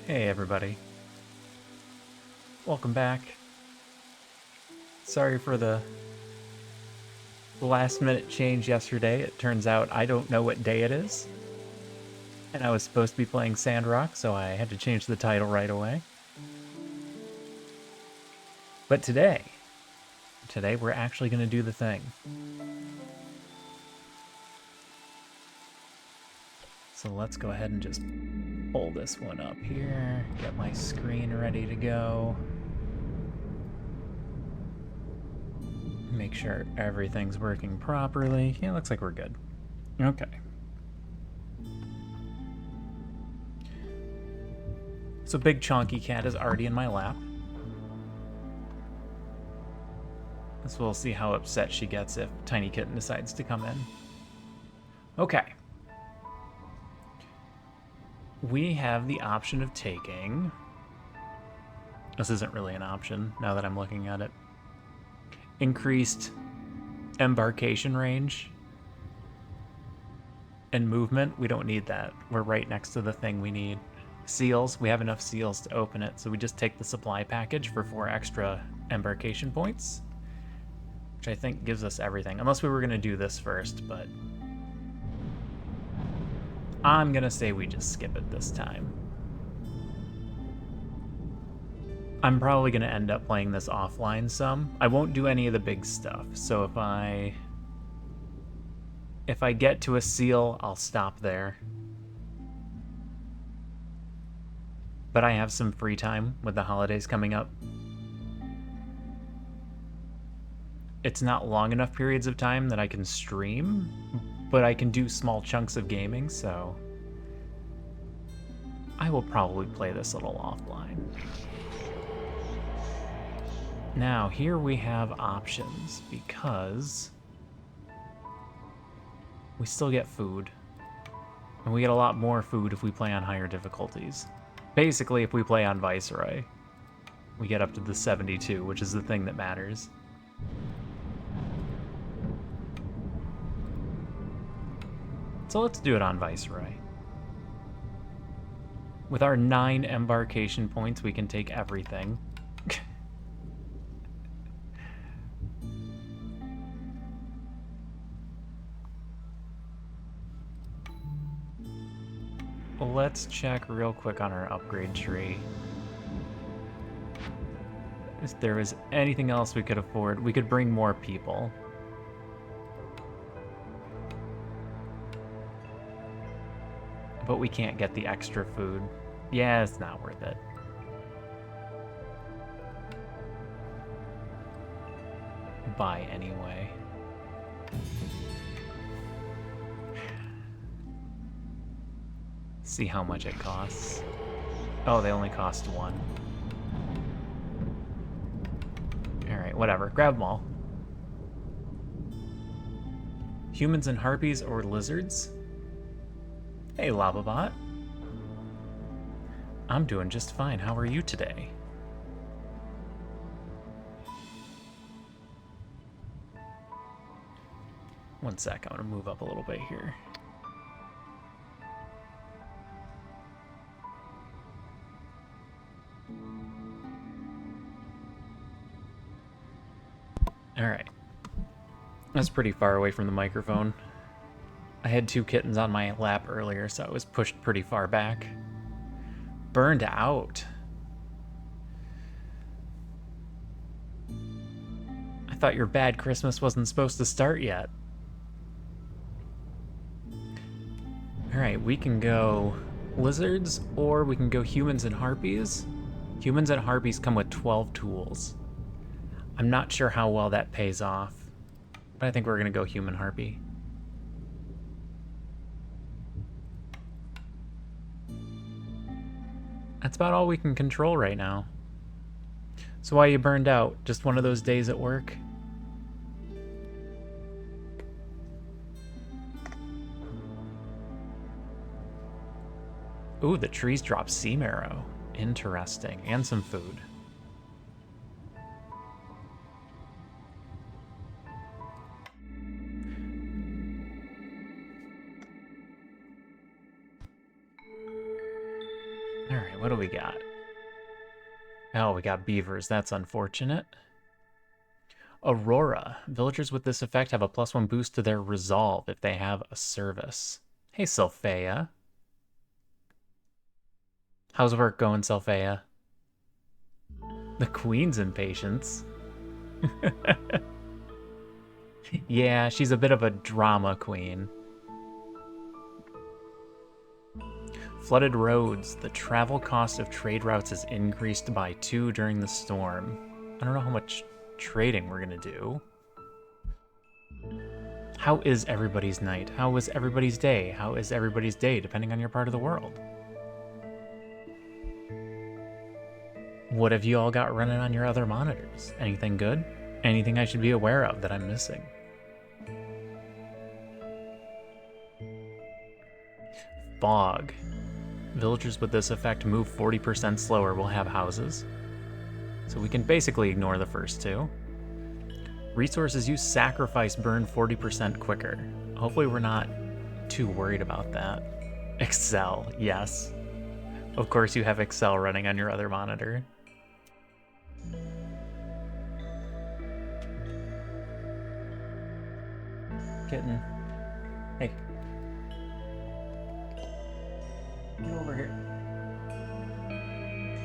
Hey everybody, welcome back. Sorry for the last minute change yesterday. It turns out I don't know what day it is, and I was supposed to be playing Sandrock, so I had to change the title right away. But today we're actually going to do the thing. So let's go ahead and just pull this one up here, get my screen ready to go. Make sure everything's working properly. Yeah, looks like we're good. Okay. So Big Chonky Cat is already in my lap. So we'll see how upset she gets if Tiny Kitten decides to come in. Okay. We have the option of taking... This isn't really an option, now that I'm looking at it. Increased embarkation range and movement. We don't need that. We're right next to the thing we need. Seals. We have enough seals to open it, so we just take the supply package for 4 extra embarkation points, which I think gives us everything. Unless we were going to do this first, but I'm going to say we just skip it this time. I'm probably going to end up playing this offline some. I won't do any of the big stuff, so if I get to a seal, I'll stop there. But I have some free time with the holidays coming up. it's not long enough periods of time that I can stream, but I can do small chunks of gaming, so I will probably play this a little offline. Now, here we have options, because we still get food. And we get a lot more food if we play on higher difficulties. Basically, if we play on Viceroy, we get up to the 72, which is the thing that matters. So let's do it on Viceroy. With our 9 embarkation points, we can take everything. Let's check real quick on our upgrade tree. If there was anything else we could afford, we could bring more people. But we can't get the extra food. Yeah, it's not worth it. Buy anyway. See how much it costs. Oh, they only cost 1. Alright, whatever. Grab them all. Humans and harpies or lizards? Hey, Lavabot. I'm doing just fine. How are you today? One sec, I'm gonna move up a little bit here. Alright. That's pretty far away from the microphone. I had 2 kittens on my lap earlier, so I was pushed pretty far back. Burned out. I thought your bad Christmas wasn't supposed to start yet. Alright, we can go lizards, or we can go humans and harpies. Humans and harpies come with 12 tools. I'm not sure how well that pays off, but I think we're gonna go human harpy. That's about all we can control right now. So why are you burned out? Just one of those days at work? Ooh, the trees drop sea marrow. Interesting. And some food. Alright, what do we got? Oh, we got beavers. That's unfortunate. Aurora. Villagers with this effect have a +1 boost to their resolve if they have a service. Hey, Sylphea. How's work going, Sylphea? The Queen's impatience. Yeah, she's a bit of a drama queen. Flooded roads. The travel cost of trade routes is increased by 2 during the storm. I don't know how much trading we're gonna do. How is everybody's night? How was everybody's day? How is everybody's day, depending on your part of the world? What have you all got running on your other monitors? Anything good? Anything I should be aware of that I'm missing? Fog. Villagers with this effect move 40% slower will have houses. So we can basically ignore the first 2. Resources used sacrifice burn 40% quicker. Hopefully we're not too worried about that. Excel, yes. Of course you have Excel running on your other monitor. Kitten. Hey. Get over here.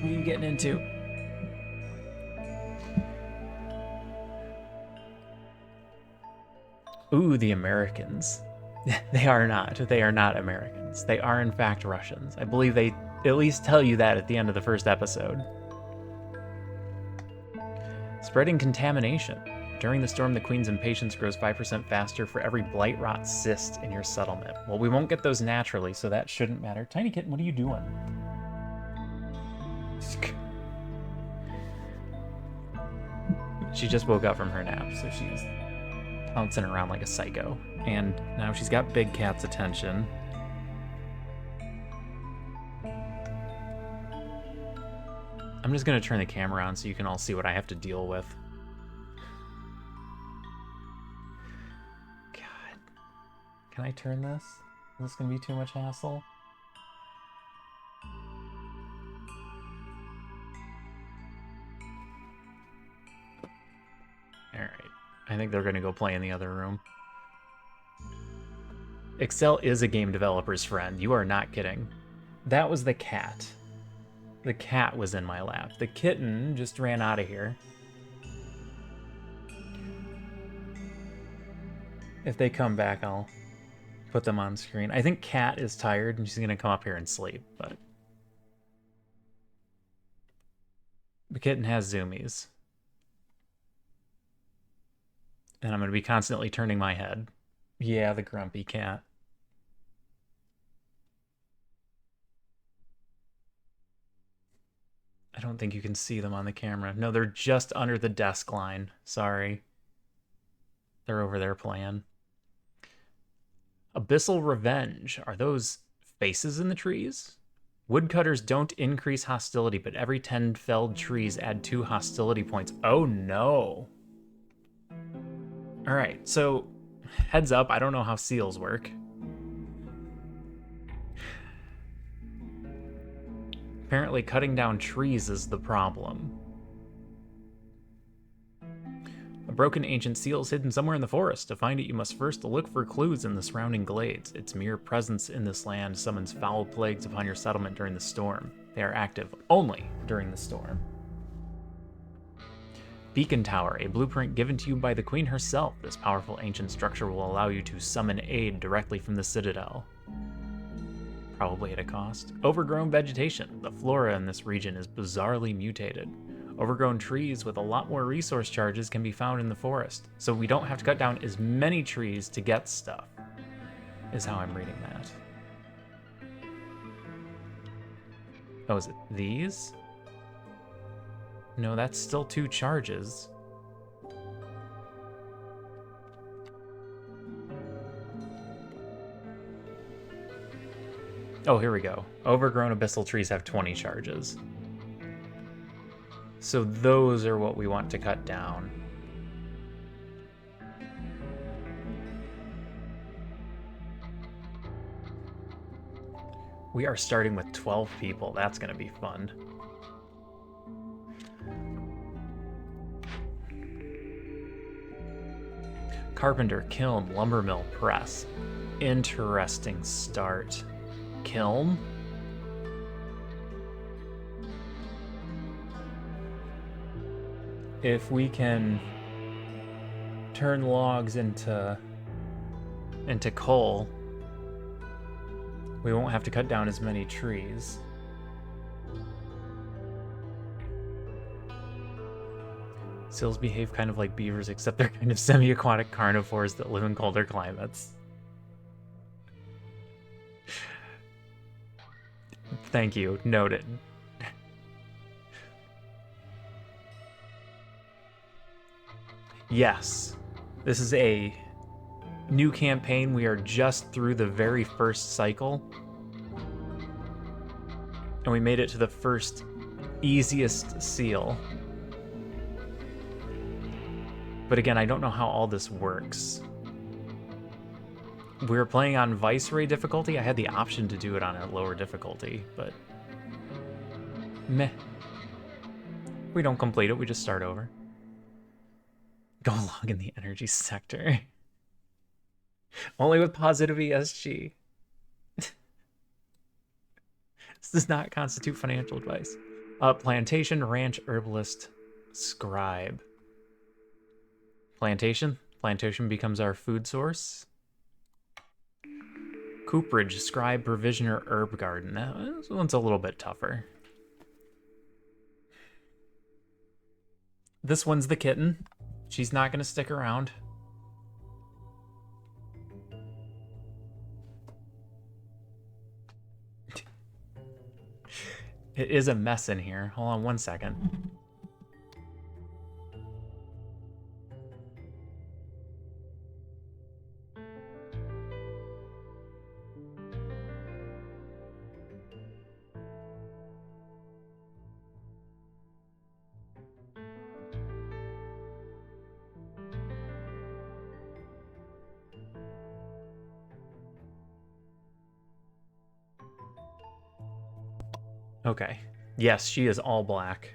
What are you getting into? Ooh, the Americans. They are not. They are not Americans. They are, in fact, Russians. I believe they at least tell you that at the end of the first episode. Spreading contamination. During the storm, the queen's impatience grows 5% faster for every blight rot cyst in your settlement. Well, we won't get those naturally, so that shouldn't matter. Tiny kitten, what are you doing? She just woke up from her nap, so she's bouncing around like a psycho. And now she's got Big Cat's attention. I'm just gonna turn the camera on so you can all see what I have to deal with. God. Can I turn this? Is this gonna be too much hassle? Alright. I think they're gonna go play in the other room. Excel is a game developer's friend. You are not kidding. That was the cat. The cat was in my lap. The kitten just ran out of here. If they come back, I'll put them on screen. I think Cat is tired and she's gonna come up here and sleep, but the kitten has zoomies. And I'm gonna be constantly turning my head. Yeah, the grumpy cat. I don't think you can see them on the camera. No, they're just under the desk line. Sorry. They're over there playing. Abyssal Revenge. Are those faces in the trees? Woodcutters don't increase hostility, but every 10 felled trees add 2 hostility points. Oh no. Alright, so heads up, I don't know how seals work. Apparently cutting down trees is the problem. A broken ancient seal is hidden somewhere in the forest. To find it, you must first look for clues in the surrounding glades. Its mere presence in this land summons foul plagues upon your settlement during the storm. They are active only during the storm. Beacon Tower, a blueprint given to you by the Queen herself. This powerful ancient structure will allow you to summon aid directly from the Citadel. Probably at a cost. Overgrown vegetation. The flora in this region is bizarrely mutated. Overgrown trees with a lot more resource charges can be found in the forest, so we don't have to cut down as many trees to get stuff, is how I'm reading that. Oh, is it these? No, that's still 2 charges. Oh, here we go. Overgrown abyssal trees have 20 charges. So those are what we want to cut down. We are starting with 12 people. That's going to be fun. Carpenter, kiln, lumber mill, press. Interesting start. Kiln? If we can turn logs into coal, we won't have to cut down as many trees. Seals behave kind of like beavers, except they're kind of semi-aquatic carnivores that live in colder climates. Thank you. Noted. Yes, this is a new campaign. We are just through the very first cycle. And we made it to the first easiest seal. But again, I don't know how all this works. We were playing on Viceroy difficulty. I had the option to do it on a lower difficulty, but meh. We don't complete it, we just start over. Go along in the energy sector. Only with positive ESG. This does not constitute financial advice. Plantation, ranch, herbalist, scribe. Plantation. Plantation becomes our food source. Cooperage, scribe, provisioner, herb garden. This one's a little bit tougher. This one's the kitten. She's not gonna stick around. It is a mess in here. Hold on one second. Okay. Yes, she is all black.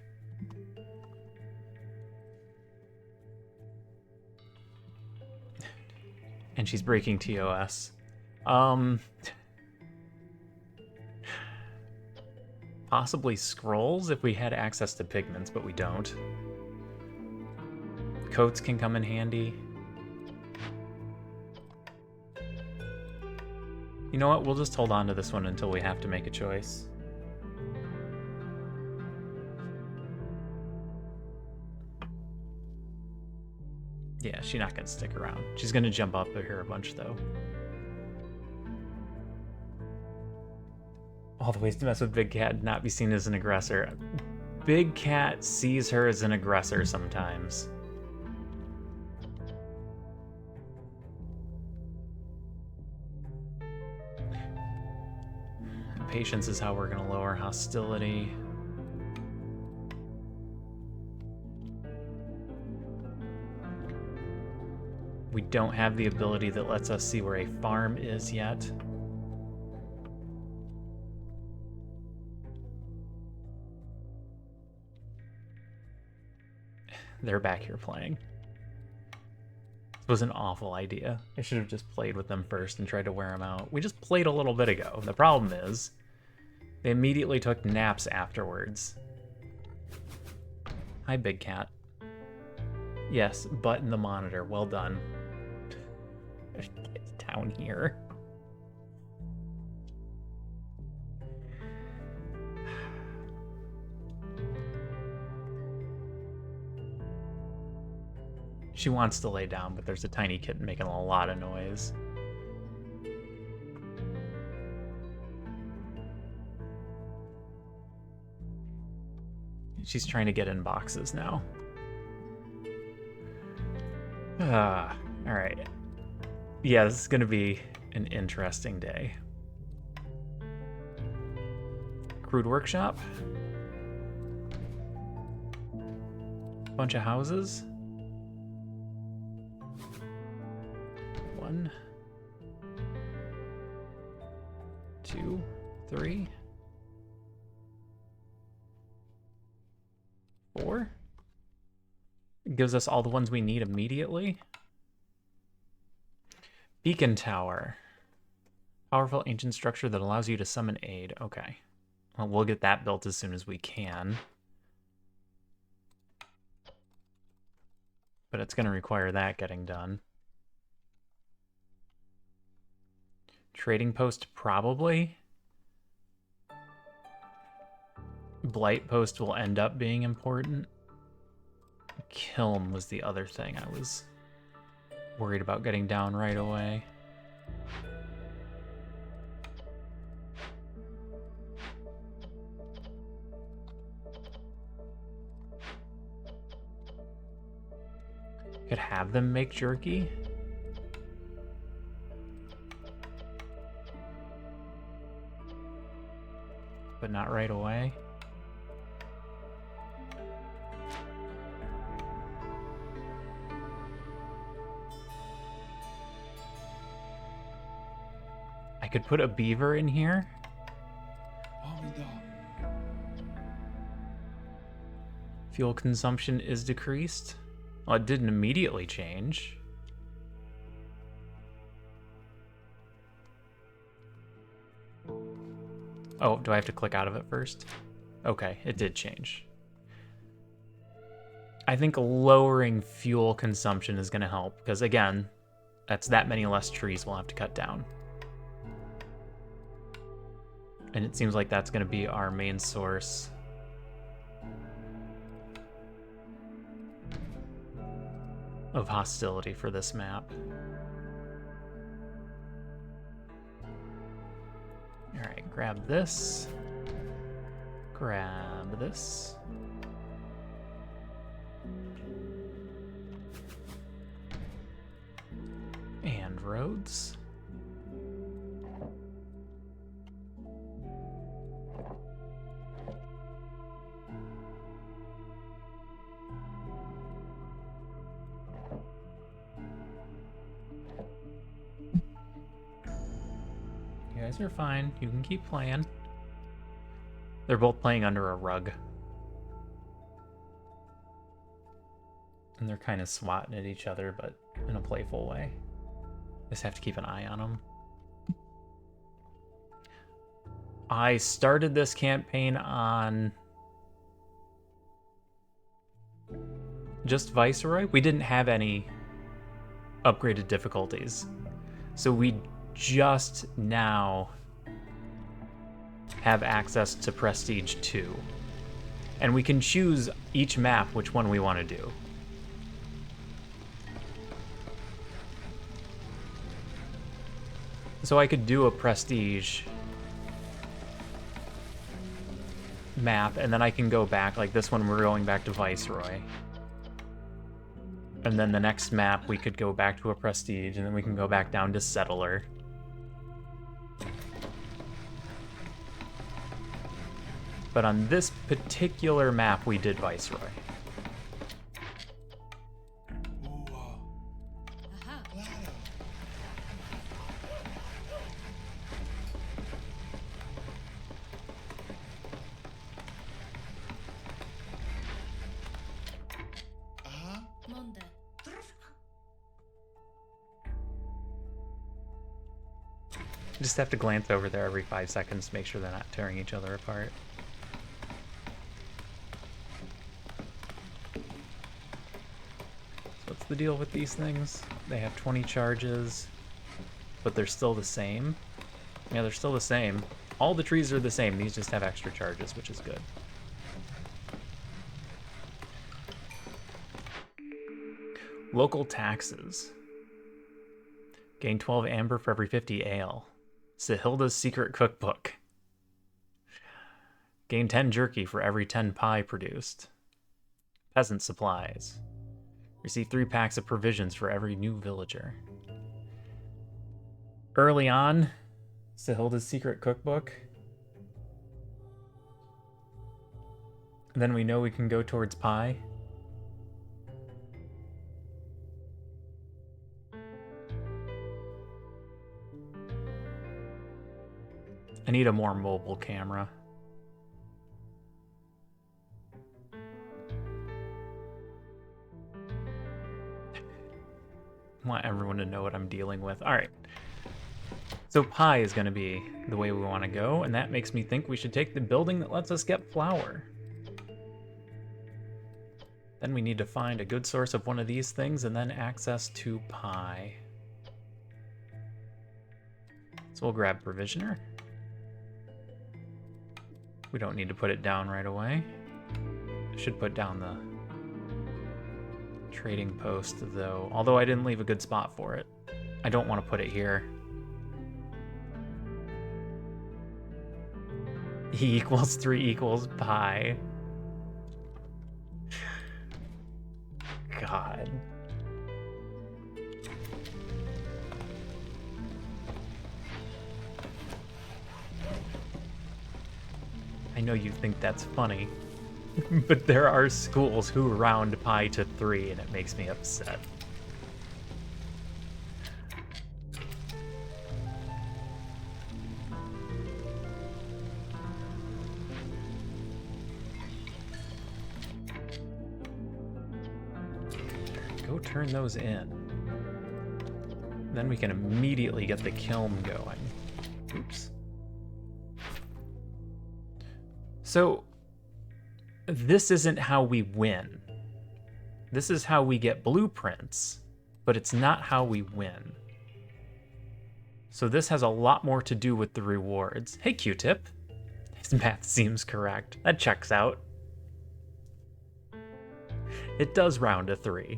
And she's breaking TOS. Possibly scrolls if we had access to pigments, but we don't. Coats can come in handy. You know what? We'll just hold on to this one until we have to make a choice. Yeah, she's not going to stick around. She's going to jump up here a bunch, though. All the ways to mess with Big Cat, not be seen as an aggressor. Big Cat sees her as an aggressor sometimes. Patience is how we're going to lower hostility. We don't have the ability that lets us see where a farm is yet. They're back here playing. This was an awful idea. I should have just played with them first and tried to wear them out. We just played a little bit ago. The problem is, they immediately took naps afterwards. Hi, Big Cat. Yes, button the monitor. Well done. Get down here. She wants to lay down, but there's a tiny kitten making a lot of noise. She's trying to get in boxes now. Alright. Yeah, this is going to be an interesting day. Crude workshop. Bunch of houses. 1, 2, 3, 4. It gives us all the ones we need immediately. Beacon Tower. Powerful ancient structure that allows you to summon aid. Okay. Well, we'll get that built as soon as we can. But it's going to require that getting done. Trading post, probably. Blight post will end up being important. Kiln was the other thing I was worried about getting down right away. Could have them make jerky. But not right away. I could put a beaver in here. Fuel consumption is decreased. Well, it didn't immediately change. Oh, do I have to click out of it first? Okay, it did change. I think lowering fuel consumption is going to help, because again, that's that many less trees we'll have to cut down. And it seems like that's going to be our main source. of hostility for this map. Alright, grab this. Grab this. And roads. You guys are fine. You can keep playing. They're both playing under a rug. And they're kind of swatting at each other, but in a playful way. Just have to keep an eye on them. I started this campaign on just Viceroy. We didn't have any upgraded difficulties. So we just now have access to Prestige 2. And we can choose each map which one we want to do. So I could do a Prestige map, and then I can go back, like this one we're going back to Viceroy. And then the next map we could go back to a Prestige, and then we can go back down to Settler. But on this particular map we did Viceroy. Just have to glance over there every 5 seconds to make sure they're not tearing each other apart. So what's the deal with these things? They have 20 charges, but they're still the same. Yeah, they're still the same. All the trees are the same. These just have extra charges, which is good. Local taxes. Gain 12 amber for every 50 ale. Sahilda's secret cookbook. Gain 10 jerky for every 10 pie produced. Peasant supplies. Receive 3 packs of provisions for every new villager. Early on, Sahilda's secret cookbook. Then we know we can go towards pie. I need a more mobile camera. I want everyone to know what I'm dealing with. All right. So pie is going to be the way we want to go, and that makes me think we should take the building that lets us get flour. Then we need to find a good source of one of these things and then access to pie. So we'll grab Provisioner. We don't need to put it down right away. I should put down the trading post, though. Although I didn't leave a good spot for it. I don't want to put it here. E equals 3 equals pi. God. I know you think that's funny, but there are schools who round pi to 3, and it makes me upset. Go turn those in. Then we can immediately get the kiln going. Oops. So, this isn't how we win. This is how we get blueprints, but it's not how we win. So this has a lot more to do with the rewards. Hey, Q-Tip. His math seems correct. That checks out. It does round to 3.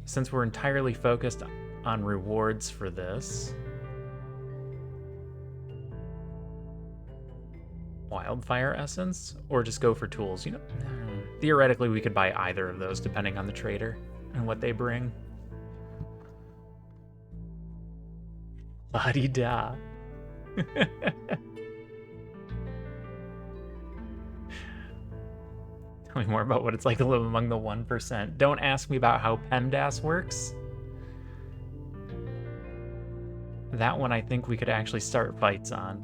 since we're entirely focused on rewards for this, wildfire essence, or just go for tools. You know, theoretically we could buy either of those depending on the trader and what they bring. La-di-da. Tell me more about what it's like to live among the 1%. Don't ask me about how PEMDAS works. That one I think we could actually start fights on.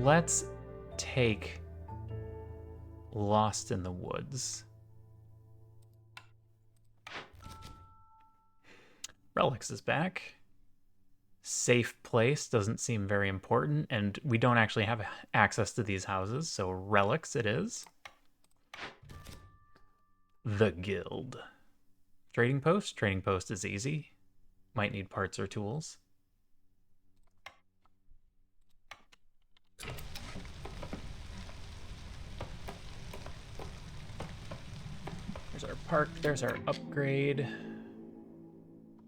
Let's take Lost in the Woods. Relics is back. Safe place doesn't seem very important, and we don't actually have access to these houses, so relics it is. The Guild. Trading post? Trading post is easy. Might need parts or tools. There's our park, there's our upgrade.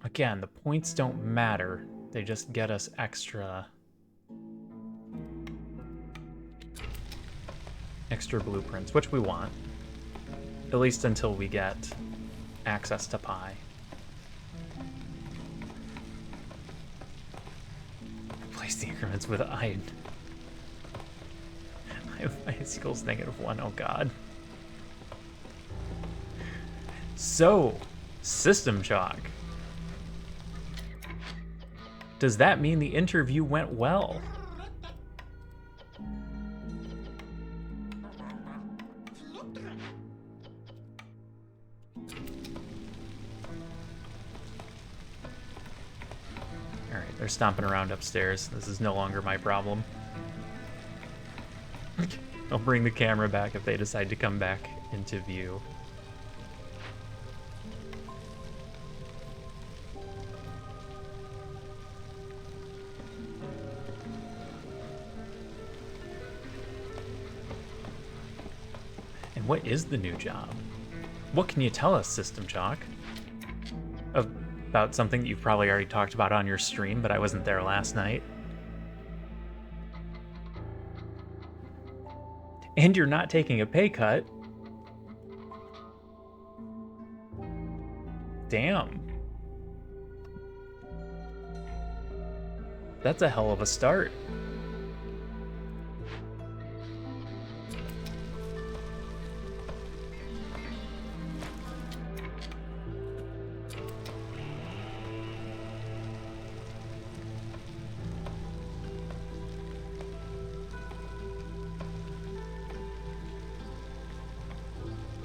Again, the points don't matter. They just get us extra blueprints, which we want. At least until we get access to Pi. Replace the increments with I have my equals -1. Oh god. So, System Shock. Does that mean the interview went well? Alright, they're stomping around upstairs. This is no longer my problem. I'll bring the camera back if they decide to come back into view. What is the new job? What can you tell us, System Shock? About something that you've probably already talked about on your stream, but I wasn't there last night. And you're not taking a pay cut. Damn. That's a hell of a start.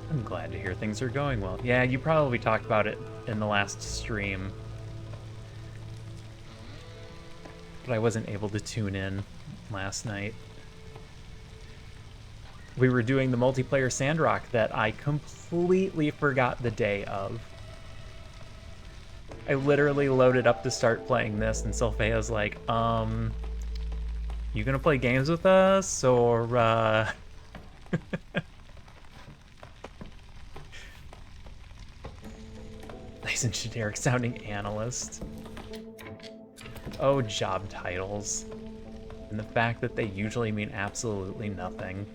I'm glad to hear things are going well. Yeah, you probably talked about it in the last stream, but I wasn't able to tune in last night. We were doing the multiplayer Sandrock that I completely forgot the day of. I literally loaded up to start playing this, and Sylphea's like, you gonna play games with us, or, Nice and generic sounding analyst. Oh, job titles. And the fact that they usually mean absolutely nothing.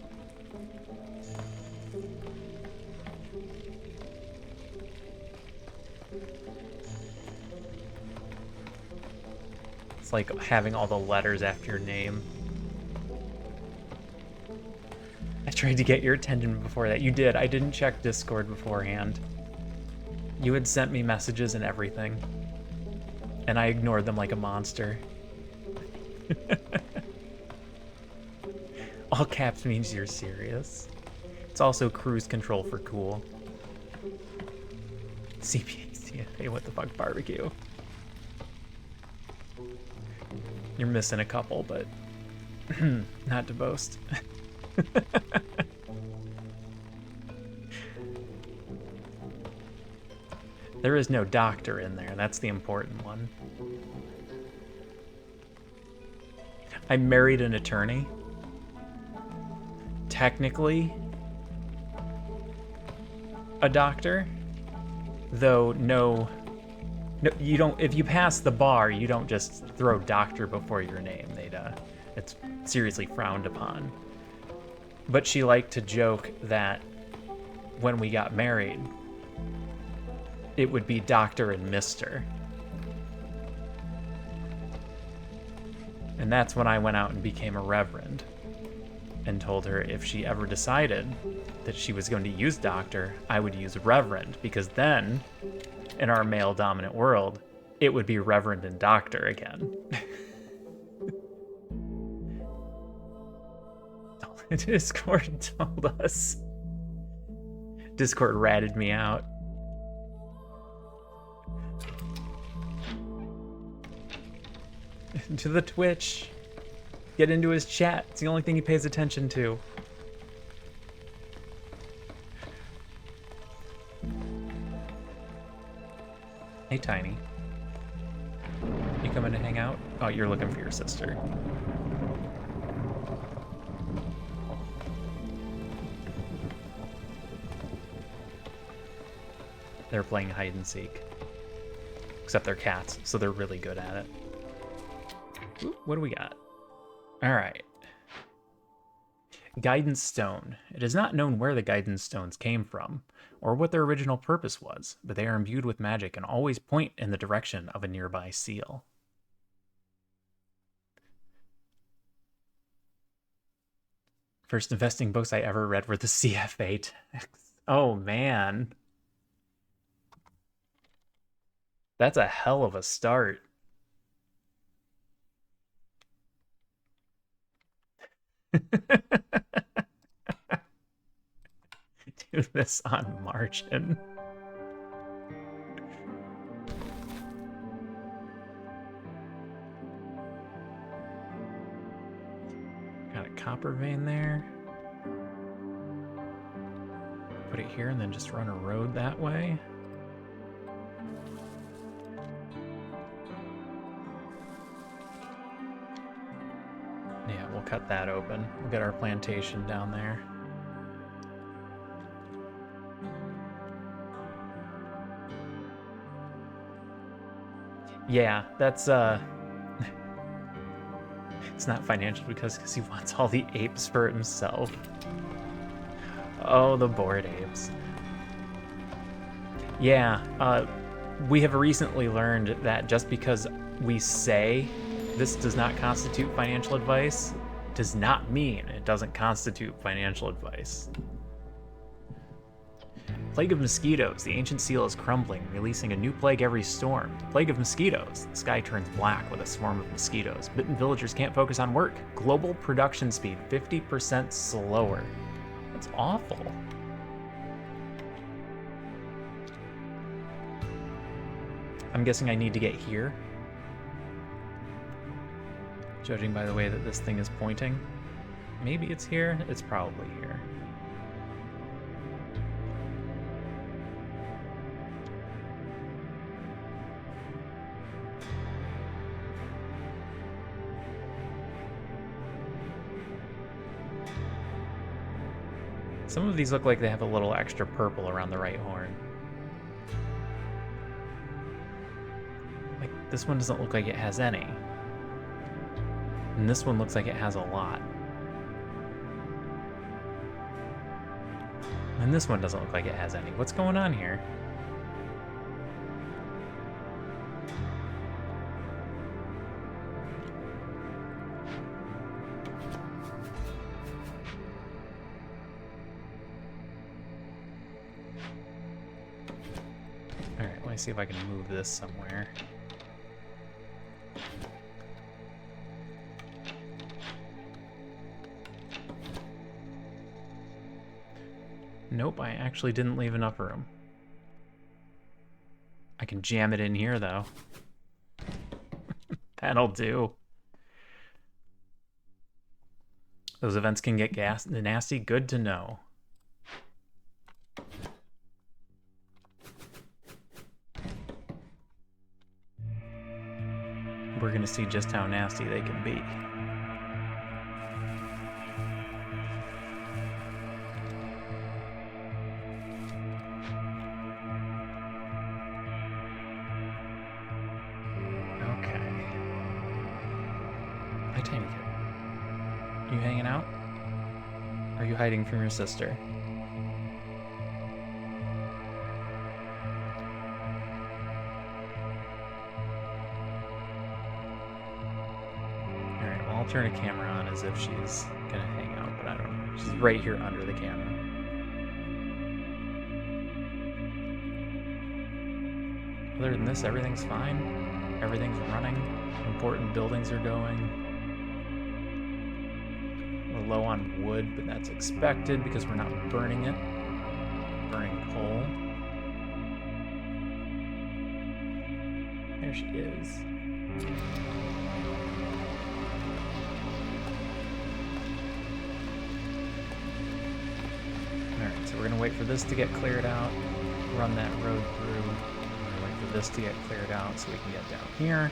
It's like having all the letters after your name. I tried to get your attention before that. You did. I didn't check Discord beforehand. You had sent me messages and everything, and I ignored them like a monster. All caps means you're serious. It's also cruise control for cool. CPA, CFA, what the fuck, barbecue. You're missing a couple, but not to boast. There is no doctor in there, that's the important one. I married an attorney. Technically, a doctor, though no, you don't. If you pass the bar, you don't just throw doctor before your name. It's seriously frowned upon. But she liked to joke that when we got married, it would be Doctor and Mister. And that's when I went out and became a reverend and told her if she ever decided that she was going to use doctor, I would use reverend, because then, in our male-dominant world, it would be reverend and doctor again. Discord told us. Discord ratted me out. To the Twitch. Get into his chat. It's the only thing he pays attention to. Hey, Tiny. You coming to hang out? Oh, you're looking for your sister. They're playing hide and seek. Except they're cats, so they're really good at it. Ooh, what do we got? All right. Guidance Stone. It is not known where the Guidance Stones came from, or what their original purpose was, but they are imbued with magic and always point in the direction of a nearby seal. First investing books I ever read were the CFA texts. Oh, man. That's a hell of a start. Do this on margin. Got a copper vein there. Put it here and then just run a road that way. Yeah, we'll cut that open. We'll get our plantation down there. Yeah, that's it's not financial because he wants all the apes for himself. Oh, the bored apes. Yeah, we have recently learned that just because we say this does not constitute financial advice does not mean it doesn't constitute financial advice. Plague of mosquitoes. The ancient seal is crumbling, releasing a new plague every storm. Plague of mosquitoes. The sky turns black with a swarm of mosquitoes. Bitten villagers can't focus on work. Global production speed 50% slower. That's awful. I'm guessing I need to get here. Judging by the way that this thing is pointing. Maybe it's here. It's probably here. Some of these look like they have a little extra purple around the right horn. Like, this one doesn't look like it has any. And this one looks like it has a lot. And this one doesn't look like it has any. What's going on here? Alright, let me see if I can move this somewhere. Nope, I actually didn't leave enough room. I can jam it in here, though. That'll do. Those events can get nasty. Good to know. We're gonna see just how nasty they can be. You hanging out? Or are you hiding from your sister? Alright, well, I'll turn a camera on as if she's gonna hang out, but I don't know. She's right here under the camera. Other than this, everything's fine. Everything's running. Important buildings are going. We're low on wood, but that's expected because we're not burning it. Burning coal. There she is. Alright, so we're gonna wait for this to get cleared out. Run that road through. Wait for this to get cleared out so we can get down here.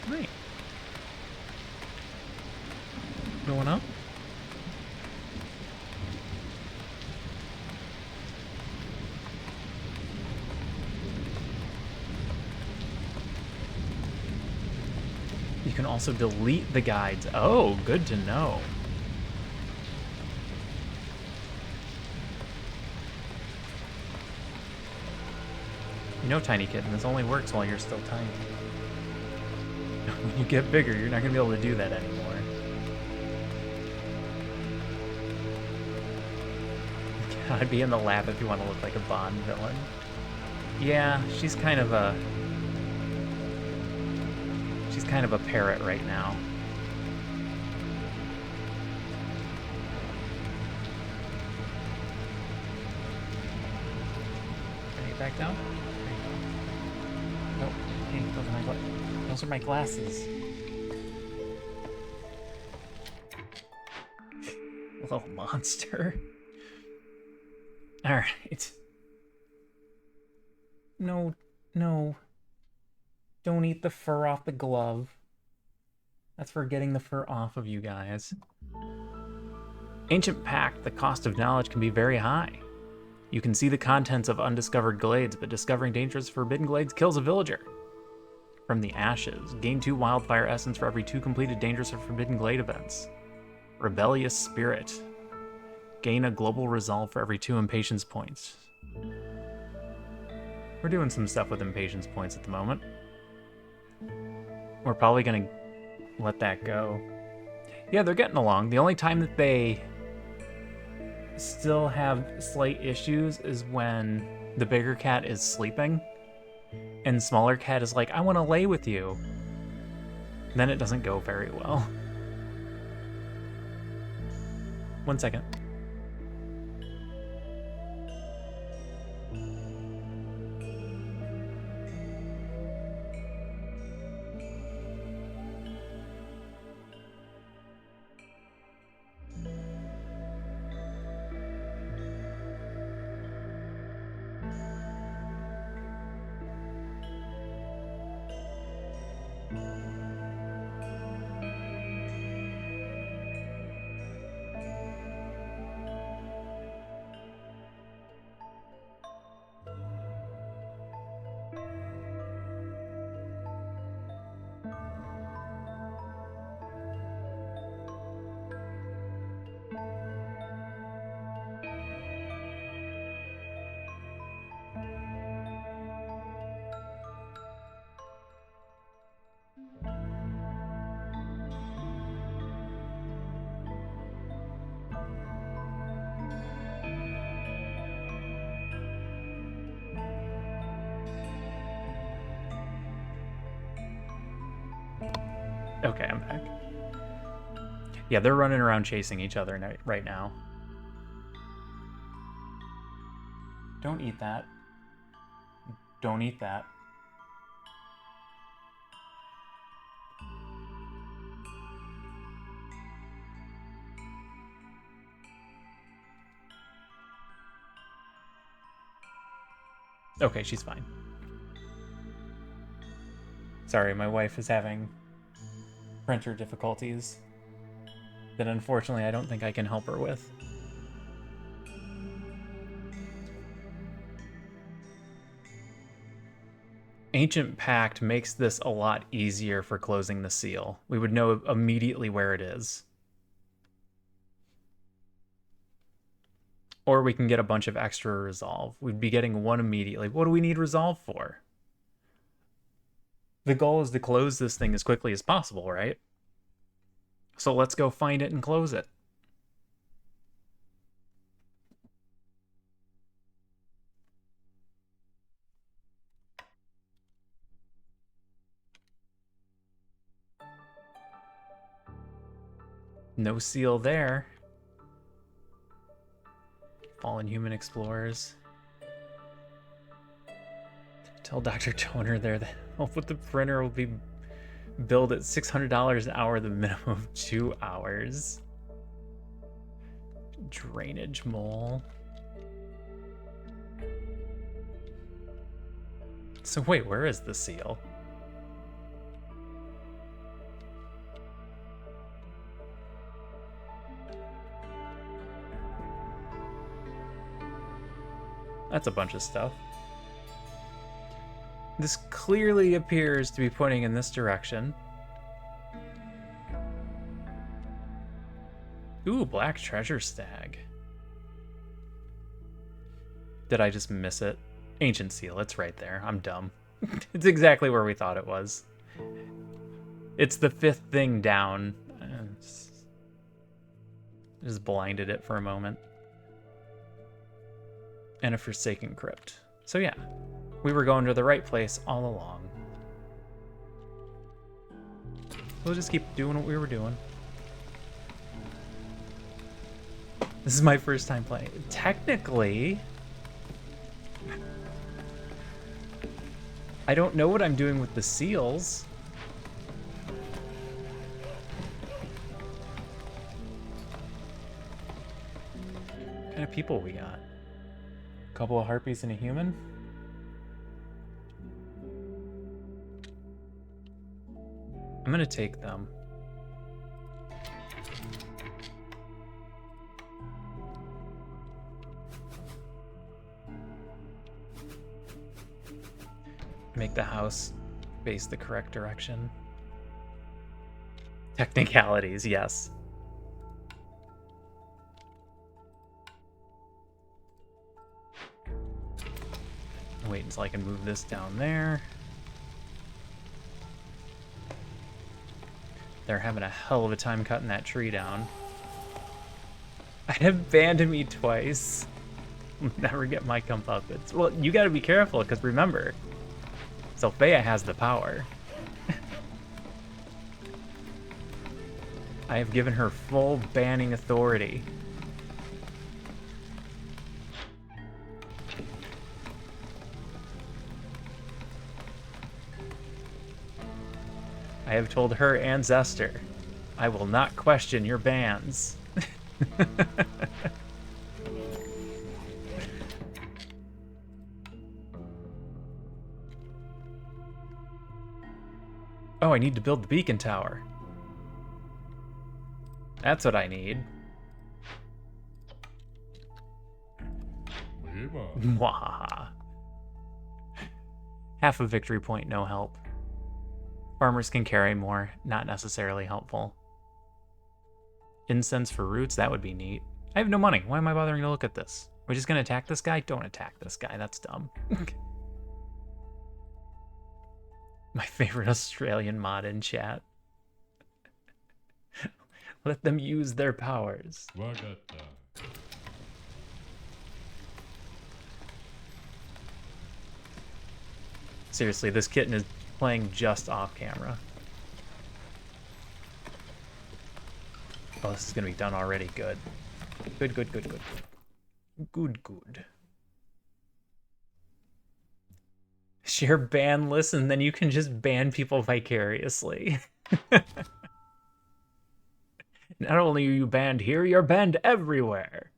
Right. Going up? You can also delete the guides. Oh, good to know. You know, Tiny Kitten, this only works while you're still tiny. When you get bigger, you're not going to be able to do that anymore. I'd be in the lab if you want to look like a Bond villain. Yeah, she's kind of a parrot right now. Can I get back down? Nope. Hey, those are my glasses. Little monster. Alright. No. Don't eat the fur off the glove. That's for getting the fur off of you guys. Ancient Pact, the cost of knowledge can be very high. You can see the contents of undiscovered glades, but discovering dangerous forbidden glades kills a villager. From the ashes, gain 2 wildfire essence for every 2 completed dangerous or forbidden glade events. Rebellious Spirit. Gain a global resolve for every 2 impatience points. We're doing some stuff with impatience points at the moment. We're probably gonna let that go. Yeah, they're getting along. The only time that they still have slight issues is when the bigger cat is sleeping and smaller cat is like, I want to lay with you. Then it doesn't go very well. 1 second. Okay, I'm back. Yeah, they're running around chasing each other right now. Don't eat that. Don't eat that. Okay, she's fine. Sorry, my wife is having printer difficulties that unfortunately I don't think I can help her with. Ancient Pact makes this a lot easier for closing the seal. We would know immediately where it is. Or we can get a bunch of extra resolve. We'd be getting one immediately. What do we need resolve for? The goal is to close this thing as quickly as possible, right? So let's go find it and close it. No seal there. Fallen human explorers. Tell Dr. Toner there that help with the printer will be billed at $600 an hour, the minimum of 2 hours. Drainage mole. So wait, where is the seal? That's a bunch of stuff. This clearly appears to be pointing in this direction. Ooh, black treasure stag. Did I just miss it? Ancient seal, it's right there. I'm dumb. It's exactly where we thought it was. It's the 5th thing down. Just blinded it for a moment. And a forsaken crypt. So yeah, we were going to the right place all along. We'll just keep doing what we were doing. This is my first time playing. Technically, I don't know what I'm doing with the seals. What kind of people we got? A couple of harpies and a human? I'm gonna take them. Make the house face the correct direction. Technicalities, yes. Wait until I can move this down there. They're having a hell of a time cutting that tree down. I have banned me twice. Never get my comeuppance. Well, you gotta be careful, because remember, Sophia has the power. I have given her full banning authority. I have told her and Zester, I will not question your bans. Oh, I need to build the beacon tower. That's what I need. Mwahaha. Half a victory point, no help. Farmers can carry more, not necessarily helpful. Incense for roots, that would be neat. I have no money. Why am I bothering to look at this? We're just gonna attack this guy? Don't attack this guy, that's dumb. My favorite Australian mod in chat. Let them use their powers. Seriously, this kitten is playing just off camera. Oh, this is gonna be done already. Good. Good, good, good, good. Good, good. Share ban lists, and then you can just ban people vicariously. Not only are you banned here, you're banned everywhere.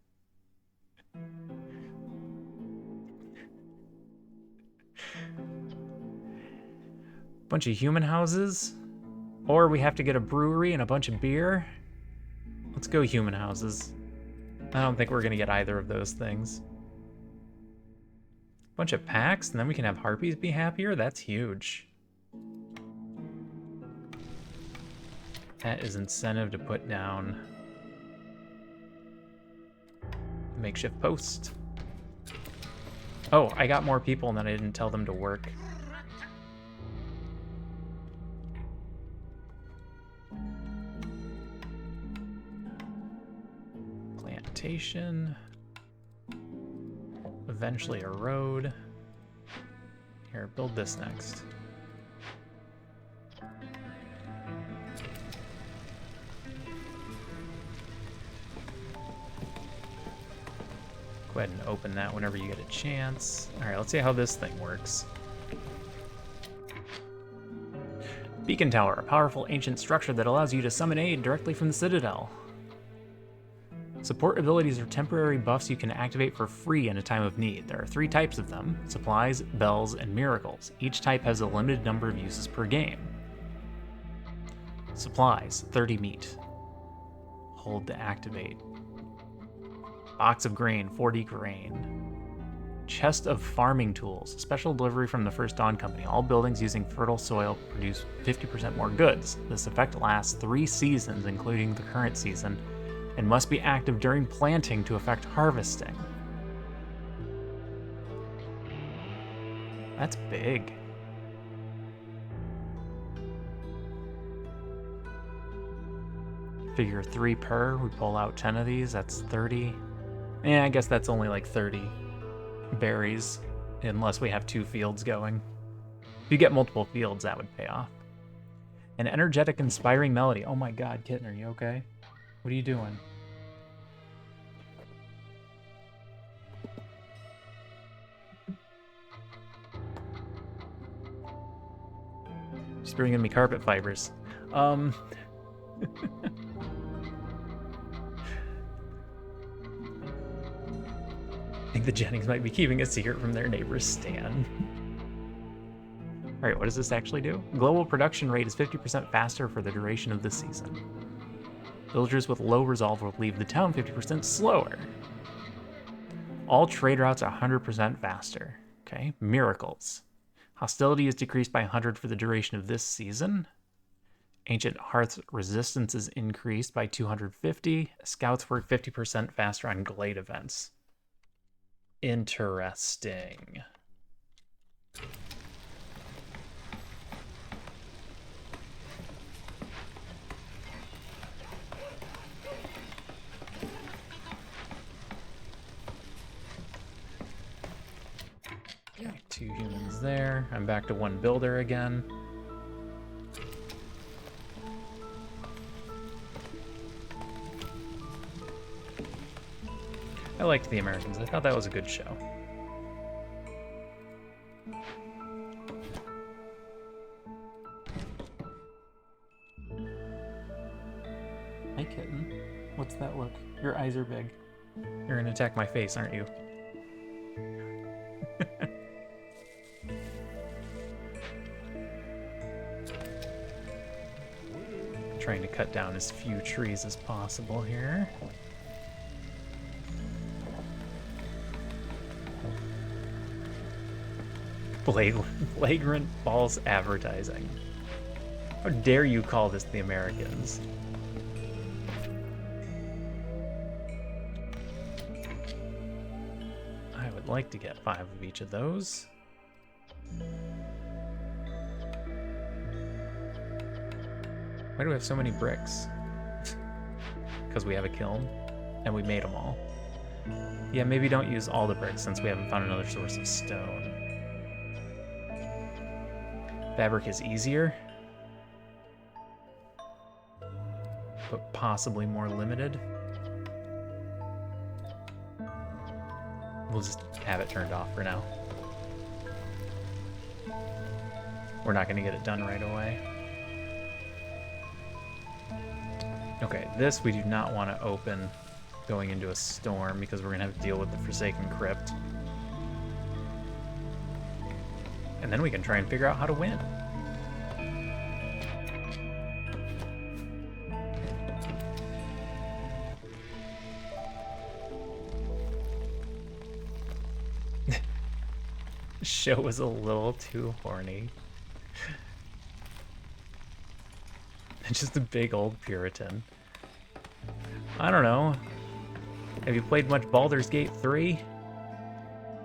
Bunch of human houses, or we have to get a brewery and a bunch of beer. Let's go human houses. I don't think we're gonna get either of those things. Bunch of packs, and then we can have harpies be happier? That's huge. That is incentive to put down makeshift post. Oh, I got more people and then I didn't tell them to work. Plantation. Eventually a road. Here, build this next. Go ahead and open that whenever you get a chance. All right, let's see how this thing works. Beacon Tower, a powerful ancient structure that allows you to summon aid directly from the Citadel. Support abilities are temporary buffs you can activate for free in a time of need. There are 3 types of them: supplies, bells, and miracles. Each type has a limited number of uses per game. Supplies, 30 meat. Hold to activate. Box of grain, 40 grain. Chest of farming tools, special delivery from the First Dawn Company. All buildings using fertile soil produce 50% more goods. This effect lasts 3 seasons, including the current season, and must be active during planting to affect harvesting. That's big. Figure 3 per, we pull out 10 of these, that's 30. Yeah, I guess that's only like 30 berries, unless we have 2 fields going. If you get multiple fields, that would pay off. An energetic, inspiring melody. Oh my god, Kitten, are you okay? What are you doing? She's bringing me carpet fibers. I think the Jennings might be keeping a secret from their neighbor Stan. Alright, what does this actually do? Global production rate is 50% faster for the duration of the season. Villagers with low resolve will leave the town 50% slower. All trade routes are 100% faster. Okay, miracles. Hostility is decreased by 100 for the duration of this season. Ancient Hearth's resistance is increased by 250. Scouts work 50% faster on Glade events. Interesting. Okay, 2 humans there. I'm back to 1 builder again. I liked the Americans. I thought that was a good show. Hi, Kitten. What's that look? Your eyes are big. You're gonna attack my face, aren't you? Trying to cut down as few trees as possible here. Flagrant false advertising. How dare you call this the Americans? I would like to get 5 of each of those. Why do we have so many bricks? Because we have a kiln, and we made them all. Yeah, maybe don't use all the bricks since we haven't found another source of stone. Fabric is easier, but possibly more limited. We'll just have it turned off for now. We're not going to get it done right away. Okay, this we do not want to open going into a storm because we're going to have to deal with the Forsaken Crypt. And then we can try and figure out how to win. Show was a little too horny. Just a big old Puritan. I don't know. Have you played much Baldur's Gate 3?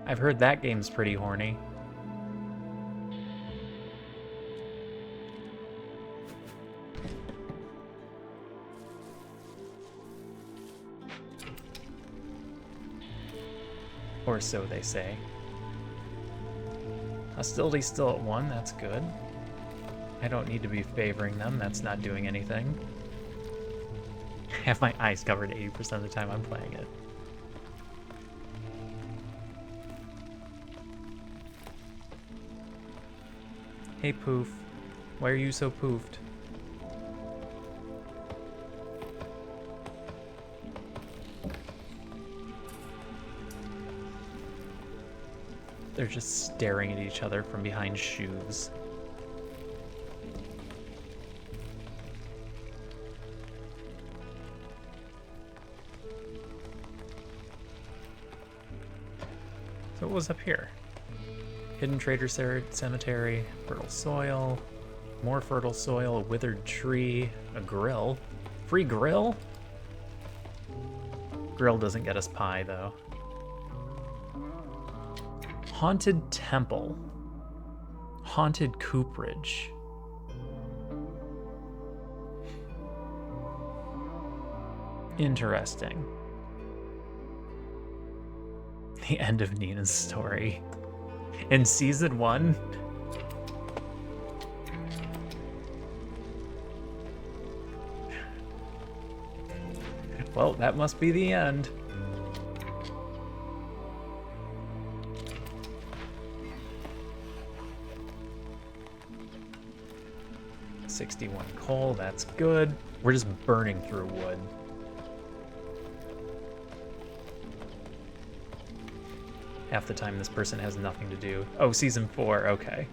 I've heard that game's pretty horny. Or so they say. Hostility's still at 1, that's good. I don't need to be favoring them, that's not doing anything. I have my eyes covered 80% of the time I'm playing it. Hey Poof, why are you so poofed? They're just staring at each other from behind shoes. So what was up here? Hidden Trader Cemetery, fertile soil, more fertile soil, a withered tree, a grill. Free grill? Grill doesn't get us pie, though. Haunted Temple. Haunted Cooperage. Interesting. The end of Nina's story. In season 1? Well, that must be the end. $61 coal, that's good. We're just burning through wood. Half the time this person has nothing to do. Oh, season 4, okay.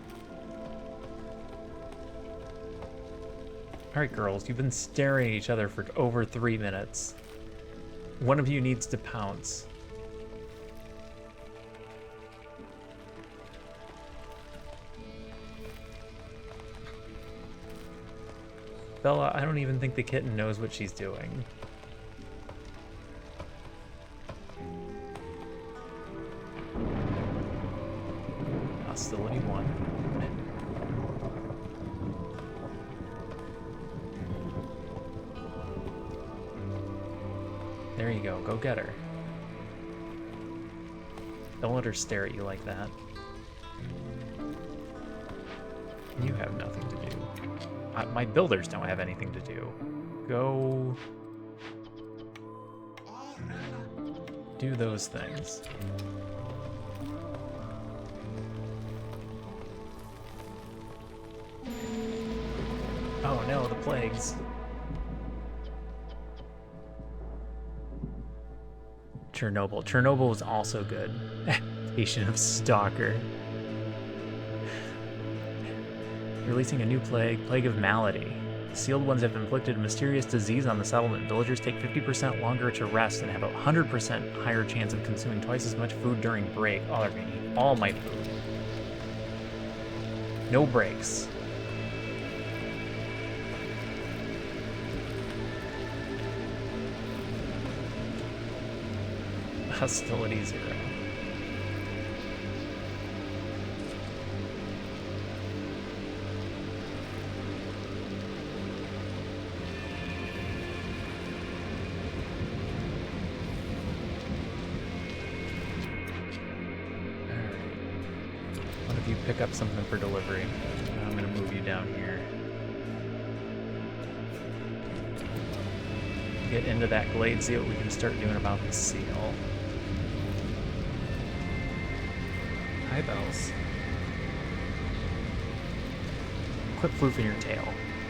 Alright, girls, you've been staring at each other for over 3 minutes. One of you needs to pounce. Bella, I don't even think the kitten knows what she's doing. Hostility 1. There you go, go get her. Don't let her stare at you like that. You have nothing to do. My builders don't have anything to do. Go do those things. Oh no, the plagues. Chernobyl. Chernobyl was also good. Patient of Stalker. Releasing a new plague, Plague of Malady. The sealed ones have inflicted a mysterious disease on the settlement. Villagers take 50% longer to rest and have a 100% higher chance of consuming twice as much food during break. Oh, they're gonna eat all my food. No breaks. Hostility 0. Pick up something for delivery. I'm gonna move you down here. Get into that glade, see what we can start doing about the seal. Hi, Bells. Quit floofing your tail.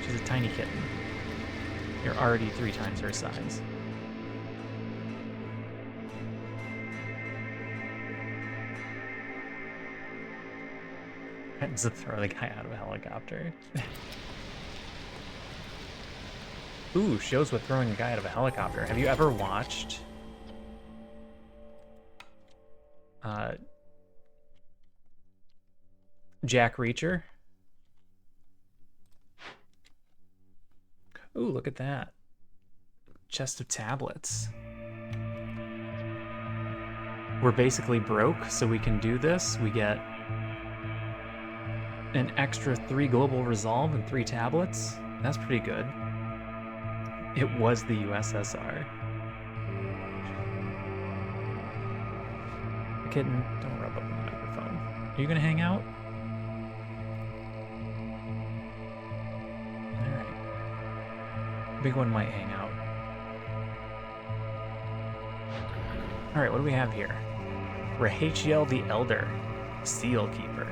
She's a tiny kitten. You're already 3 times her size. To throw the guy out of a helicopter. Ooh, shows with throwing a guy out of a helicopter. Have you ever watched Jack Reacher. Ooh, look at that. Chest of tablets. We're basically broke, so we can do this. We get an extra 3 global resolve and 3 tablets. That's pretty good. It was the USSR. Kitten, don't rub up the microphone. Are you gonna hang out? Alright. Big one might hang out. Alright, what do we have here? Rahachiel the Elder, Seal Keeper.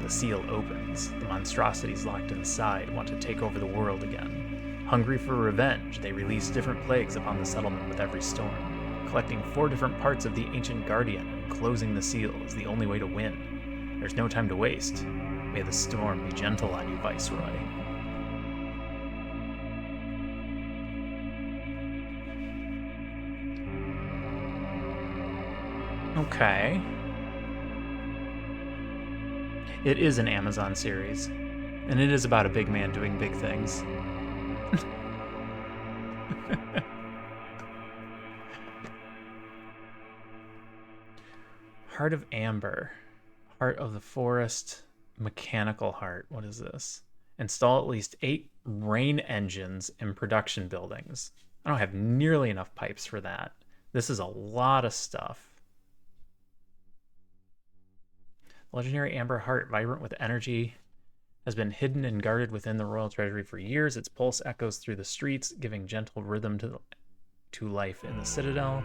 The seal opens. The monstrosities locked inside want to take over the world again. Hungry for revenge, they release different plagues upon the settlement with every storm. Collecting 4 different parts of the ancient guardian and closing the seal is the only way to win. There's no time to waste. May the storm be gentle on you, Viceroy. Okay. It is an Amazon series, and it is about a big man doing big things. Heart of Amber. Heart of the Forest. Mechanical Heart. What is this? Install at least 8 rain engines in production buildings. I don't have nearly enough pipes for that. This is a lot of stuff. Legendary Amber Heart, vibrant with energy, has been hidden and guarded within the royal treasury for years. Its pulse echoes through the streets, giving gentle rhythm to life in the citadel.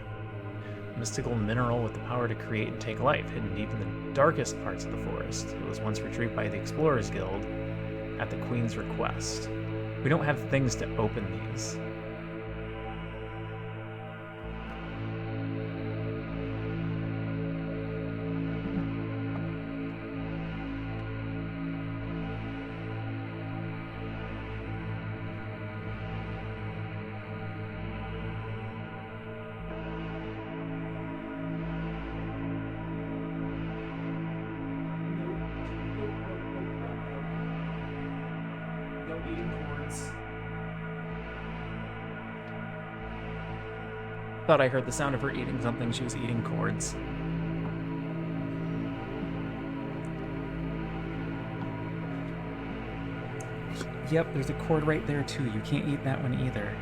A mystical mineral with the power to create and take life, hidden deep in the darkest parts of the forest. It was once retrieved by the Explorers Guild at the Queen's request. We don't have things to open these. Thought I heard the sound of her eating something. She was eating cords. Yep, there's a cord right there too. You can't eat that one either.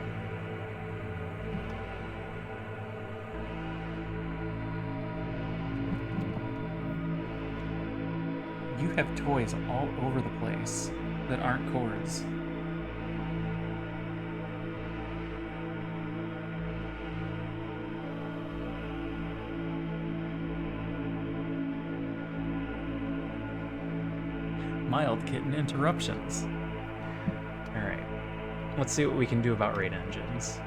You have toys all over the place that aren't cords. Mild kitten interruptions. Alright. Let's see what we can do about raid engines.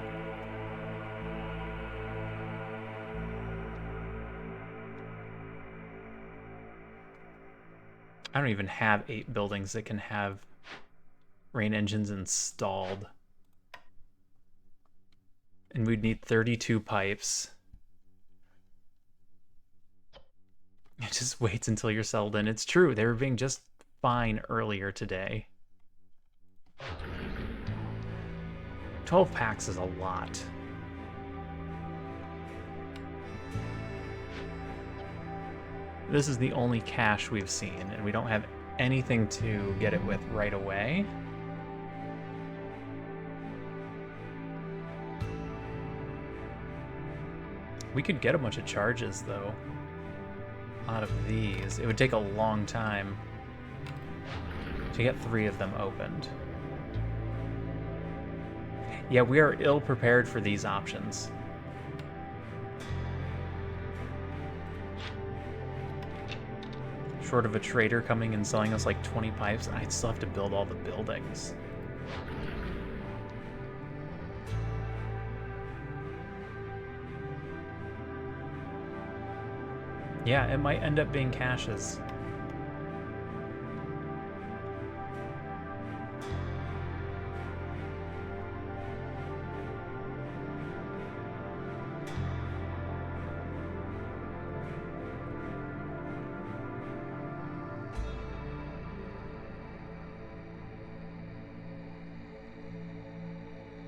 I don't even have 8 buildings that can have rain engines installed. And we'd need 32 pipes. It just waits until you're settled in. It's true, they were being just fine earlier today. 12 packs is a lot. This is the only cash we've seen, and we don't have anything to get it with right away. We could get a bunch of charges, though, out of these. It would take a long time to get 3 of them opened. Yeah, we are ill-prepared for these options. Short of a trader coming and selling us like 20 pipes, I'd still have to build all the buildings. Yeah, it might end up being caches.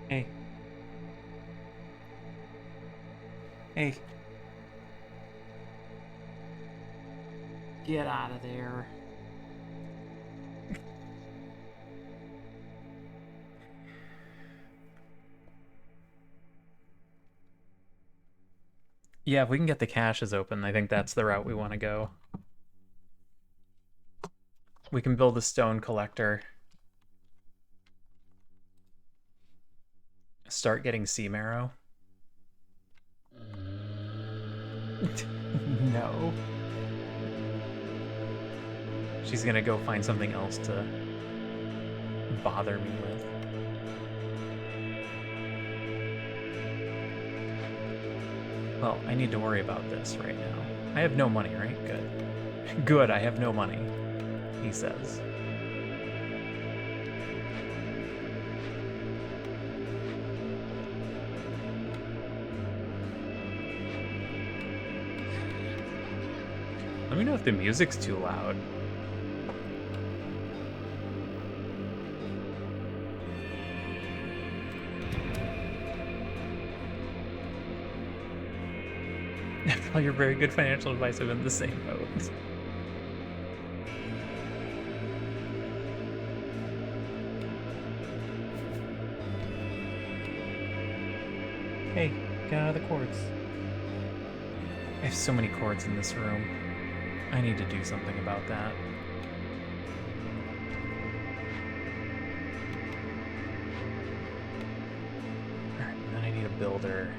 Hey. Hey. Get out of there. Yeah, if we can get the caches open, I think that's the route we want to go. We can build a stone collector. Start getting sea marrow. No. She's gonna go find something else to bother me with. Well, I need to worry about this right now. I have no money, right? Good. Good, I have no money, he says. Let me know if the music's too loud. After all your very good financial advice, I'm in the same boat. Hey, get out of the cords. I have so many cords in this room. I need to do something about that. Alright, then I need a builder.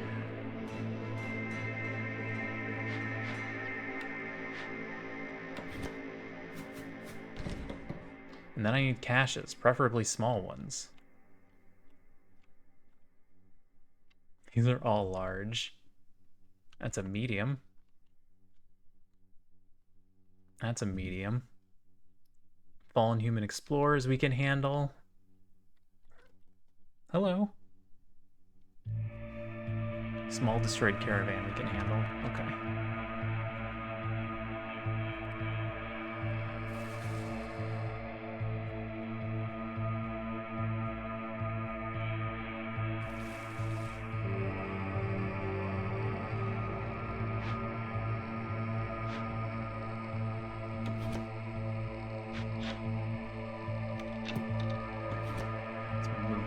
And then I need caches, preferably small ones. These are all large. That's a medium. That's a medium. Fallen human explorers we can handle. Hello. Small destroyed caravan we can handle. Okay.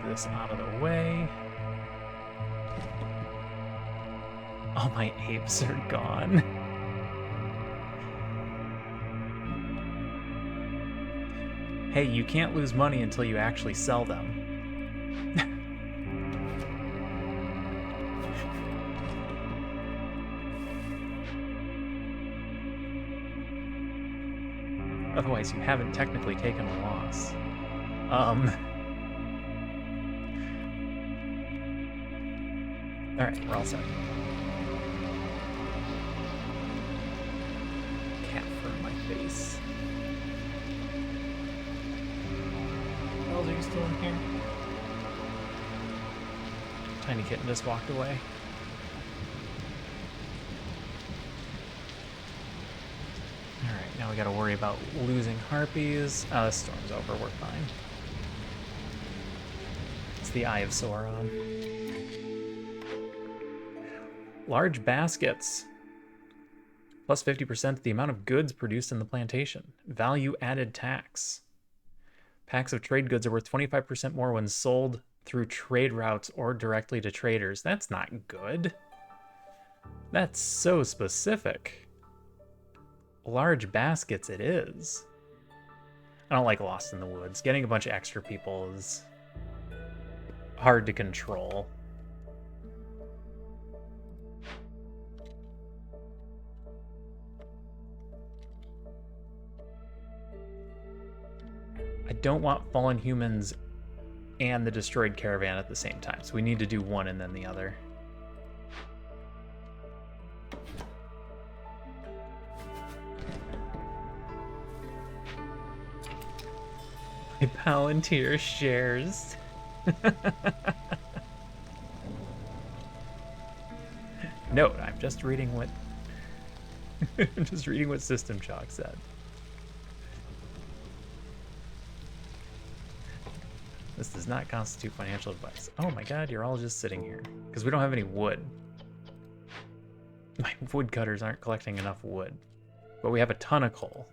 This out of the way. All my apes are gone. Hey, you can't lose money until you actually sell them. Otherwise, you haven't technically taken a loss. Alright, we're all set. Cat fur in my face. Bells, are you still in here? Tiny kitten just walked away. Alright, now we gotta worry about losing harpies. The storm's over, we're fine. It's the Eye of Sauron. Large baskets. Plus 50% of the amount of goods produced in the plantation. Value added tax. Packs of trade goods are worth 25% more when sold through trade routes or directly to traders. That's not good. That's so specific. Large baskets it is. I don't like Lost in the Woods. Getting a bunch of extra people is hard to control. I don't want fallen humans and the destroyed caravan at the same time, so we need to do one and then the other. My Palantir shares. Note, I'm just reading what I'm just reading what System Chalk said. This does not constitute financial advice. Oh my god, you're all just sitting here. Because we don't have any wood. My woodcutters aren't collecting enough wood. But we have a ton of coal.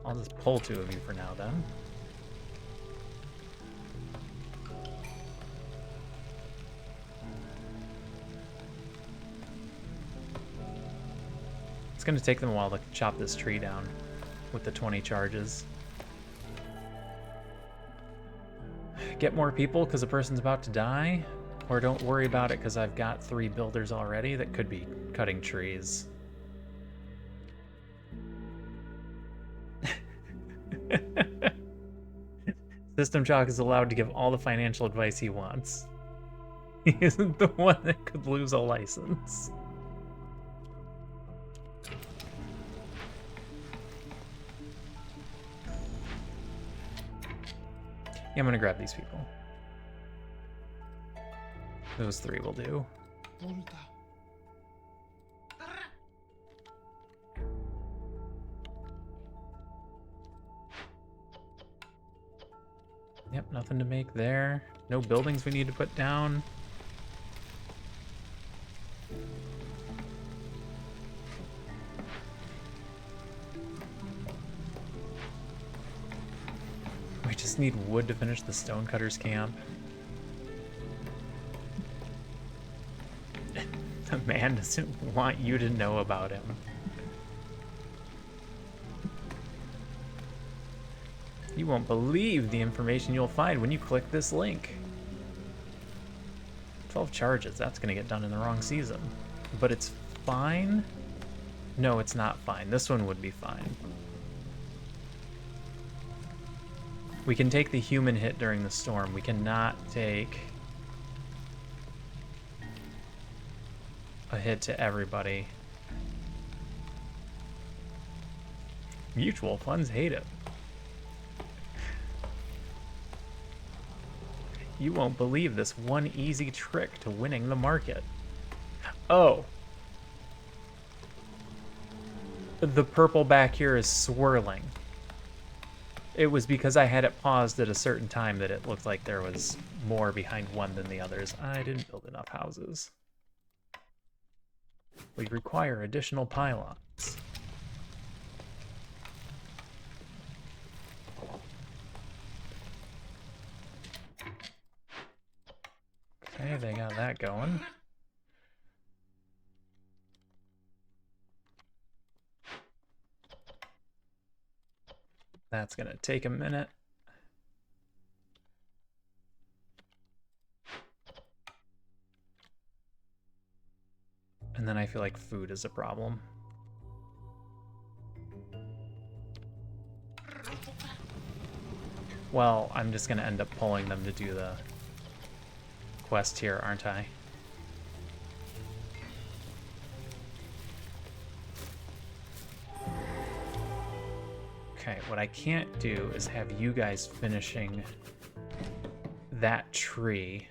I'll just pull 2 of you for now, then. It's going to take them a while to chop this tree down with the 20 charges. Get more people because a person's about to die, or don't worry about it because I've got 3 builders already that could be cutting trees. System Chalk is allowed to give all the financial advice he wants. He isn't the one that could lose a license. Yeah, I'm gonna grab these people. Those 3 will do. Yep, nothing to make there. No buildings we need to put down. We just need wood to finish the stonecutter's camp. The man doesn't want you to know about him. You won't believe the information you'll find when you click this link. 12 charges, that's gonna get done in the wrong season. But it's fine? No, it's not fine. This one would be fine. We can take the human hit during the storm. We cannot take a hit to everybody. Mutual funds hate it. You won't believe this one easy trick to winning the market. Oh. The purple back here is swirling. It was because I had it paused at a certain time that it looked like there was more behind one than the others. I didn't build enough houses. We require additional pylons. Okay, they got that going. That's gonna take a minute. And then I feel like food is a problem. Well, I'm just gonna end up pulling them to do the quest here, aren't I? Okay, what I can't do is have you guys finishing that tree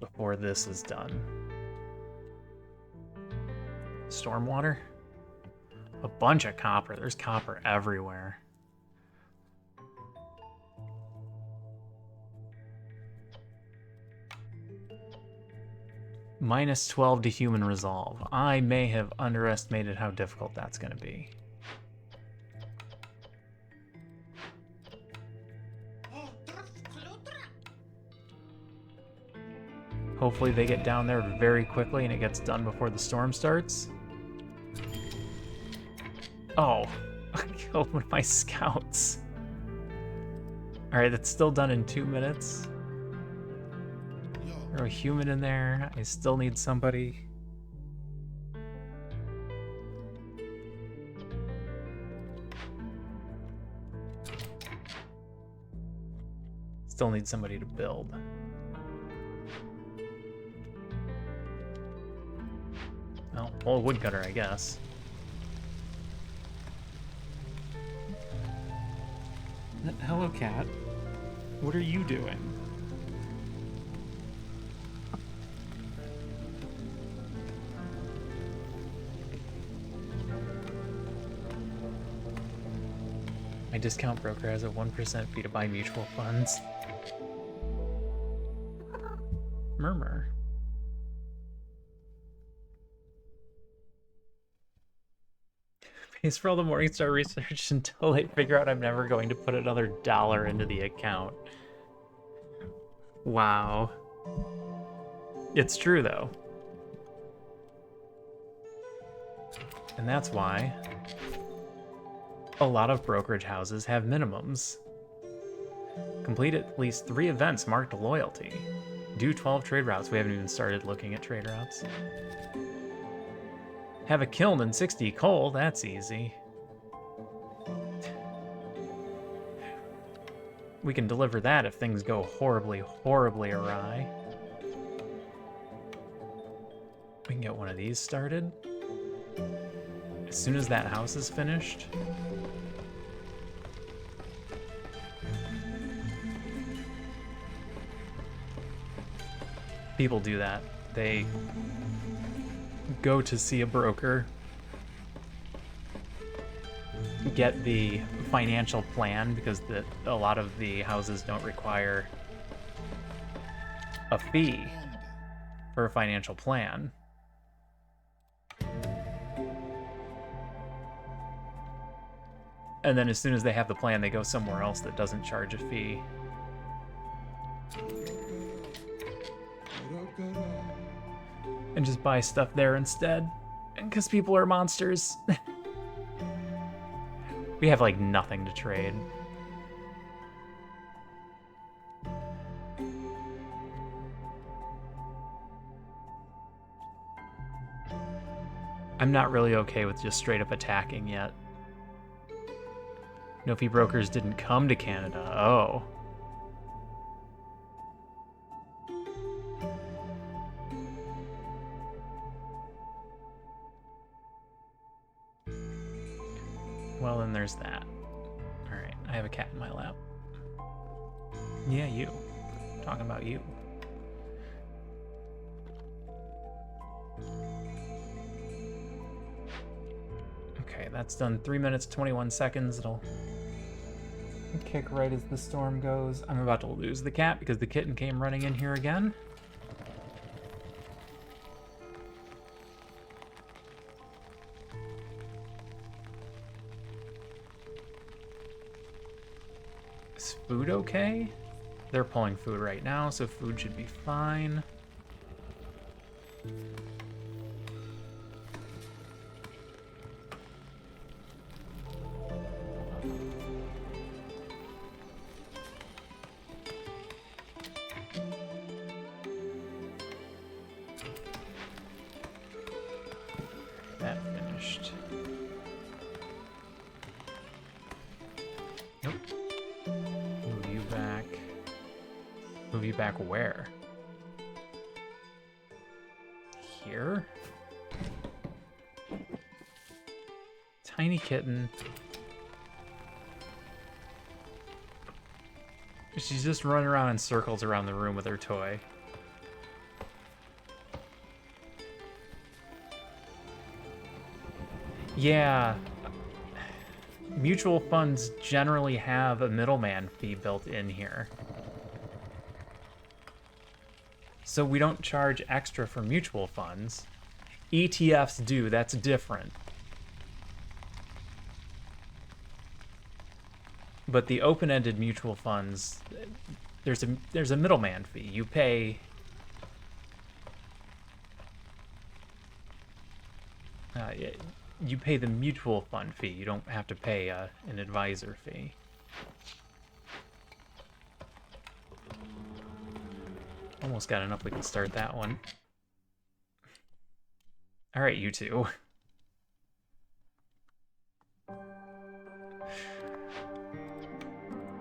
before this is done. Stormwater? A bunch of copper. There's copper everywhere. Minus 12 to human resolve. I may have underestimated how difficult that's going to be. Hopefully they get down there very quickly and it gets done before the storm starts. Oh, I killed one of my scouts. Alright, that's still done in 2 minutes. Throw a human in there. I still need somebody. Still need somebody to build. Oh, well, woodcutter, I guess. Hello, cat. What are you doing? My discount broker has a 1% fee to buy mutual funds. Murmur. Pays for all the Morningstar research until they figure out I'm never going to put another dollar into the account. Wow. It's true, though. And that's why a lot of brokerage houses have minimums. Complete at least 3 events marked loyalty. Do 12 trade routes. We haven't even started looking at trade routes. Have a kiln and 60 coal. That's easy. We can deliver that if things go horribly, horribly awry. We can get one of these started. As soon as that house is finished. People do that. They go to see a broker, get the financial plan, because a lot of the houses don't require a fee for a financial plan. And then as soon as they have the plan, they go somewhere else that doesn't charge a fee. And just buy stuff there instead. Because people are monsters. We have like nothing to trade. I'm not really okay with just straight up attacking yet. No-fee brokers didn't come to Canada. Oh. Well, then there's that. Alright, I have a cat in my lap. Yeah, you. Talking about you. Okay, that's done 3 minutes, 21 seconds. It'll kick right as the storm goes. I'm about to lose the cat because the kitten came running in here again. Is food okay? They're pulling food right now, so food should be fine. That finished. Nope. Move you back. Move you back where? Here? Tiny kitten. She's just running around in circles around the room with her toy. Yeah. Mutual funds generally have a middleman fee built in here. So we don't charge extra for mutual funds. ETFs do, that's different. But the open-ended mutual funds, there's a middleman fee. You pay you pay the mutual fund fee. You don't have to pay an advisor fee. Almost got enough we can start that one. All right, you two.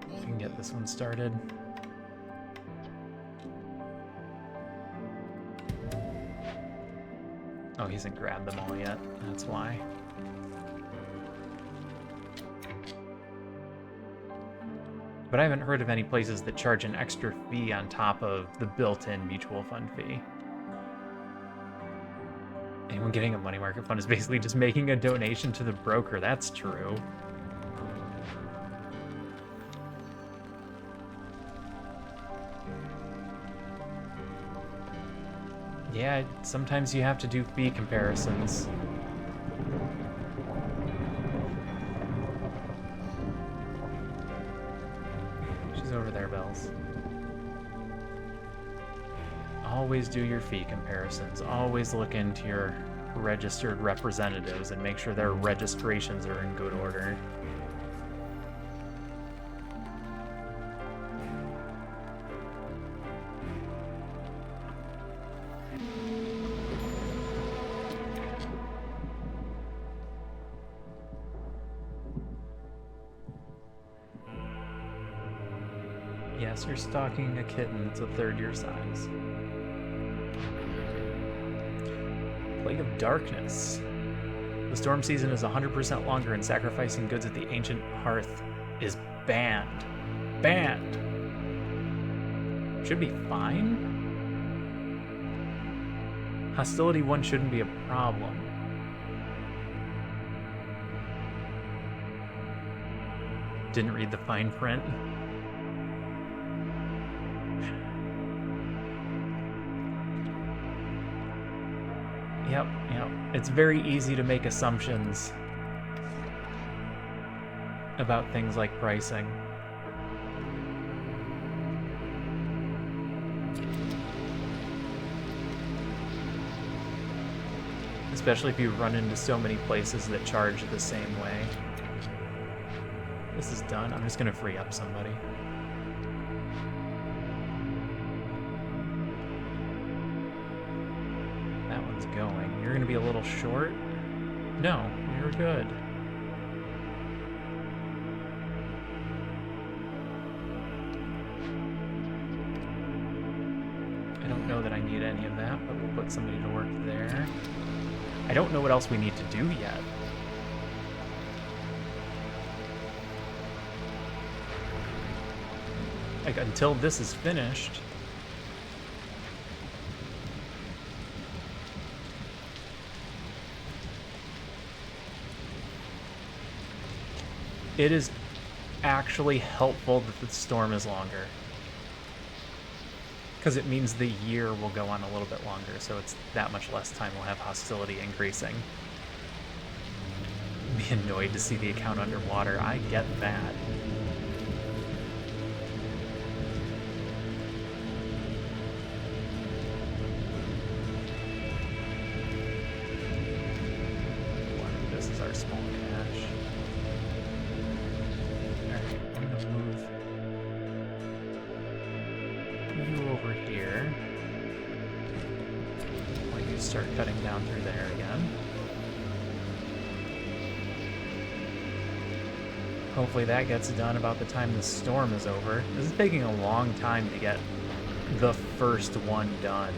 We can get this one started. Oh, he hasn't grabbed them all yet. That's why. But I haven't heard of any places that charge an extra fee on top of the built-in mutual fund fee. Anyone getting a money market fund is basically just making a donation to the broker. That's true. Yeah, sometimes you have to do fee comparisons. She's over there, Bells. Always do your fee comparisons. Always look into your registered representatives and make sure their registrations are in good order. Yes, you're stalking a kitten that's a third your size. Plague of Darkness. The storm season is 100% longer and sacrificing goods at the ancient hearth is banned. Banned! Should be fine? Hostility 1 shouldn't be a problem. Didn't read the fine print. Yep. It's very easy to make assumptions about things like pricing. Especially if you run into so many places that charge the same way. This is done. I'm just gonna free up somebody. Going. You're gonna be a little short? No, you're good. I don't know that I need any of that, but we'll put somebody to work there. I don't know what else we need to do yet. Like, until this is finished. It is actually helpful that the storm is longer. Because it means the year will go on a little bit longer, so it's that much less time we'll have hostility increasing. Be annoyed to see the account underwater. I get that. This is our small cache. Over here. While you start cutting down through there again. Hopefully that gets done about the time the storm is over. This is taking a long time to get the first one done.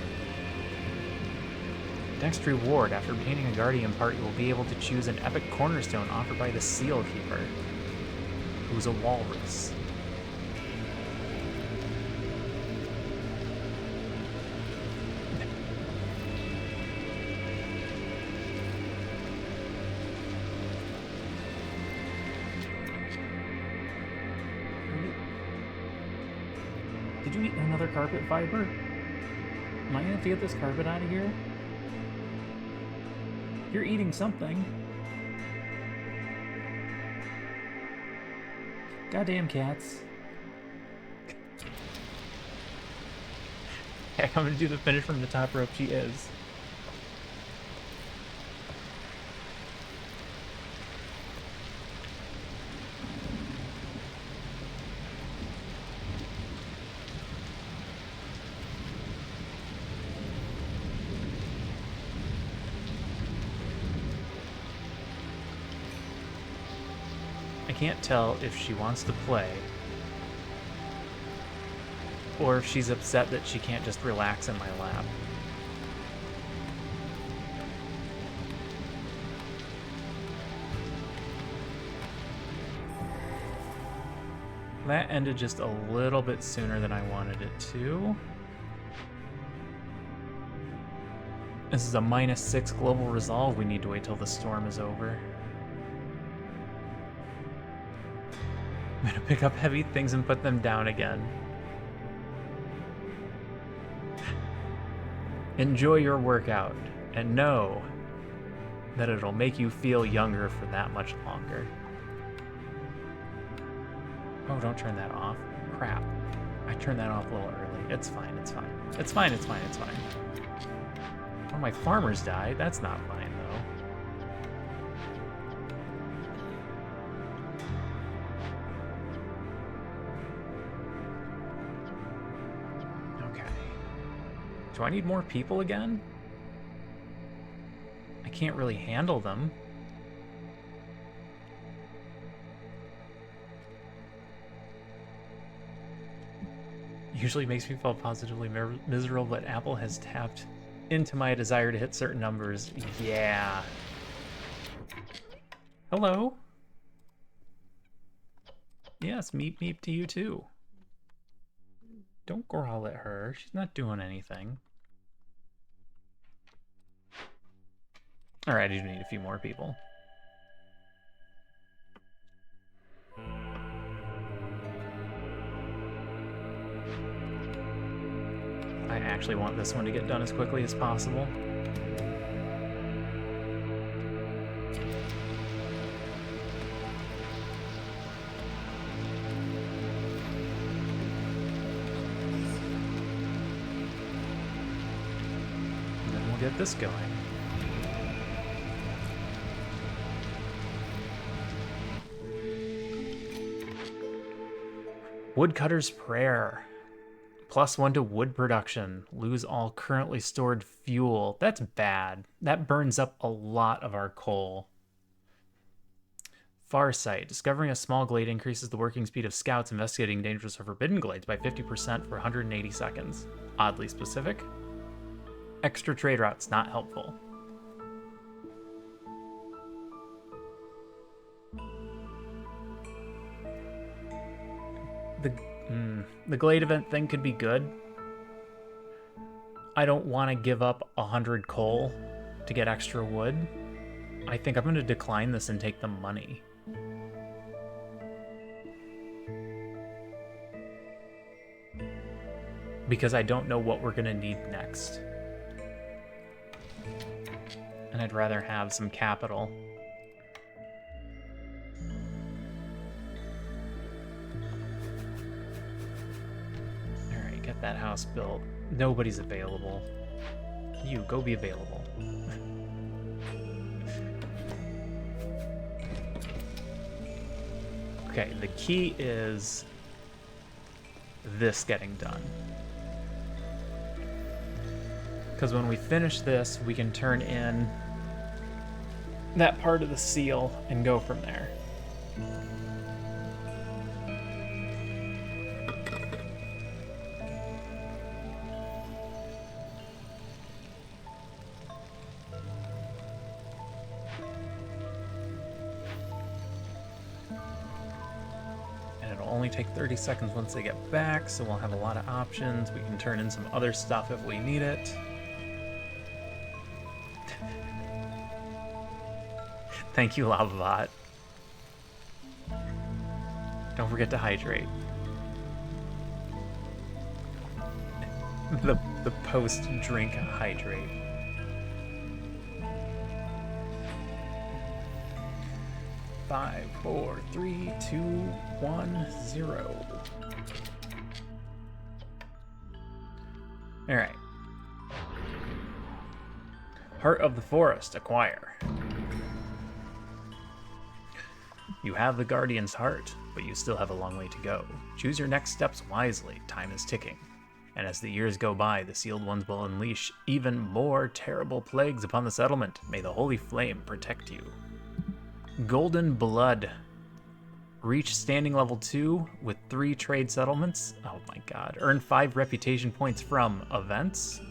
Next reward, after obtaining a guardian part, you will be able to choose an epic cornerstone offered by the Seal Keeper, who's a walrus. Did you eat another carpet fiber? Am I gonna have to get this carpet out of here? You're eating something. Goddamn cats. Heck, I'm gonna do the finish from the top rope. She is. I can't tell if she wants to play or if she's upset that she can't just relax in my lap. That ended just a little bit sooner than I wanted it to. This is a -6 global resolve. We need to wait till the storm is over. I'm gonna pick up heavy things and put them down again. Enjoy your workout and know that it'll make you feel younger for that much longer. Oh, don't turn that off. Crap. I turned that off a little early. It's fine, it's fine. It's fine, it's fine, it's fine. One of my farmers died. That's not fine, though. Okay. Do I need more people again? I can't really handle them. Usually makes me feel positively miserable, but Apple has tapped into my desire to hit certain numbers. Yeah. Hello. Yes, meep meep to you too. Don't growl at her. She's not doing anything. Alright, I do need a few more people. I actually want this one to get done as quickly as possible. And then we'll get this going. Woodcutter's Prayer. +1 to wood production. Lose all currently stored fuel. That's bad. That burns up a lot of our coal. Farsight. Discovering a small glade increases the working speed of scouts investigating dangerous or forbidden glades by 50% for 180 seconds. Oddly specific. Extra trade routes not helpful. The glade event thing could be good. I don't want to give up 100 coal to get extra wood. I think I'm going to decline this and take the money. Because I don't know what we're going to need next. And I'd rather have some capital. Alright, get that house built. Nobody's available. You, go be available. Okay, the key is this getting done. Because when we finish this, we can turn in that part of the seal and go from there. Take 30 seconds once they get back, so we'll have a lot of options. We can turn in some other stuff if we need it. Thank you, LavaBot. Don't forget to hydrate. The post-drink hydrate. Five, 4, 3, 2, 1, 0. All right. Heart of the Forest, acquire. You have the Guardian's heart, but you still have a long way to go. Choose your next steps wisely, time is ticking. And as the years go by, the Sealed Ones will unleash even more terrible plagues upon the settlement. May the Holy Flame protect you. Golden Blood. Reach standing level 2 with 3 trade settlements. Oh my god. Earn 5 reputation points from events.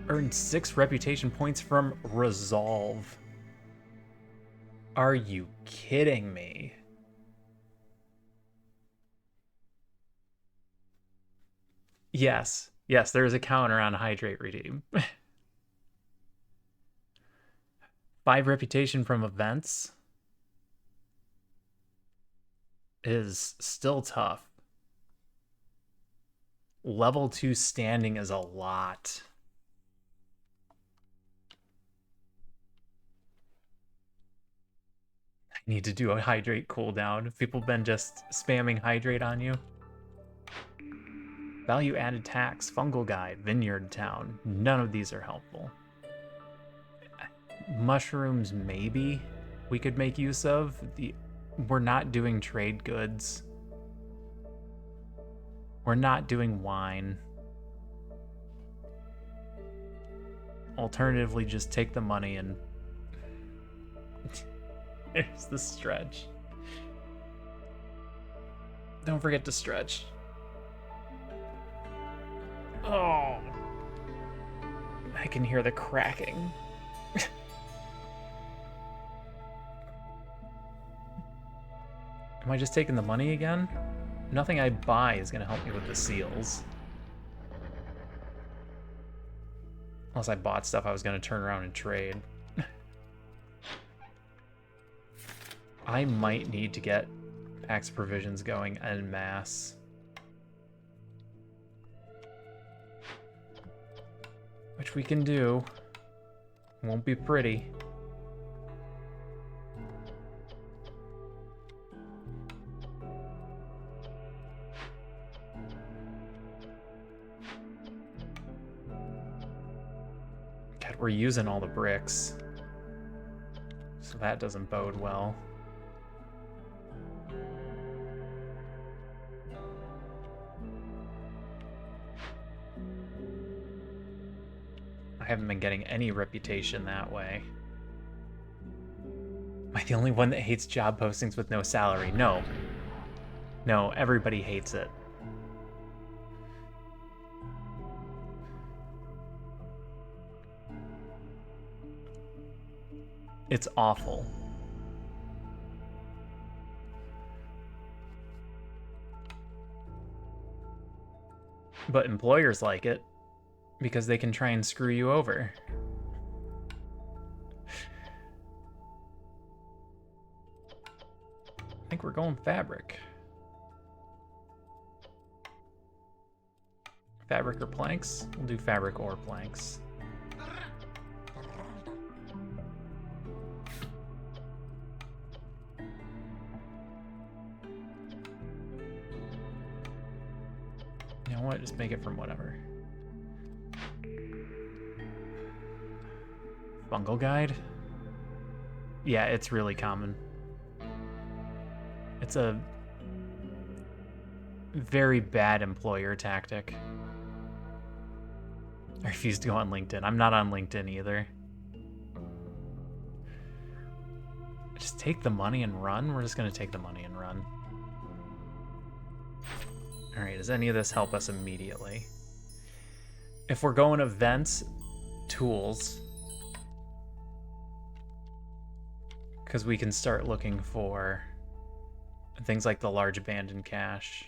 Earn 6 reputation points from resolve. Are you kidding me? Yes. Yes, there is a counter on hydrate redeem. 5 reputation from events is still tough. Level 2 standing is a lot. need to do a hydrate cooldown. If people have been just spamming hydrate on you. Value added tax, fungal guide, vineyard town. None of these are helpful. Mushrooms, maybe we could make use of. We're not doing trade goods. We're not doing wine. Alternatively, just take the money and... There's the stretch. Don't forget to stretch. Oh. I can hear the cracking. Am I just taking the money again? Nothing I buy is going to help me with the seals. Unless I bought stuff I was going to turn around and trade. I might need to get Pax provisions going en masse. Which we can do. Won't be pretty. God, we're using all the bricks. So that doesn't bode well. I haven't been getting any reputation that way. Am I the only one that hates job postings with no salary? No. No, everybody hates it. It's awful. But employers like it because they can try and screw you over. I think we're going fabric. Fabric or planks? We'll do fabric or planks. You know what? Just make it from whatever. Fungal guide? Yeah, it's really common. It's a very bad employer tactic. I refuse to go on LinkedIn. I'm not on LinkedIn either. Just take the money and run? We're just gonna take the money and run. Alright, does any of this help us immediately? If we're going events, tools, because we can start looking for things like the large abandoned cache.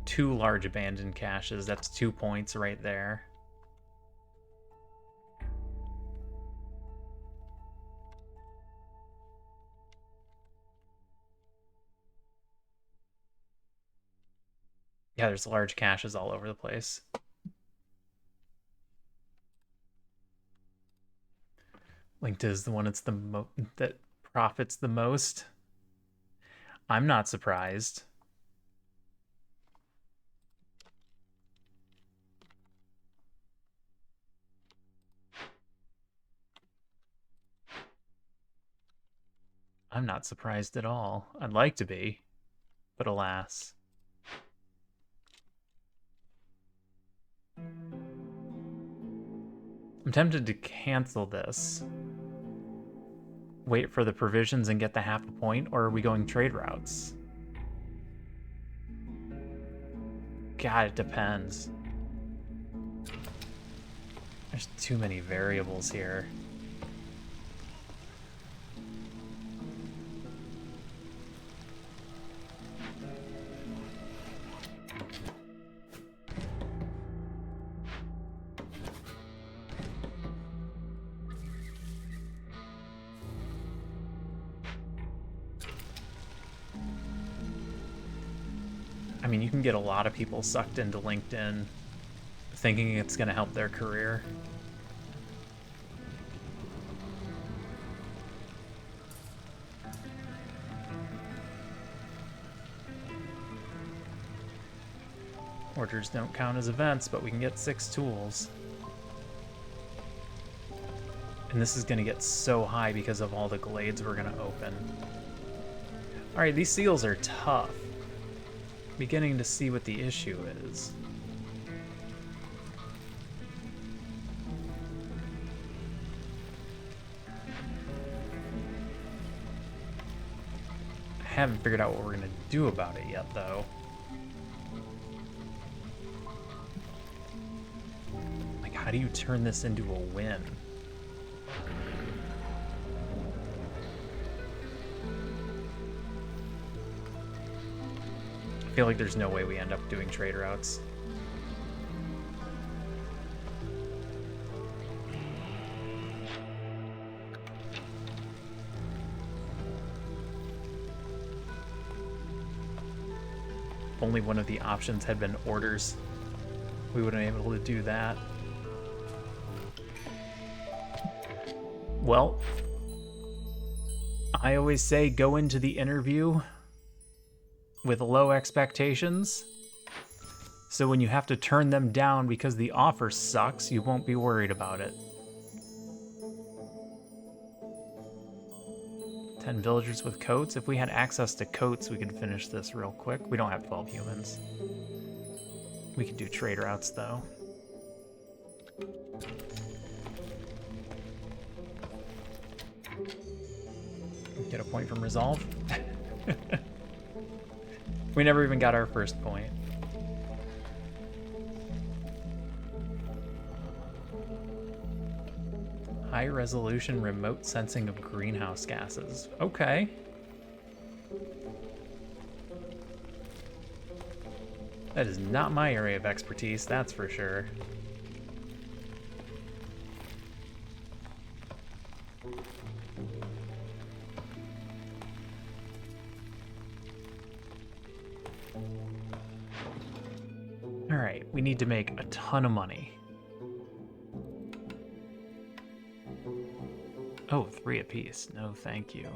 2 large abandoned caches, that's 2 points right there. Yeah, there's large caches all over the place. LinkedIn is the one that profits the most. I'm not surprised. I'm not surprised at all. I'd like to be, but alas. I'm tempted to cancel this. Wait for the provisions and get the half a point, or are we going trade routes? God, it depends. There's too many variables here. I mean, you can get a lot of people sucked into LinkedIn thinking it's going to help their career. Orders don't count as events, but we can get 6 tools. And this is going to get so high because of all the glades we're going to open. Alright, these seals are tough. Beginning to see what the issue is. I haven't figured out what we're going to do about it yet, though. Like, how do you turn this into a win? I feel like there's no way we end up doing trade routes. If only one of the options had been orders, we would have been able to do that. Well, I always say go into the interview with low expectations, so when you have to turn them down because the offer sucks, you won't be worried about it. 10 villagers with coats. If we had access to coats, we could finish this real quick. We don't have 12 humans. We could do trade routes, though. Get a point from resolve. We never even got our first point. High resolution remote sensing of greenhouse gases. Okay. That is not my area of expertise, that's for sure. Alright, we need to make a ton of money. Oh, 3 apiece. No, thank you.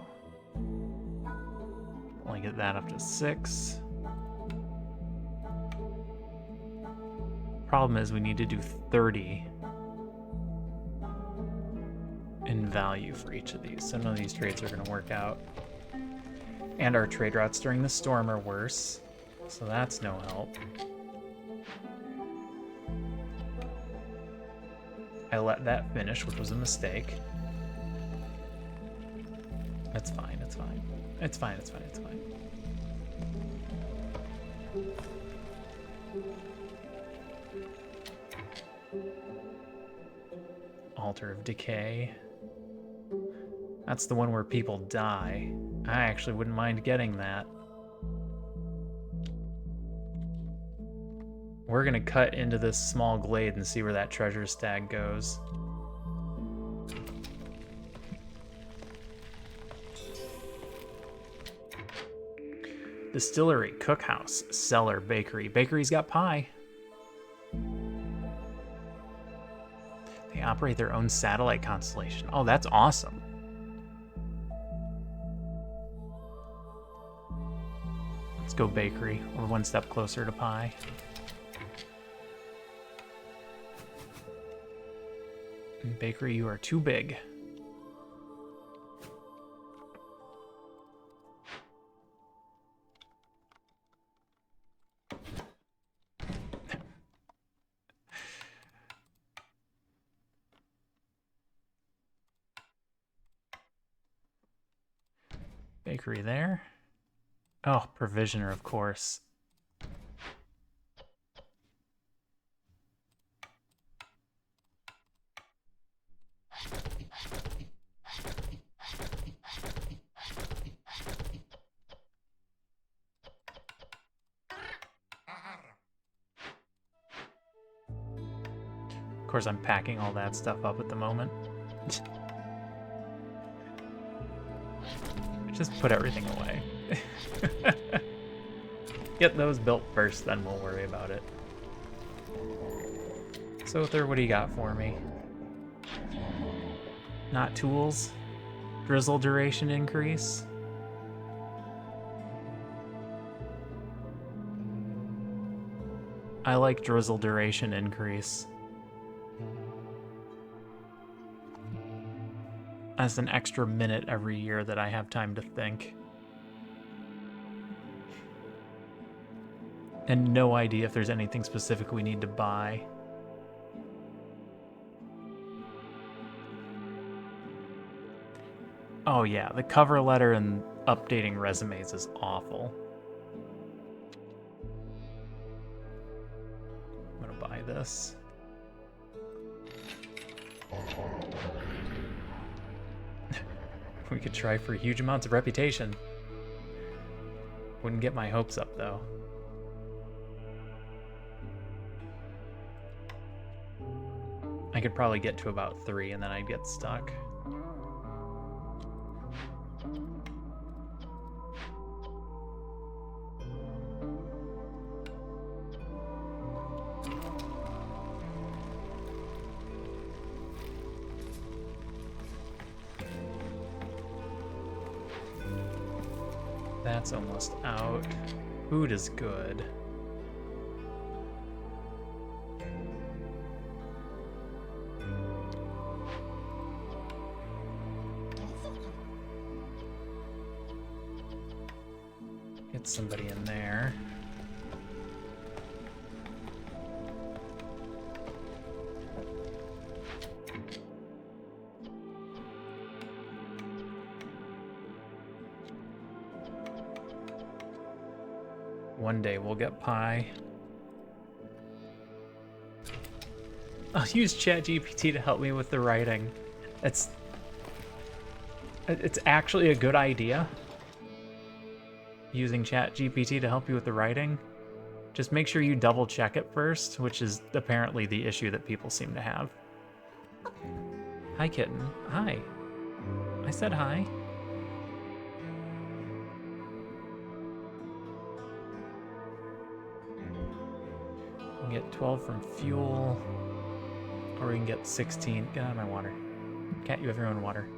Only get that up to 6. Problem is we need to do 30 in value for each of these, so none of these trades are going to work out. And our trade routes during the storm are worse, so that's no help. I let that finish, which was a mistake. It's fine, it's fine. It's fine, it's fine, it's fine. Altar of Decay. That's the one where people die. I actually wouldn't mind getting that. We're gonna cut into this small glade and see where that treasure stag goes. Distillery, cookhouse, cellar, bakery. Bakery's got pie. They operate their own satellite constellation. Oh, that's awesome. Let's go bakery. We're one step closer to pie. Bakery, you are too big. Bakery there. Oh, provisioner, of course. Of course, I'm packing all that stuff up at the moment. Just put everything away. Get those built first, then we'll worry about it. So, what do you got for me? Not tools? Drizzle duration increase? I like drizzle duration increase. That's an extra minute every year that I have time to think. And no idea if there's anything specific we need to buy. Oh yeah, the cover letter and updating resumes is awful. I'm gonna buy this. We could try for huge amounts of reputation. Wouldn't get my hopes up though. I could probably get to about 3 and then I'd get stuck. That's almost out. Food is good. Get somebody in there. One day we'll get pie. I'll use ChatGPT to help me with the writing. It's actually a good idea. Using ChatGPT to help you with the writing. Just make sure you double check it first, which is apparently the issue that people seem to have. Hi, kitten. Hi. I said hi. We can get 12 from fuel, or we can get 16. Get out of my water. Cat, you have your own water.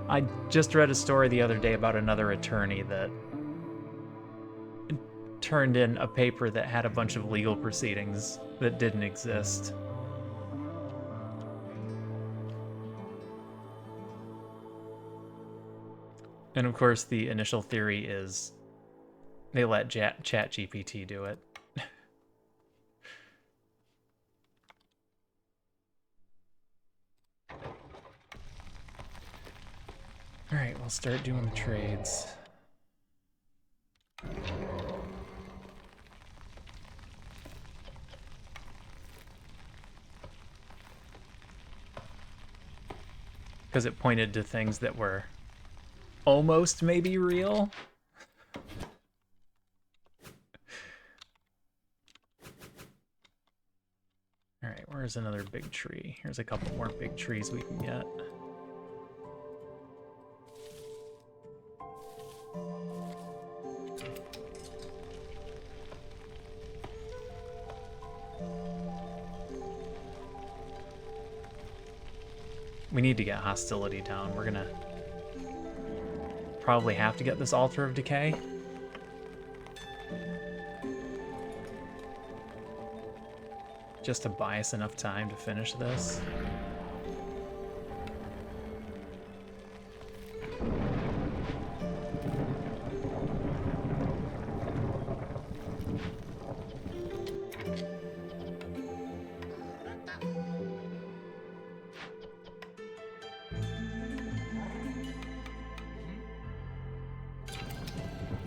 I just read a story the other day about another attorney that turned in a paper that had a bunch of legal proceedings that didn't exist. And of course, the initial theory is they let ChatGPT do it. All right, we'll start doing the trades. Because it pointed to things that were almost maybe real. All right, where's another big tree? Here's a couple more big trees we can get. We need to get hostility down. We're gonna probably have to get this Altar of Decay. Just to buy us enough time to finish this.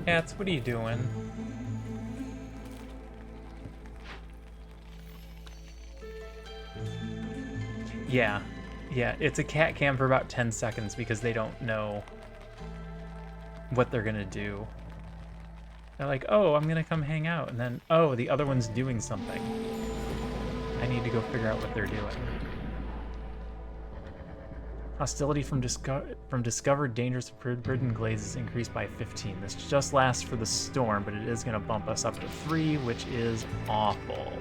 Cats, what are you doing? Yeah, it's a cat cam for about 10 seconds because they don't know what they're gonna do. They're like, oh, I'm gonna come hang out, and then, oh, the other one's doing something. I need to go figure out what they're doing. Hostility from discovered dangerous forbidden glades is increased by 15. This just lasts for the storm, but it is going to bump us up to 3, which is awful.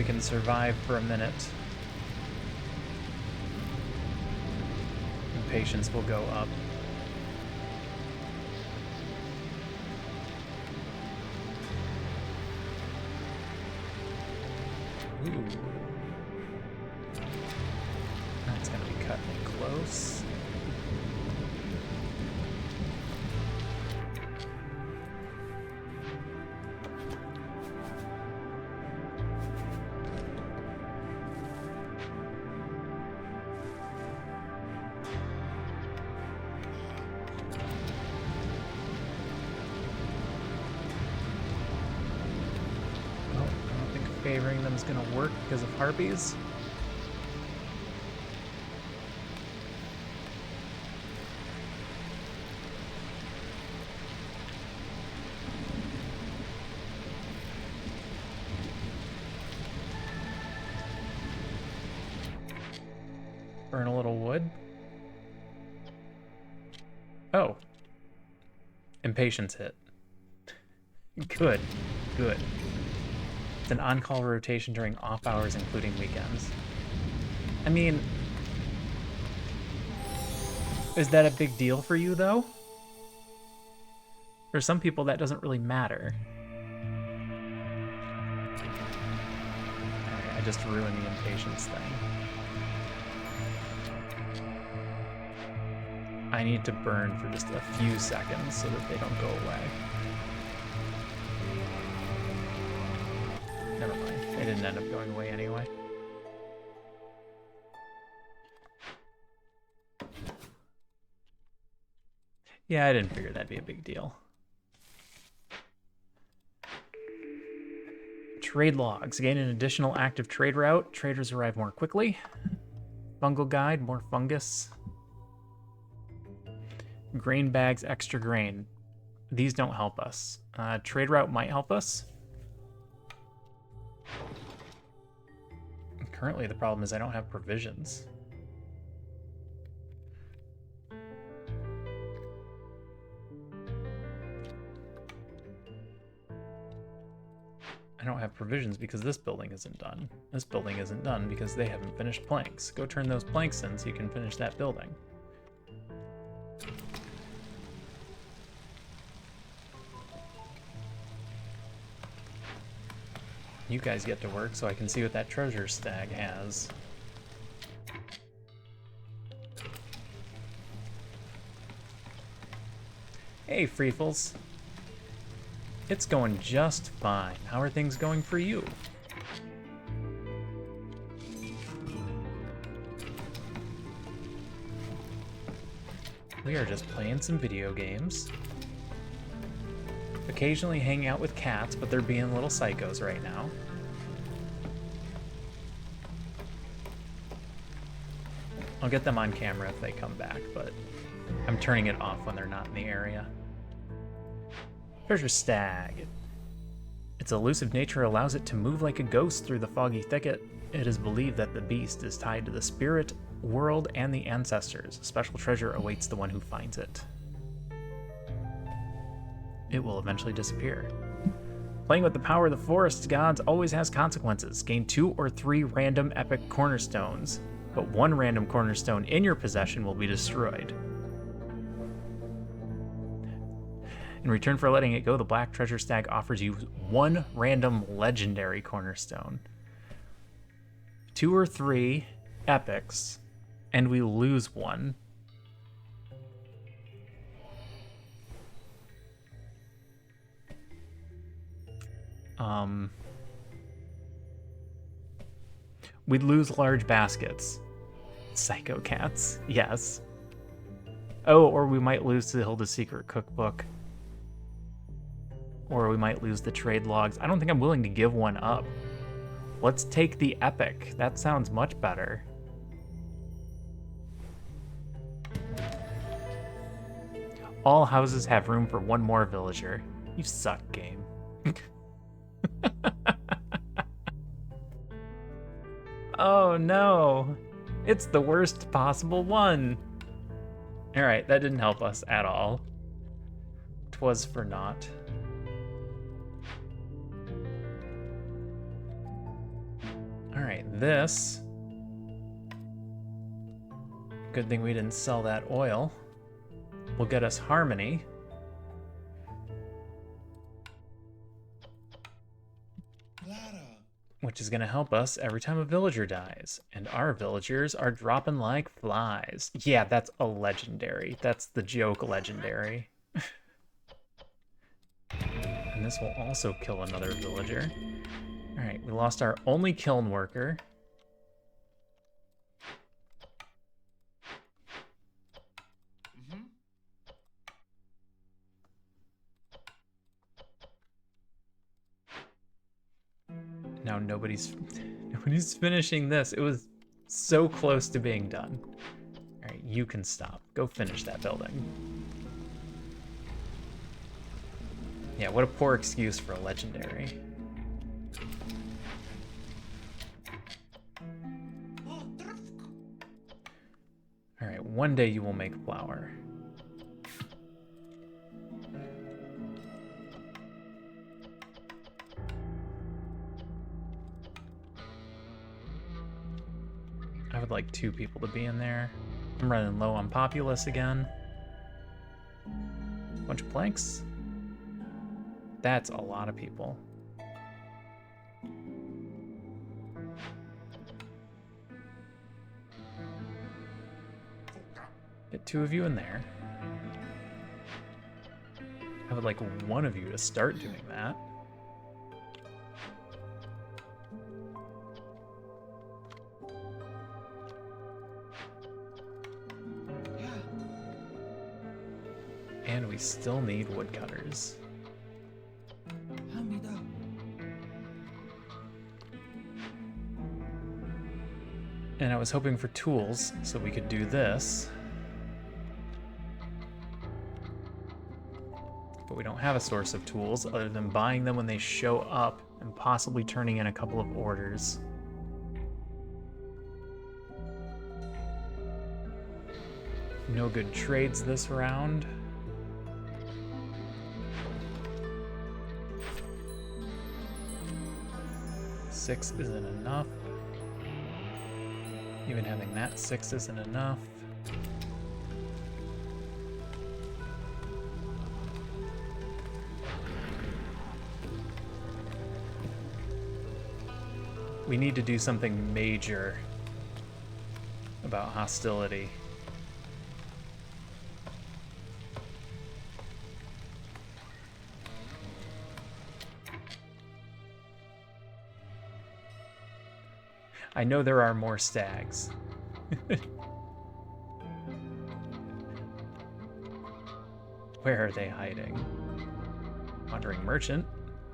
we can survive for a minute. Impatience will go up. Ooh. That's gonna be cutting it close. Favoring them is going to work because of harpies. Burn a little wood. Oh. Impatience hit. Good. Good. It's an on-call rotation during off hours, including weekends. I mean, is that a big deal for you, though? For some people, that doesn't really matter. Alright, I just ruined the impatience thing. I need to burn for just a few seconds so that they don't go away. Never mind. They didn't end up going away anyway. Yeah, I didn't figure that'd be a big deal. Trade logs. Gain an additional active trade route. Traders arrive more quickly. Fungal guide. More fungus. Grain bags. Extra grain. These don't help us. Trade route might help us. Currently, the problem is I don't have provisions. I don't have provisions because this building isn't done. This building isn't done because they haven't finished planks. Go turn those planks in so you can finish that building. You guys get to work so I can see what that treasure stag has. Hey, Freefles. It's going just fine. How are things going for you? We are just playing some video games. Occasionally hanging out with cats, but they're being little psychos right now. I'll get them on camera if they come back, but I'm turning it off when they're not in the area. Treasure stag. Its elusive nature allows it to move like a ghost through the foggy thicket. It is believed that the beast is tied to the spirit world and the ancestors. A special treasure awaits the one who finds it. It will eventually disappear. Playing with the power of the forest gods always has consequences. Gain 2 or 3 random epic cornerstones, but 1 random cornerstone in your possession will be destroyed. In return for letting it go, the Black Treasure Stag offers you 1 random legendary cornerstone. 2 or 3 epics, and we lose 1. We'd lose large baskets. Psycho cats, yes. Oh, or we might lose the Hilda's Secret Cookbook. Or we might lose the trade logs. I don't think I'm willing to give 1 up. Let's take the epic. That sounds much better. All houses have room for 1 more villager. You suck, game. Oh no, it's the worst possible one. All right, that didn't help us at all. 'Twas for naught. All right, this. Good thing we didn't sell that oil. Will get us harmony. Which is going to help us every time a villager dies. And our villagers are dropping like flies. Yeah, that's a legendary. That's the joke legendary. And this will also kill another villager. All right, we lost our only kiln worker. Now nobody's finishing this. It was so close to being done. All right, you can stop. Go finish that building. Yeah, what a poor excuse for a legendary. All right, one day you will make flour. I would like 2 people to be in there. I'm running low on populace again. Bunch of planks. That's a lot of people. Get 2 of you in there. I would like 1 of you to start doing that. And we still need woodcutters. And I was hoping for tools so we could do this. But we don't have a source of tools other than buying them when they show up and possibly turning in a couple of orders. No good trades this round. Six isn't enough. Even having that 6 isn't enough. We need to do something major about hostility. I know there are more stags. Where are they hiding? Wandering merchant.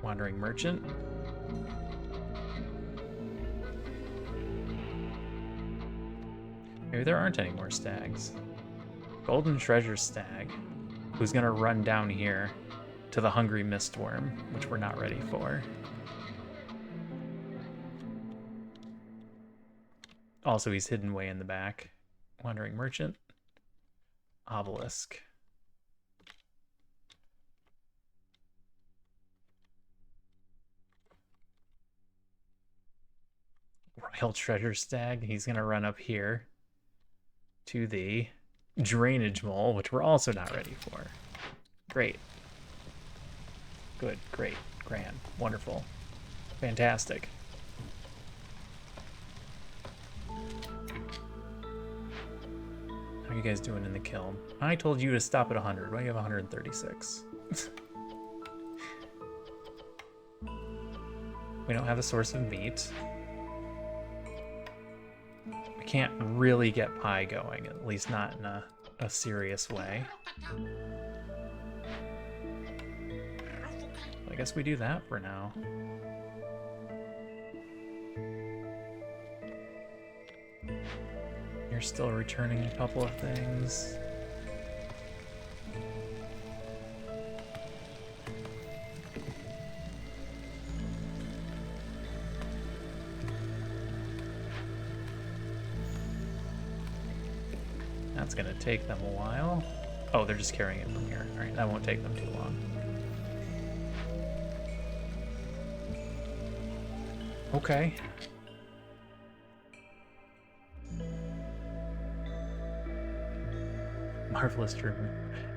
Wandering merchant. Maybe there aren't any more stags. Golden treasure stag. Who's gonna run down here to the hungry mistworm, which we're not ready for. Also, he's hidden way in the back. Wandering merchant. Obelisk. Royal treasure stag. He's gonna run up here to the drainage mole, which we're also not ready for. Great. Good, great, grand, wonderful, fantastic. How are you guys doing in the kiln? I told you to stop at 100. Why do you have 136? We don't have a source of meat. We can't really get pie going, at least not in a serious way. I guess we do that for now. You're still returning a couple of things. That's gonna take them a while. Oh, they're just carrying it from here. All right, that won't take them too long. Okay. Marvelous,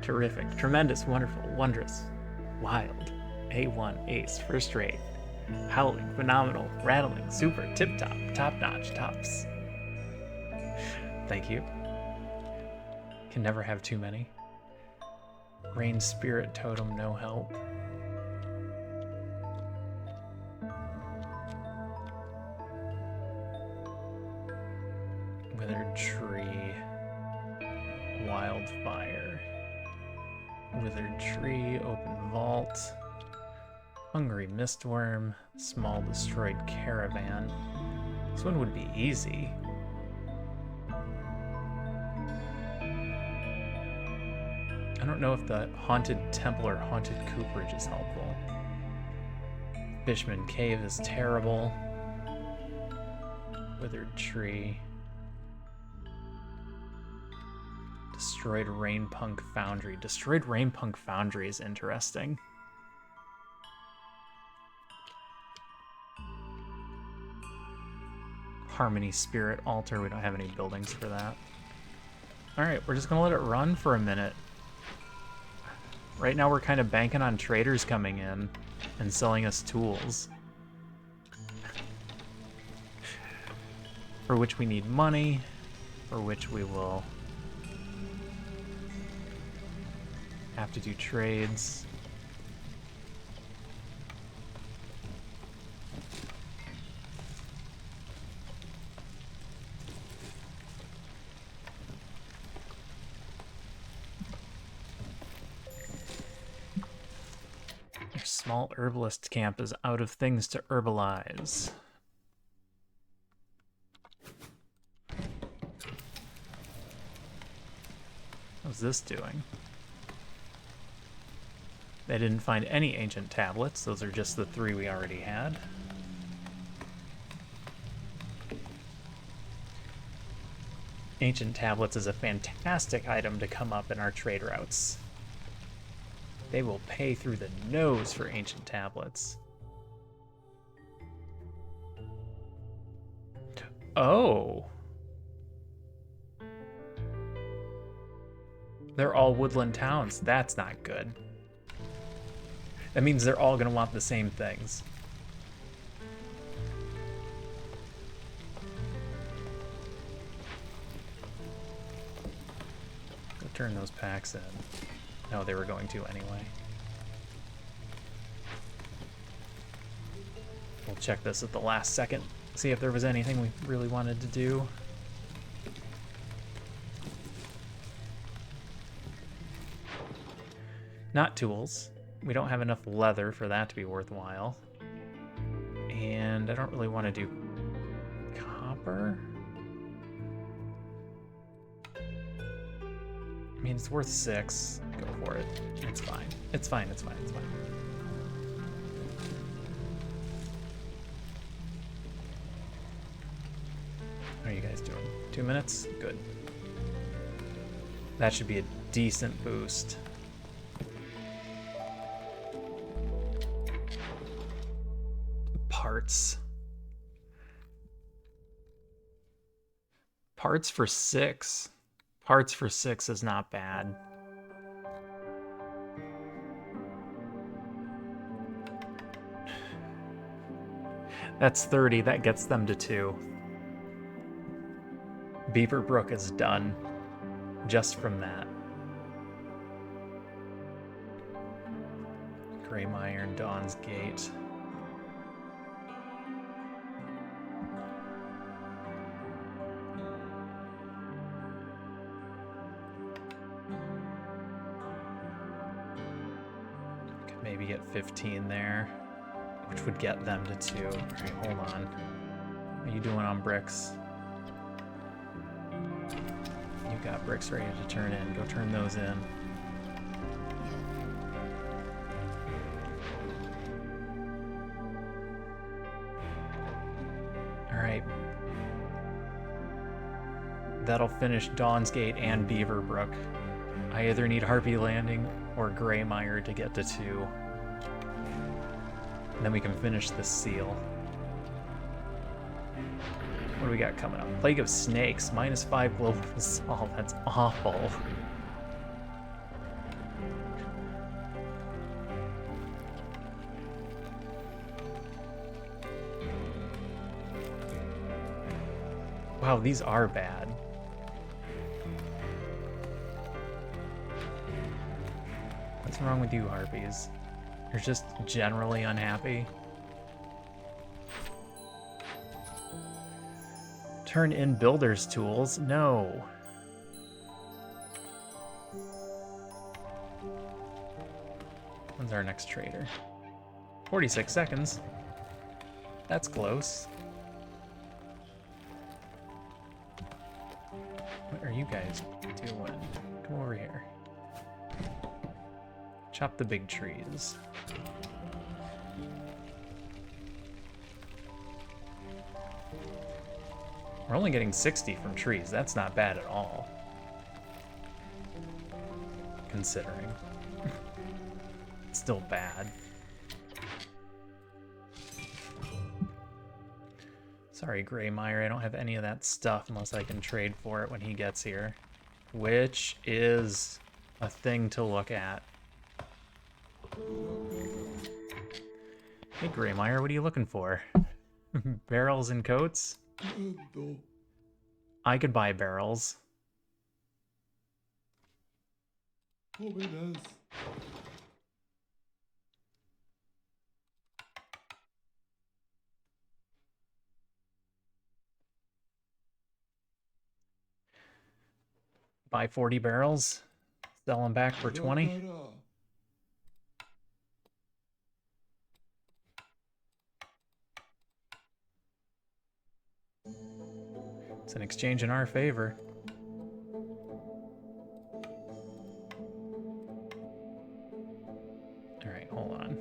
terrific, tremendous, wonderful, wondrous, wild, A1, ace, first rate, howling, phenomenal, rattling, super, tip-top, top-notch, tops. Thank you. Can never have too many. Rain spirit totem, no help. Withered tree, wildfire. Withered tree, open vault. Hungry mistworm, small destroyed caravan. This one would be easy. I don't know if the haunted temple or haunted cooperage is helpful. Fishman Cave is terrible. Withered tree. Destroyed Rainpunk Foundry. Destroyed Rainpunk Foundry is interesting. Harmony Spirit Altar. We don't have any buildings for that. Alright, we're just gonna let it run for a minute. Right now we're kind of banking on traders coming in and selling us tools. For which we need money, for which we will have to do trades. Your small herbalist camp is out of things to herbalize. How's this doing? They didn't find any ancient tablets. Those are just the 3 we already had. Ancient tablets is a fantastic item to come up in our trade routes. They will pay through the nose for ancient tablets. Oh. They're all woodland towns. That's not good. That means they're all going to want the same things. Go turn those packs in. No, they were going to anyway. We'll check this at the last second. See if there was anything we really wanted to do. Not tools. We don't have enough leather for that to be worthwhile. And I don't really want to do copper. I mean, it's worth 6. Go for it. It's fine. It's fine. It's fine. It's fine. How are you guys doing? 2 minutes? Good. That should be a decent boost. Parts. Parts for 6. Parts for 6 is not bad. That's 30. That gets them to 2. Beaverbrook is done just from that. Greymire, Dawn's Gate. Maybe get 15 there, which would get them to 2. All right, hold on. What are you doing on bricks? You got bricks ready to turn in. Go turn those in. All right. That'll finish Dawn's Gate and Beaverbrook. I either need Harpy Landing or Greymire to get to 2. And then we can finish this seal. What do we got coming up? Plague of Snakes, -5 global assault. That's awful. Wow, these are bad. What's wrong with you, harpies? You're just generally unhappy. Turn in builder's tools? No. When's our next trader? 46 seconds. That's close. What are you guys doing? Come over here. Chop the big trees. We're only getting 60 from trees. That's not bad at all. Considering. It's still bad. Sorry, Greymire, I don't have any of that stuff unless I can trade for it when he gets here. Which is a thing to look at. Hey, Greymire, what are you looking for? Barrels and coats? I could buy barrels. Buy 40 barrels, sell them back for 20. It's an exchange in our favor. All right, hold on.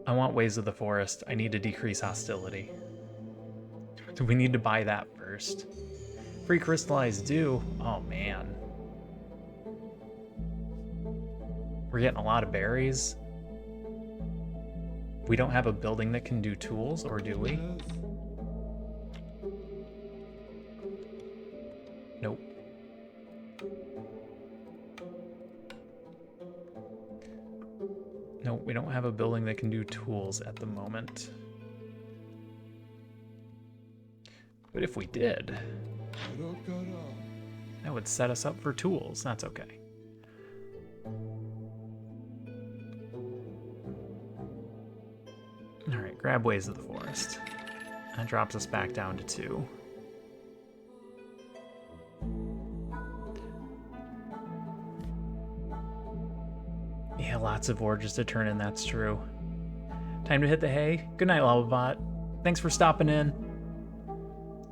I want Ways of the Forest. I need to decrease hostility. Do we need to buy that first? Free crystallized dew. Oh man. We're getting a lot of berries. We don't have a building that can do tools, or do we? Nope. Nope, we don't have a building that can do tools at the moment. But if we did, that would set us up for tools. That's okay. All right, grab Ways of the Forest. That drops us back down to 2. Yeah, lots of orges to turn in, that's true. Time to hit the hay. Good night, Lalabot. Thanks for stopping in.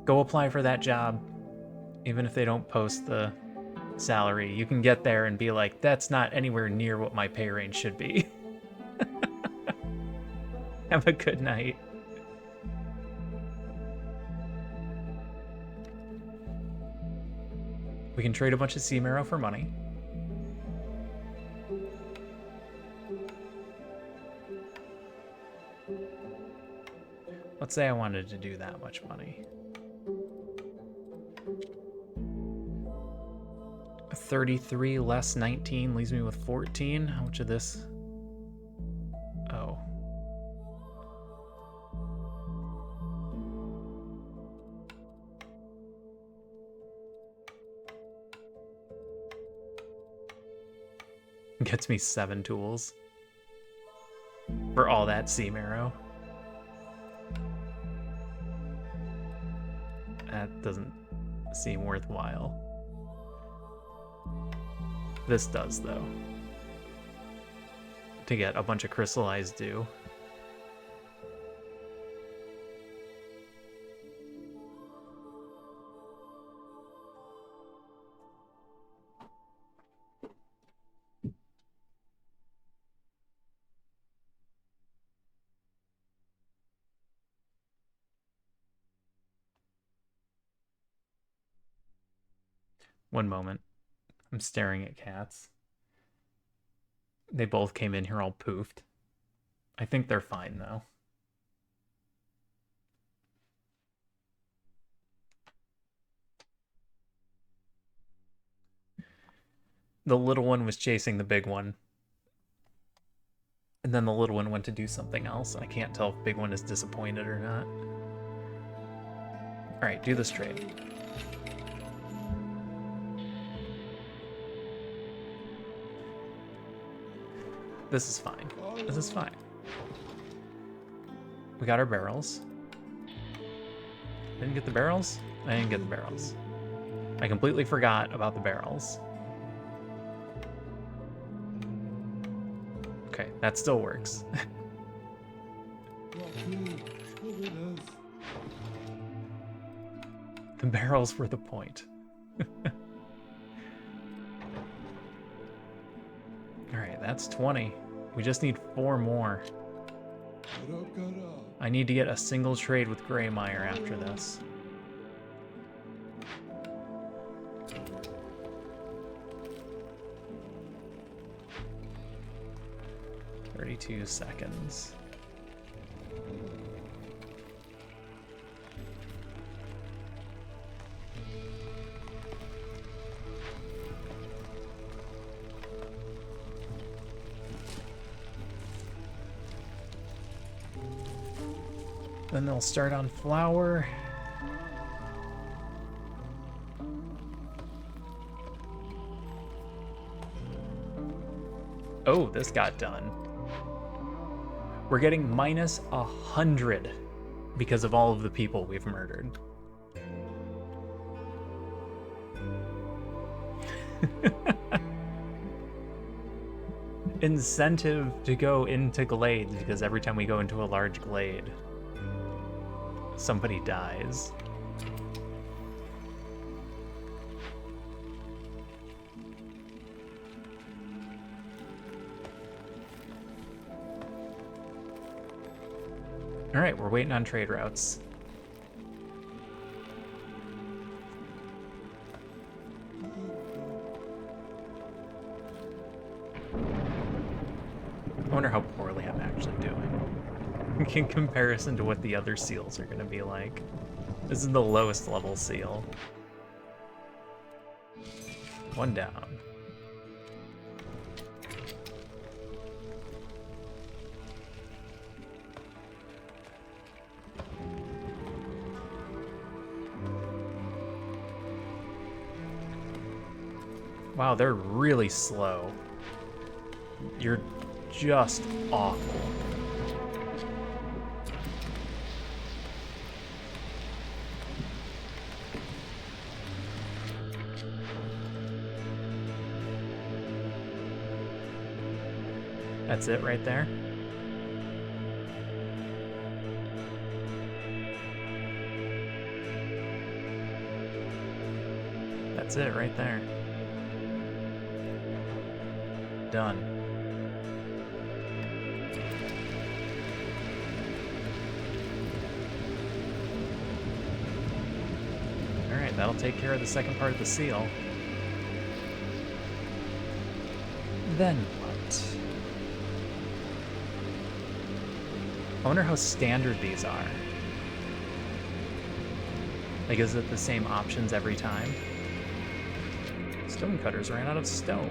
Go apply for that job. Even if they don't post the salary, you can get there and be like, that's not anywhere near what my pay range should be. Have a good night. We can trade a bunch of sea marrow for money. Let's say I wanted to do that much money. 33 less 19 leaves me with 14. How much of this? Oh. Gets me 7 tools. For all that sea marrow. That doesn't seem worthwhile. This does, though. To get a bunch of crystallized dew. One moment. I'm staring at cats. They both came in here all poofed. I think they're fine, though. The little one was chasing the big one. And And then the little one went to do something else. I can't tell if big one is disappointed or not. All right, do this trade. This is fine. This is fine. We got our barrels. Didn't get the barrels? I didn't get the barrels. I completely forgot about the barrels. Okay, that still works. The barrels were the point. Alright, that's 20. We just need 4 more. I need to get a single trade with Greymeyer after this. "32 seconds. Then they'll start on flour. Oh, this got done. We're getting minus 100 because of all of the people we've murdered. Incentive to go into glades, because every time we go into a large glade, somebody dies. All right, we're waiting on trade routes. I wonder how poorly I'm actually doing in comparison to what the other seals are going to be like. This is the lowest level seal. 1 down. Wow, they're really slow. You're just awful. That's it right there. That's it right there. Done. All right, that'll take care of the second part of the seal. Then what? I wonder how standard these are. Like, is it the same options every time? Stonecutters ran out of stone.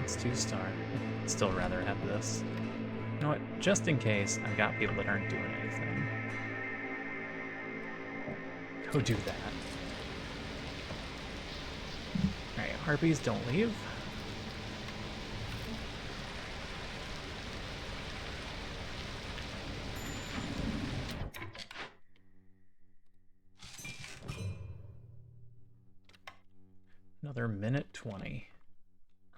It's 2-star. I'd still rather have this. You know what? Just in case, I've got people that aren't doing anything. Go do that. Alright, harpies, don't leave. Another minute 20.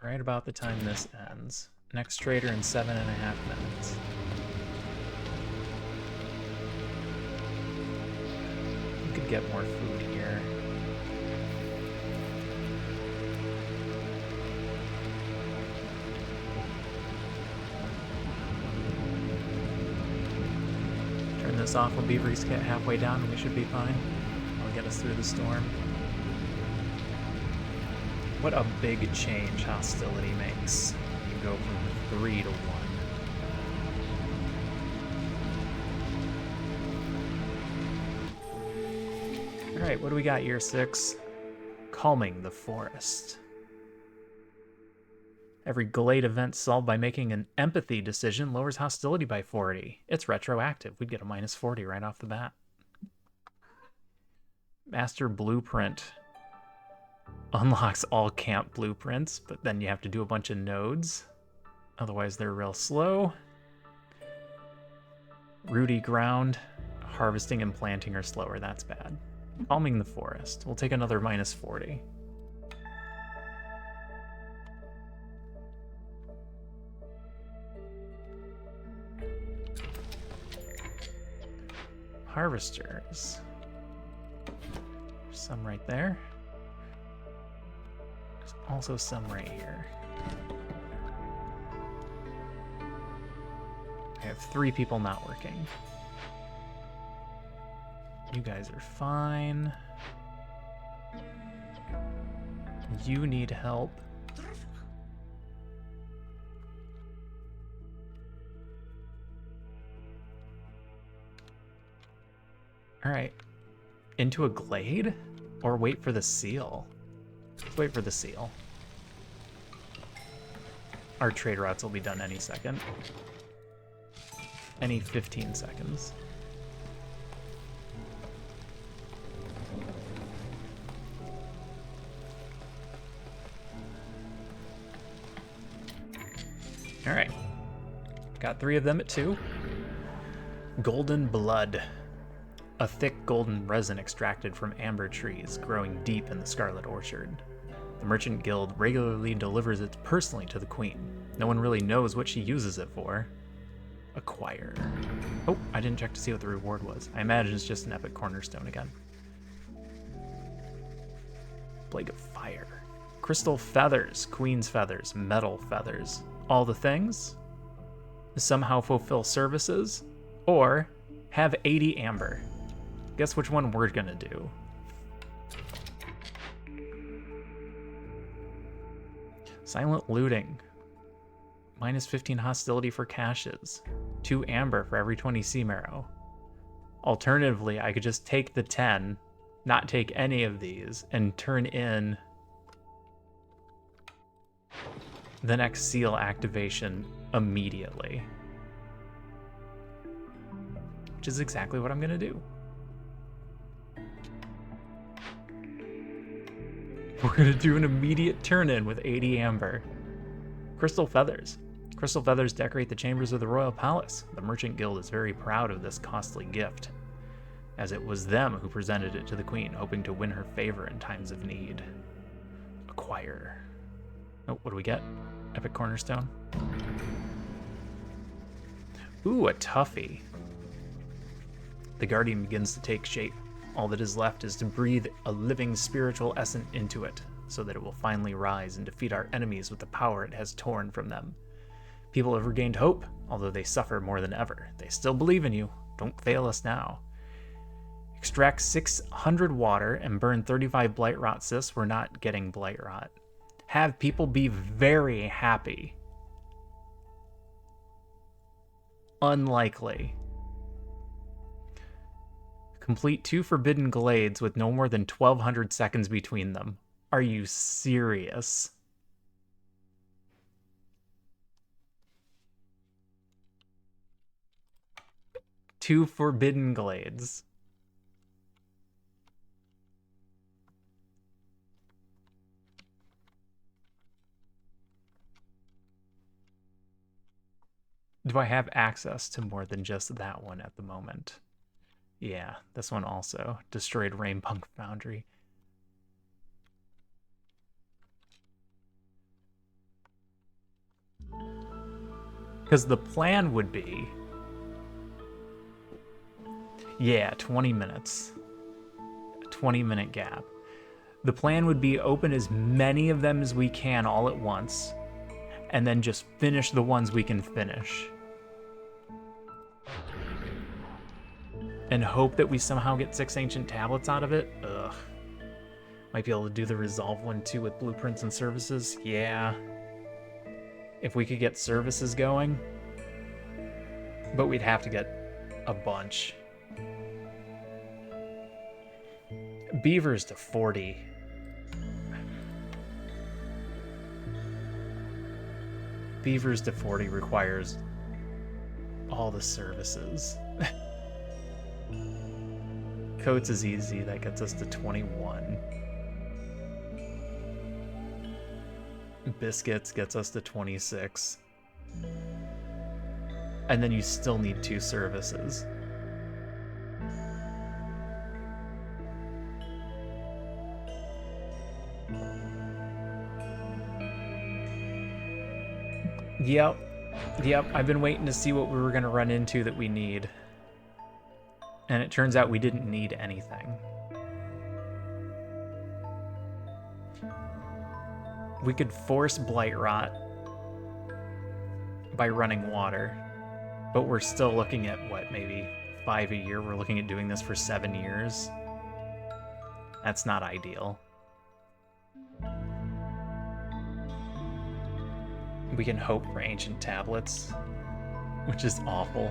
Right about the time this ends. Next trader in 7.5 minutes. We could get more food here. Turn this off when beavers get halfway down and we should be fine. That'll get us through the storm. What a big change hostility makes. You go from 3 to 1. Alright, what do we got, year 6? Calming the forest. Every Glade event solved by making an empathy decision lowers hostility by 40. It's retroactive. We'd get a minus 40 right off the bat. Master Blueprint unlocks all camp blueprints, but then you have to do a bunch of nodes. Otherwise, they're real slow. Rooty ground. Harvesting and planting are slower. That's bad. Calming the forest. We'll take another minus 40. Harvesters. There's some right there. There's also some right here. I have 3 people not working. You guys are fine. You need help. All right, into a glade or wait for the seal? Let's wait for the seal. Our trade routes will be done any second. Any 15 seconds. All right, got 3 of them at 2. Golden blood. A thick golden resin extracted from amber trees growing deep in the Scarlet Orchard. The Merchant Guild regularly delivers it personally to the Queen. No one really knows what she uses it for. Acquire. Oh, I didn't check to see what the reward was. I imagine it's just an epic cornerstone again. Blade of Fire. Crystal feathers, Queen's feathers, metal feathers. All the things. Somehow fulfill services. Or have 80 amber. Guess which one we're gonna do. Silent looting. Minus 15 hostility for caches. 2 amber for every 20 sea marrow. Alternatively, I could just take the 10, not take any of these, and turn in the next seal activation immediately. Which is exactly what I'm gonna do. We're gonna do an immediate turn-in with 80 amber. Crystal feathers. Crystal feathers decorate the chambers of the royal palace. The Merchant Guild is very proud of this costly gift, as it was them who presented it to the Queen, hoping to win her favor in times of need. Acquire. Oh, what do we get? Epic cornerstone. Ooh, a toughie. The Guardian begins to take shape. All that is left is to breathe a living spiritual essence into it, so that it will finally rise and defeat our enemies with the power it has torn from them. People have regained hope, although they suffer more than ever. They still believe in you. Don't fail us now. Extract 600 water and burn 35 blight rot cysts. We're not getting blight rot. Have people be very happy. Unlikely. Complete 2 forbidden glades with no more than 1,200 seconds between them. Are you serious? Two forbidden glades. Do I have access to more than just that one at the moment? Yeah, this one also. Destroyed Rainpunk Foundry. Because the plan would be... Yeah, 20 minutes. A 20-minute gap. The plan would be open as many of them as we can all at once, and then just finish the ones we can finish. And hope that we somehow get 6 ancient tablets out of it? Ugh. Might be able to do the resolve one too with blueprints and services. Yeah. If we could get services going. But we'd have to get a bunch. Beavers to 40. Beavers to 40 requires all the services. Coats is easy. That gets us to 21. Biscuits gets us to 26. And then you still need 2 services. Yep, I've been waiting to see what we were going to run into that we need. And it turns out we didn't need anything. We could force blight rot by running water, but we're still looking at, what, maybe 5 a year? We're looking at doing this for 7 years. That's not ideal. We can hope for ancient tablets, which is awful.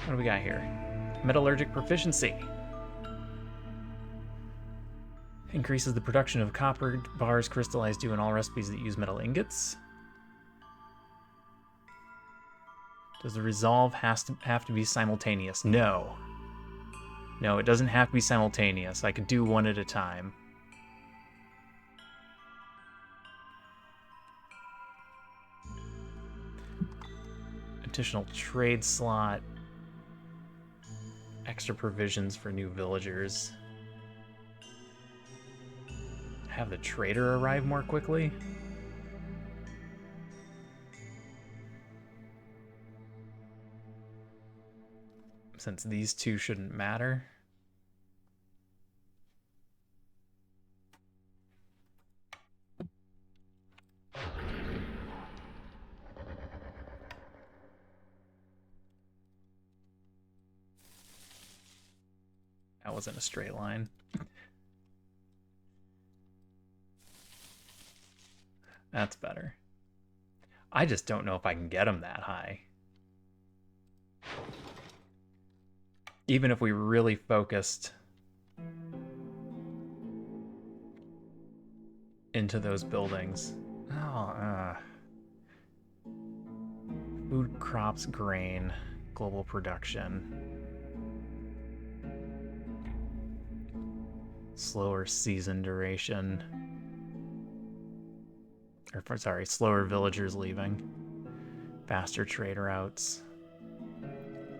What do we got here? Metallurgic proficiency. Increases the production of copper bars crystallized due in all recipes that use metal ingots. Does the resolve have to be simultaneous? No. No, it doesn't have to be simultaneous. I could do one at a time. Additional trade slot. Extra provisions for new villagers. Have the trader arrive more quickly. Since these two shouldn't matter. That wasn't a straight line. That's better. I just don't know if I can get them that high. Even if we really focused into those buildings. Oh, food, crops, grain, global production. Slower season duration. Or, sorry, slower villagers leaving. Faster trade routes.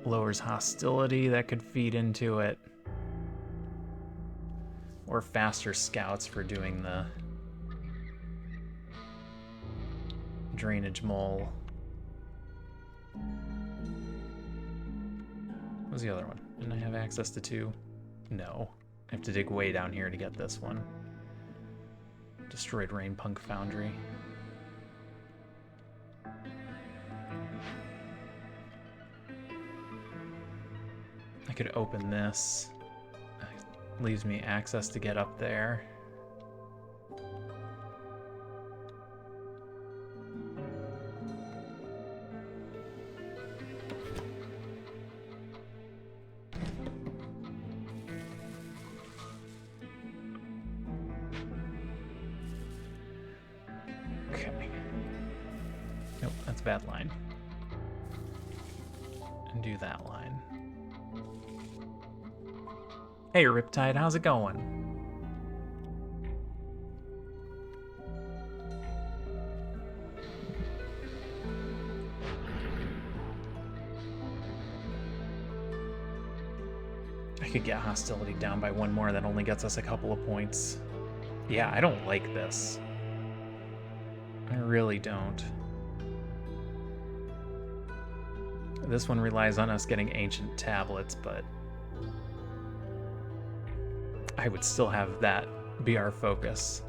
Lowers hostility, that could feed into it. Or faster scouts for doing the drainage mole. What was the other one? Didn't I have access to 2? No. I have to dig way down here to get this one. Destroyed Rainpunk Foundry. I could open this. Leaves me access to get up there. Bad line. And do that line. Hey Riptide, how's it going? I could get hostility down by 1 more, that only gets us a couple of points. Yeah, I don't like this. I really don't. This one relies on us getting ancient tablets, but I would still have that be our focus.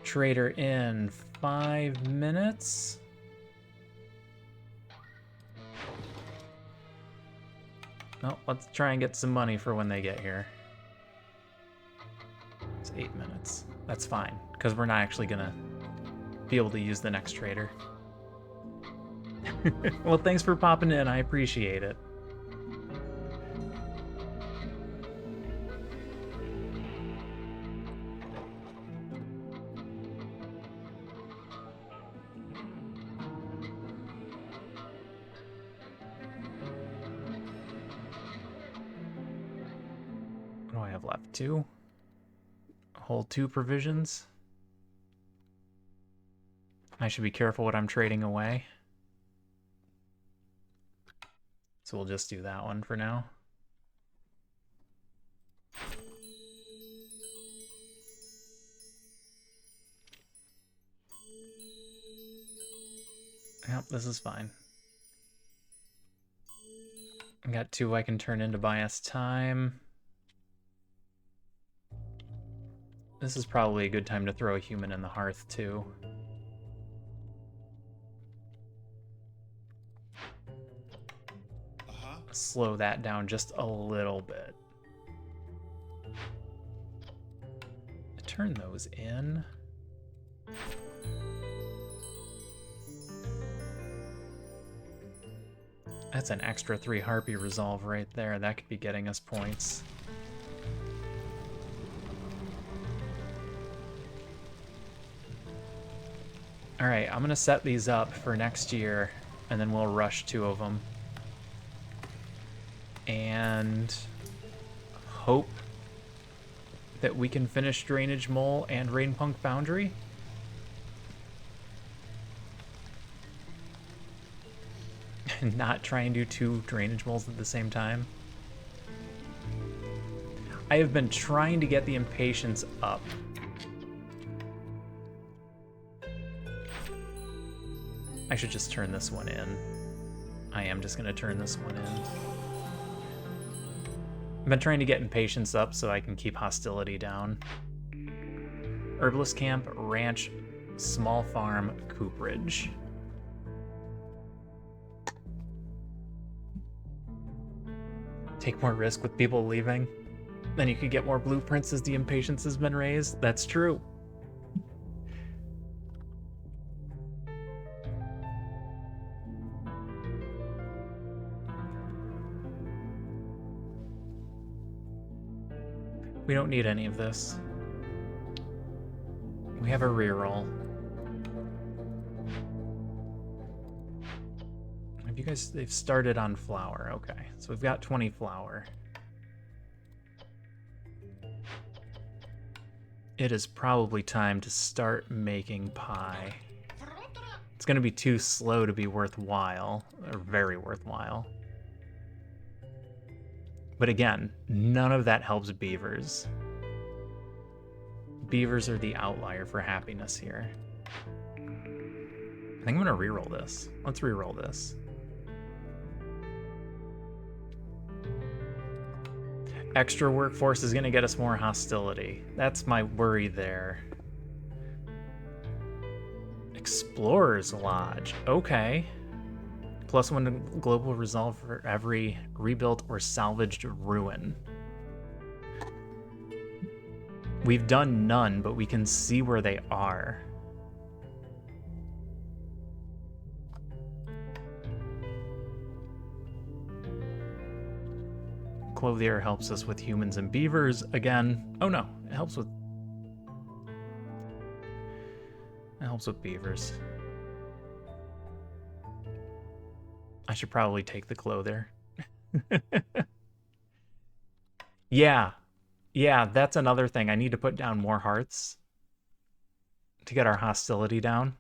Trader in 5 minutes. Well, let's try and get some money for when they get here. It's 8 minutes. That's fine, because we're not actually gonna be able to use the next trader. Well, thanks for popping in. I appreciate it. What do I have left? 2? Hold 2 provisions. I should be careful what I'm trading away. So we'll just do that one for now. Yep, this is fine. I got 2 I can turn in to buy us time. This is probably a good time to throw a human in the hearth, too. Slow that down just a little bit. Turn those in. That's an extra 3 Harpy Resolve right there. That could be getting us points. Alright, I'm gonna set these up for next year, and then we'll rush 2 of them. And hope that we can finish Drainage Mole and Rainpunk Foundry. And not try and do 2 Drainage Moles at the same time. I have been trying to get the impatience up. I should just turn this one in. I am just going to turn this one in. I've been trying to get impatience up so I can keep hostility down. Herbalist Camp, Ranch, Small Farm, Cooperage. Take more risk with people leaving. Then you could get more blueprints as the impatience has been raised. That's true. We don't need any of this. We have a reroll. Have you guys, they've started on flour. Okay, so we've got 20 flour. It is probably time to start making pie. It's gonna be too slow to be worthwhile, or very worthwhile. But again, none of that helps beavers. Beavers are the outlier for happiness here. I think I'm gonna reroll this. Let's reroll this. Extra workforce is gonna get us more hostility. That's my worry there. Explorer's Lodge, okay. +1 to global resolve for every rebuilt or salvaged ruin. We've done none, but we can see where they are. Clothier helps us with humans and beavers again. Oh no, it helps with beavers. I should probably take the clothier. Yeah, that's another thing. I need to put down more hearths to get our hostility down.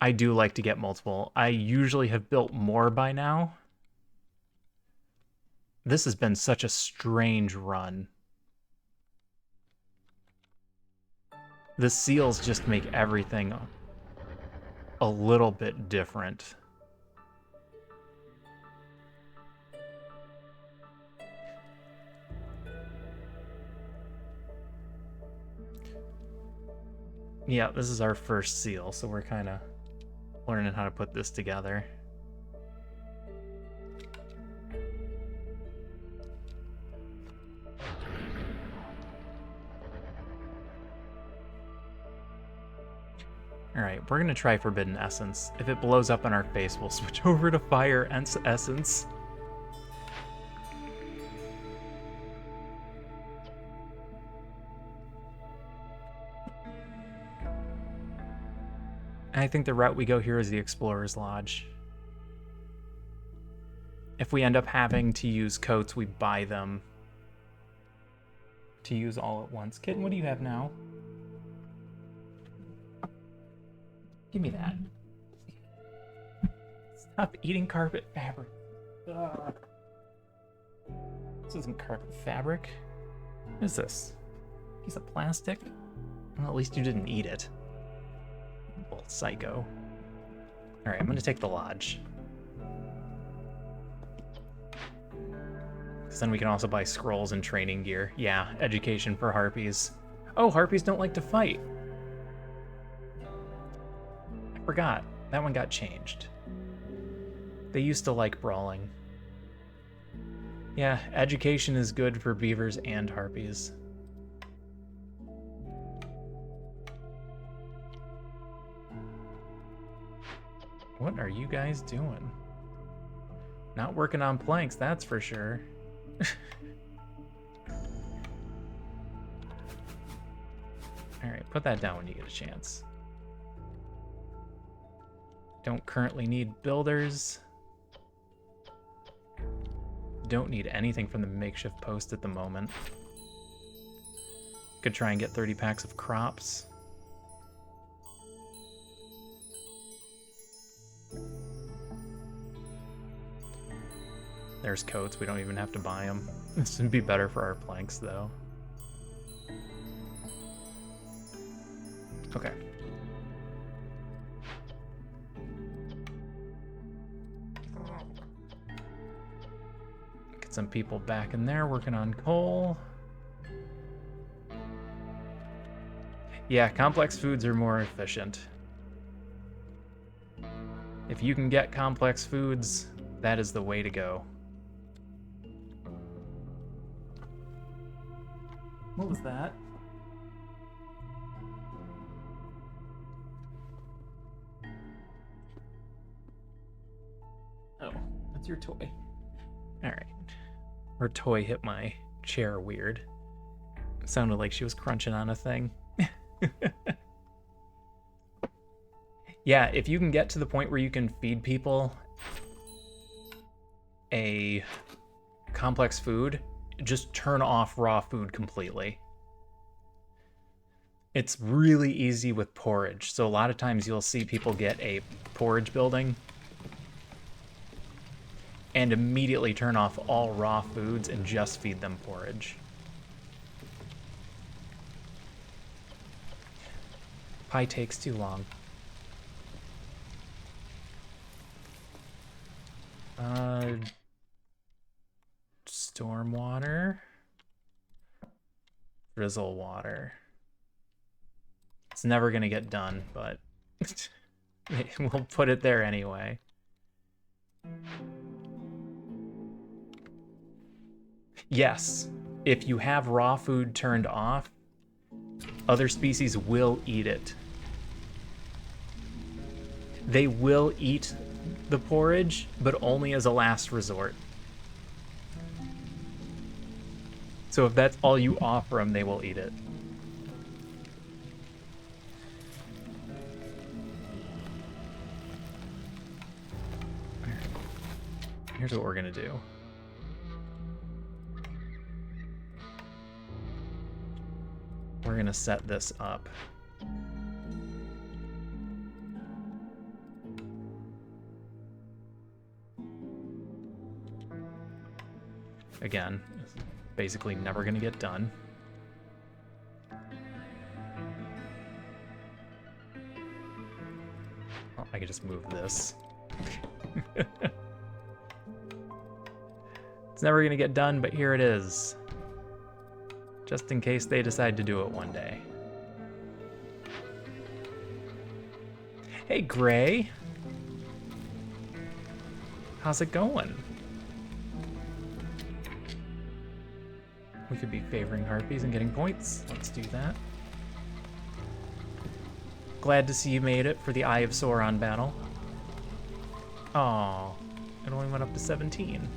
I do like to get multiple. I usually have built more by now. This has been such a strange run. The seals just make everything a little bit different. Yeah, this is our first seal, so we're kind of learning how to put this together. Alright, we're gonna try Forbidden Essence. If it blows up in our face, we'll switch over to Fire Essence. I think the route we go here is the Explorer's Lodge. If we end up having to use coats, we buy them to use all at once. Kitten, what do you have now? Give me that. Stop eating carpet fabric. Ugh. This isn't carpet fabric. What is this? Piece of plastic? Well, at least you didn't eat it. Well, psycho. Alright, I'm gonna take the lodge. Because then we can also buy scrolls and training gear. Yeah, education for harpies. Oh, harpies don't like to fight. I forgot. That one got changed. They used to like brawling. Yeah, education is good for beavers and harpies. What are you guys doing? Not working on planks, that's for sure. Alright, put that down when you get a chance. Don't currently need builders. Don't need anything from the makeshift post at the moment. Could try and get 30 packs of crops. There's coats, we don't even have to buy them. This would be better for our planks, though. Okay. Get some people back in there working on coal. Yeah, complex foods are more efficient. If you can get complex foods, that is the way to go. What was that? Oh, that's your toy. Alright. Her toy hit my chair weird. It sounded like she was crunching on a thing. Yeah, if you can get to the point where you can feed people a complex food, just turn off raw food completely. It's really easy with porridge. So a lot of times you'll see people get a porridge building and immediately turn off all raw foods and just feed them porridge. Pie takes too long. Stormwater. Drizzle water. It's never gonna get done, but we'll put it there anyway. Yes, if you have raw food turned off, other species will eat it. They will eat the porridge, but only as a last resort. So if that's all you offer them, they will eat it. Here's what we're gonna do. We're gonna set this up. Again, basically never gonna get done. Oh, I could just move this. It's never gonna get done, but here it is. Just in case they decide to do it one day. Hey, Gray. How's it going? We could be favoring harpies and getting points. Let's do that. Glad to see you made it for the Eye of Sauron battle. Oh, it only went up to 17.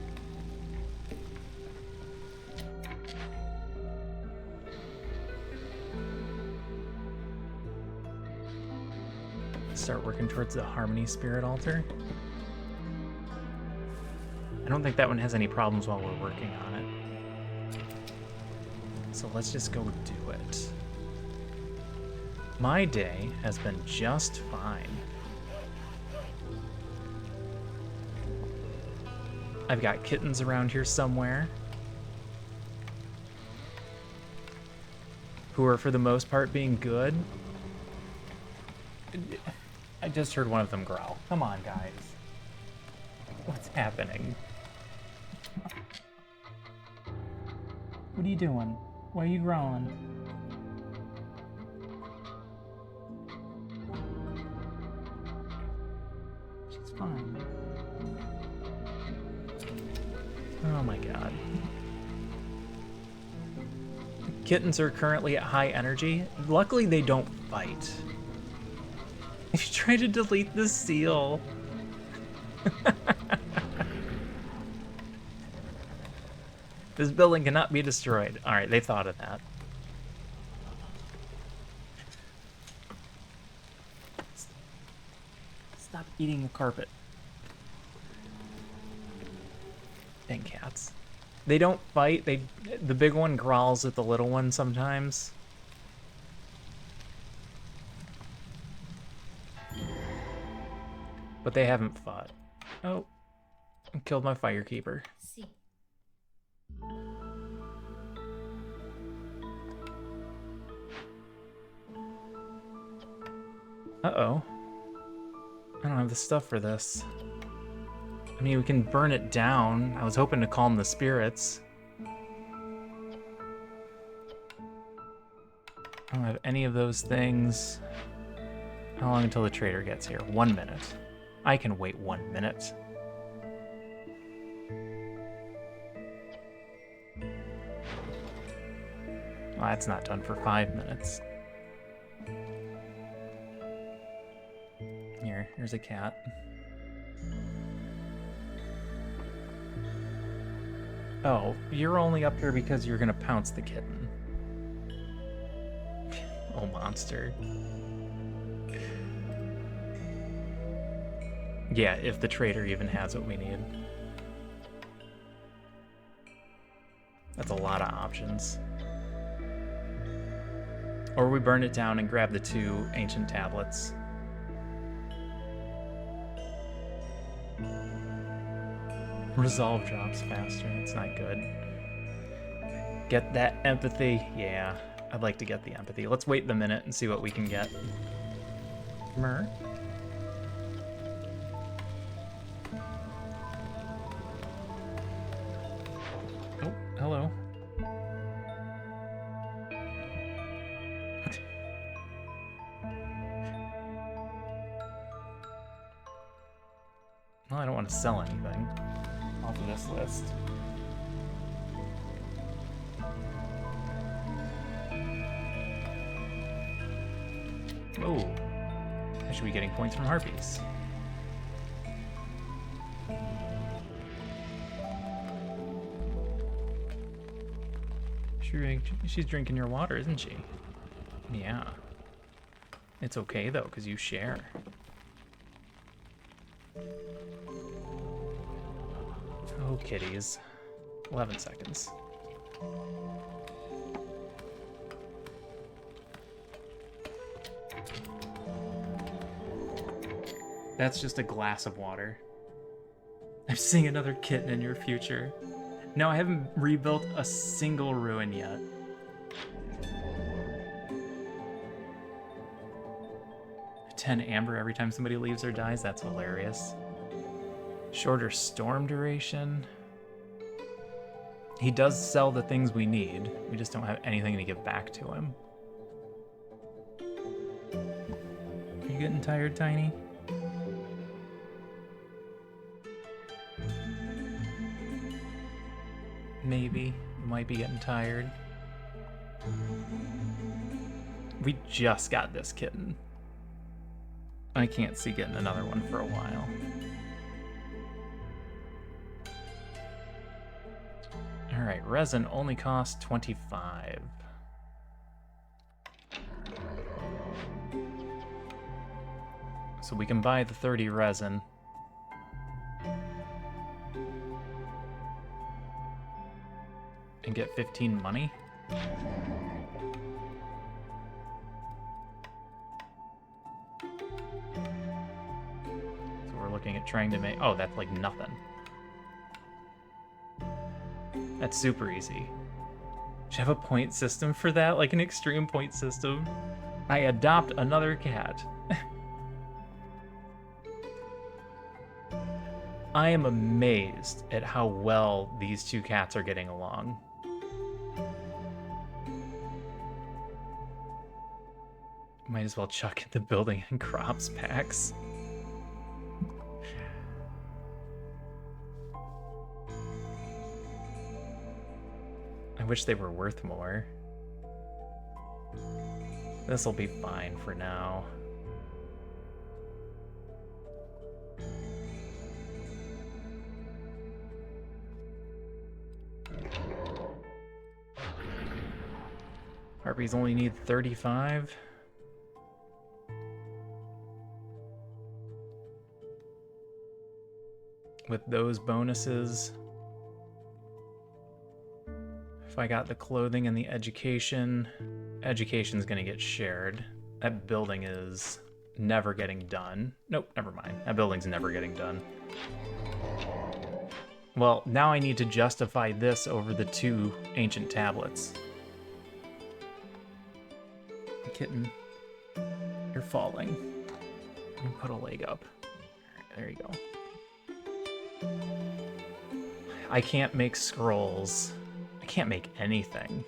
Start working towards the Harmony Spirit Altar. I don't think that one has any problems while we're working on it. So let's just go do it. My day has been just fine. I've got kittens around here somewhere who are, for the most part, being good. I just heard one of them growl. Come on, guys. What's happening? What are you doing? Why are you growling? She's fine. Oh my god. Kittens are currently at high energy. Luckily, they don't fight. You tried to delete the seal. This building cannot be destroyed. All right, they thought of that. Stop eating the carpet. Dang cats. They don't fight. The big one growls at the little one sometimes. But they haven't fought. Oh, I killed my firekeeper. See. Uh-oh. I don't have the stuff for this. I mean, we can burn it down. I was hoping to calm the spirits. I don't have any of those things. How long until the trader gets here? 1 minute. I can wait 1 minute. Well, that's not done for 5 minutes. Here's a cat. Oh, you're only up here because you're gonna pounce the kitten. Oh, monster. Yeah, if the trader even has what we need. That's a lot of options. Or we burn it down and grab the 2 ancient tablets. Resolve drops faster, it's not good. Get that empathy. Yeah, I'd like to get the empathy. Let's wait the minute and see what we can get. Mer? Oh, hello. Well, I don't want to sell anything off of this list. Oh, I should be getting points from harpies. She's drinking your water, isn't she? Yeah. It's okay though, because you share. Oh, kitties. 11 seconds. That's just a glass of water. I'm seeing another kitten in your future. No, I haven't rebuilt a single ruin yet. $10 amber every time somebody leaves or dies? That's hilarious. Shorter storm duration. He does sell the things we need. We just don't have anything to give back to him. You getting tired, Tiny? Maybe. You might be getting tired. We just got this kitten. I can't see getting another one for a while. Alright, resin only costs 25. So we can buy the 30 resin. And get 15 money? So we're looking at trying to make... Oh, that's like nothing. That's super easy. Should have a point system for that? Like an extreme point system? I adopt another cat. I am amazed at how well these two cats are getting along. Might as well chuck in the building and crops packs. I wish they were worth more. This'll be fine for now. Harpies only need 35. With those bonuses, if I got the clothing and the education, education's gonna get shared. That building is never getting done. Nope, never mind. That building's never getting done. Well, now I need to justify this over the 2 ancient tablets. Kitten, you're falling. You put a leg up. Right, there you go. I can't make scrolls. I can't make anything.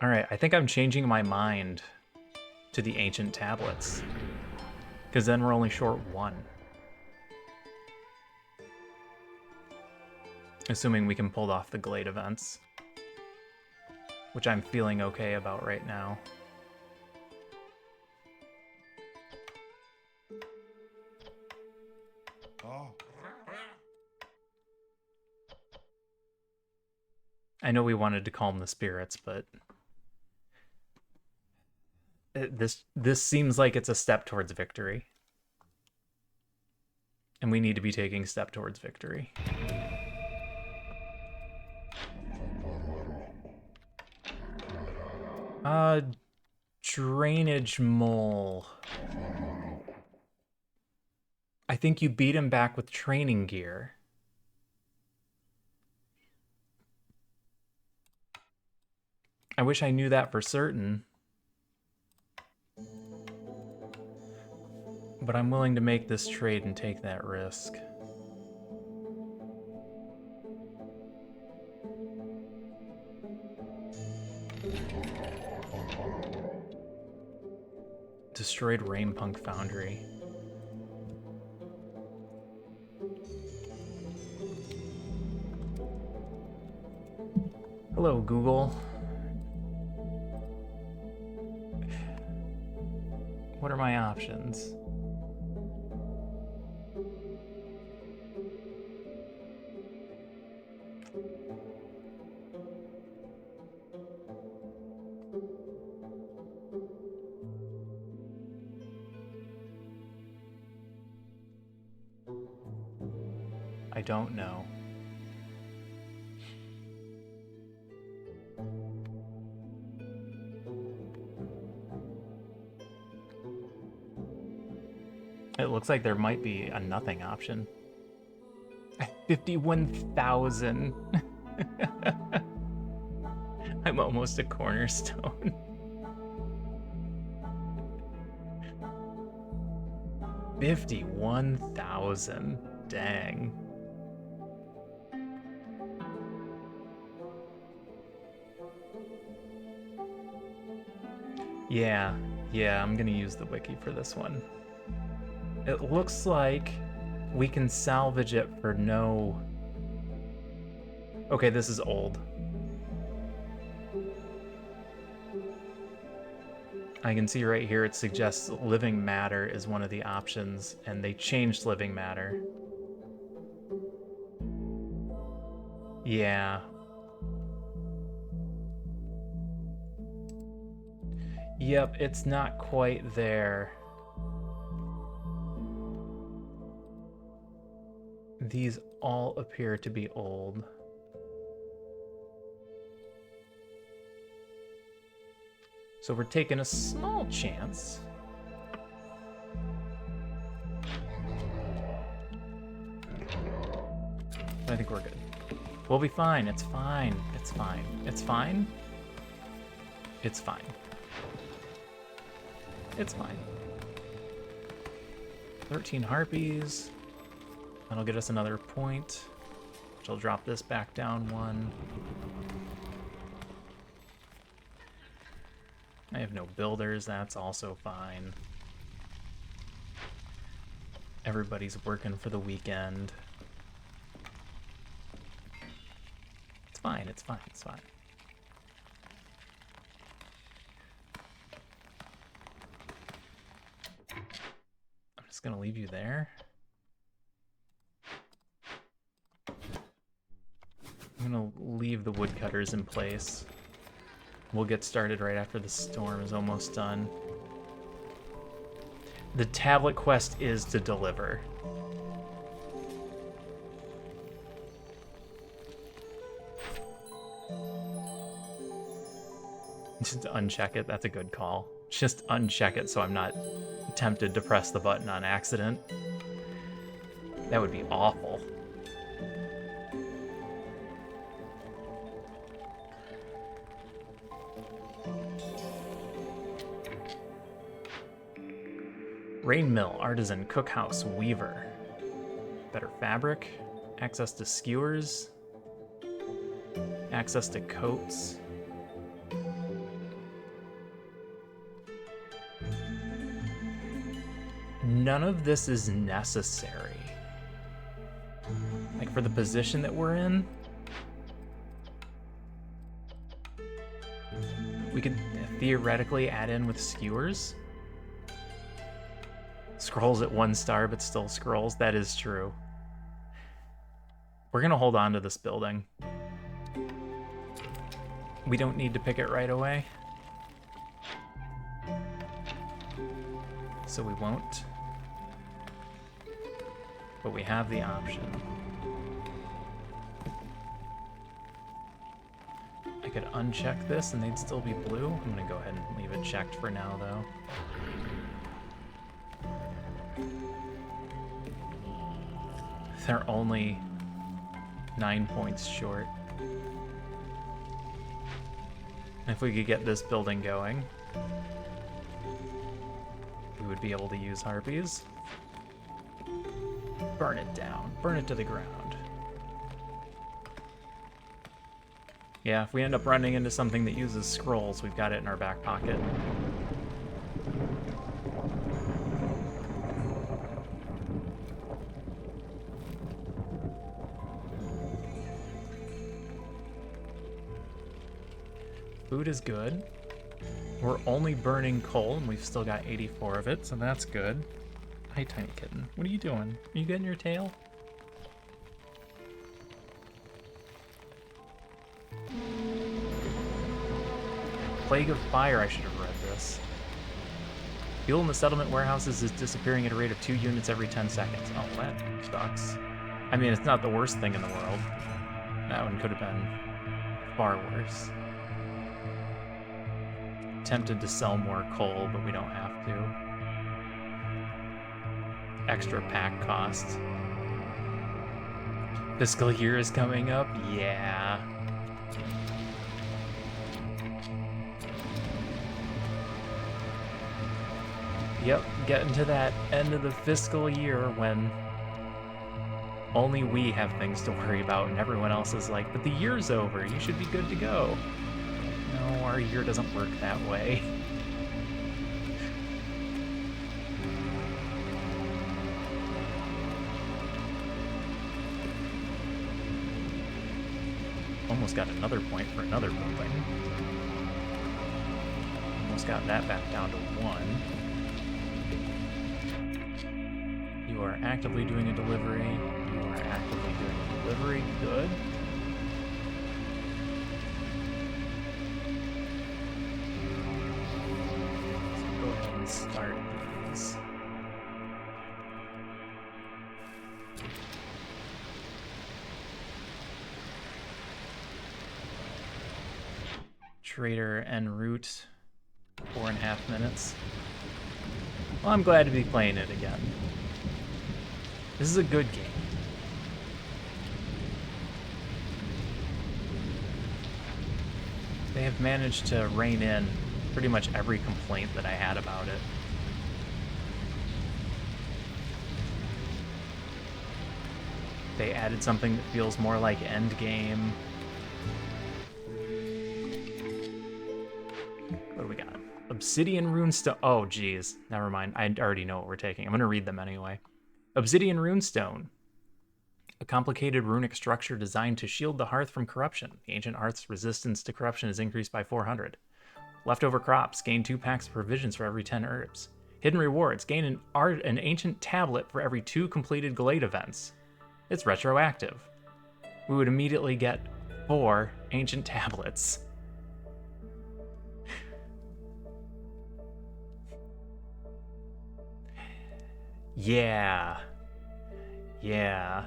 Alright, I think I'm changing my mind to the ancient tablets. Because then we're only short 1. Assuming we can pull off the Glade events. Which I'm feeling okay about right now. Oh. I know we wanted to calm the spirits, but this seems like it's a step towards victory. And we need to be taking a step towards victory. Drainage mole. I think you beat him back with training gear. I wish I knew that for certain. But I'm willing to make this trade and take that risk. Destroyed Rainpunk Foundry. Hello, Google. What are my options? I don't know. It looks like there might be a nothing option. 51,000. I'm almost a cornerstone. $51,000. Dang. Yeah, I'm gonna use the wiki for this one. It looks like we can salvage it for no... Okay, this is old. I can see right here it suggests living matter is one of the options, and they changed living matter. Yeah. Yep, it's not quite there. These all appear to be old. So we're taking a small chance. I think we're good. We'll be fine. It's fine. It's fine. It's fine. It's fine. It's fine. 13 harpies. That'll get us another point, which will drop this back down one. I have no builders. That's also fine. Everybody's working for the weekend. It's fine. It's fine. It's fine. I'm just gonna leave you there. I'm gonna leave the woodcutters in place. We'll get started right after the storm is almost done. The tablet quest is to deliver. Just uncheck it, that's a good call. Just uncheck it so I'm not tempted to press the button on accident. That would be awful. Rain mill, artisan, cookhouse, weaver. Better fabric, access to skewers, access to coats. None of this is necessary. Like for the position that we're in, we could theoretically add in with skewers. Scrolls at 1 star, but still scrolls. That is true. We're gonna hold on to this building. We don't need to pick it right away. So we won't. But we have the option. I could uncheck this and they'd still be blue. I'm gonna go ahead and leave it checked for now, though. They're only 9 points short. If we could get this building going, we would be able to use harpies. Burn it down. Burn it to the ground. Yeah, if we end up running into something that uses scrolls, we've got it in our back pocket. Food is good. We're only burning coal, and we've still got 84 of it, so that's good. Hi, tiny kitten. What are you doing? Are you getting your tail? Plague of Fire, I should have read this. Fuel in the settlement warehouses is disappearing at a rate of 2 units every 10 seconds. Oh, that sucks. I mean, it's not the worst thing in the world. That one could have been far worse. Tempted to sell more coal, but we don't have to. Extra pack cost. Fiscal year is coming up? Yeah. Yep, getting to that end of the fiscal year when only we have things to worry about and everyone else is like, but the year's over, you should be good to go. No, our year doesn't work that way. Almost got another point for another building. Almost got that back down to 1. You are actively doing a delivery. You are actively doing a delivery. Good. So go ahead and start these. Trader en route, 4.5 minutes. Well, I'm glad to be playing it again. This is a good game. They have managed to rein in pretty much every complaint that I had about it. They added something that feels more like Endgame. What do we got? Obsidian runestone. Oh, geez. Never mind. I already know what we're taking. I'm going to read them anyway. Obsidian runestone. A complicated runic structure designed to shield the hearth from corruption. The ancient hearth's resistance to corruption is increased by 400. Leftover crops. Gain 2 packs of provisions for every 10 herbs. Hidden rewards. Gain an ancient tablet for every 2 completed Glade events. It's retroactive. We would immediately get 4 ancient tablets. Yeah. Yeah.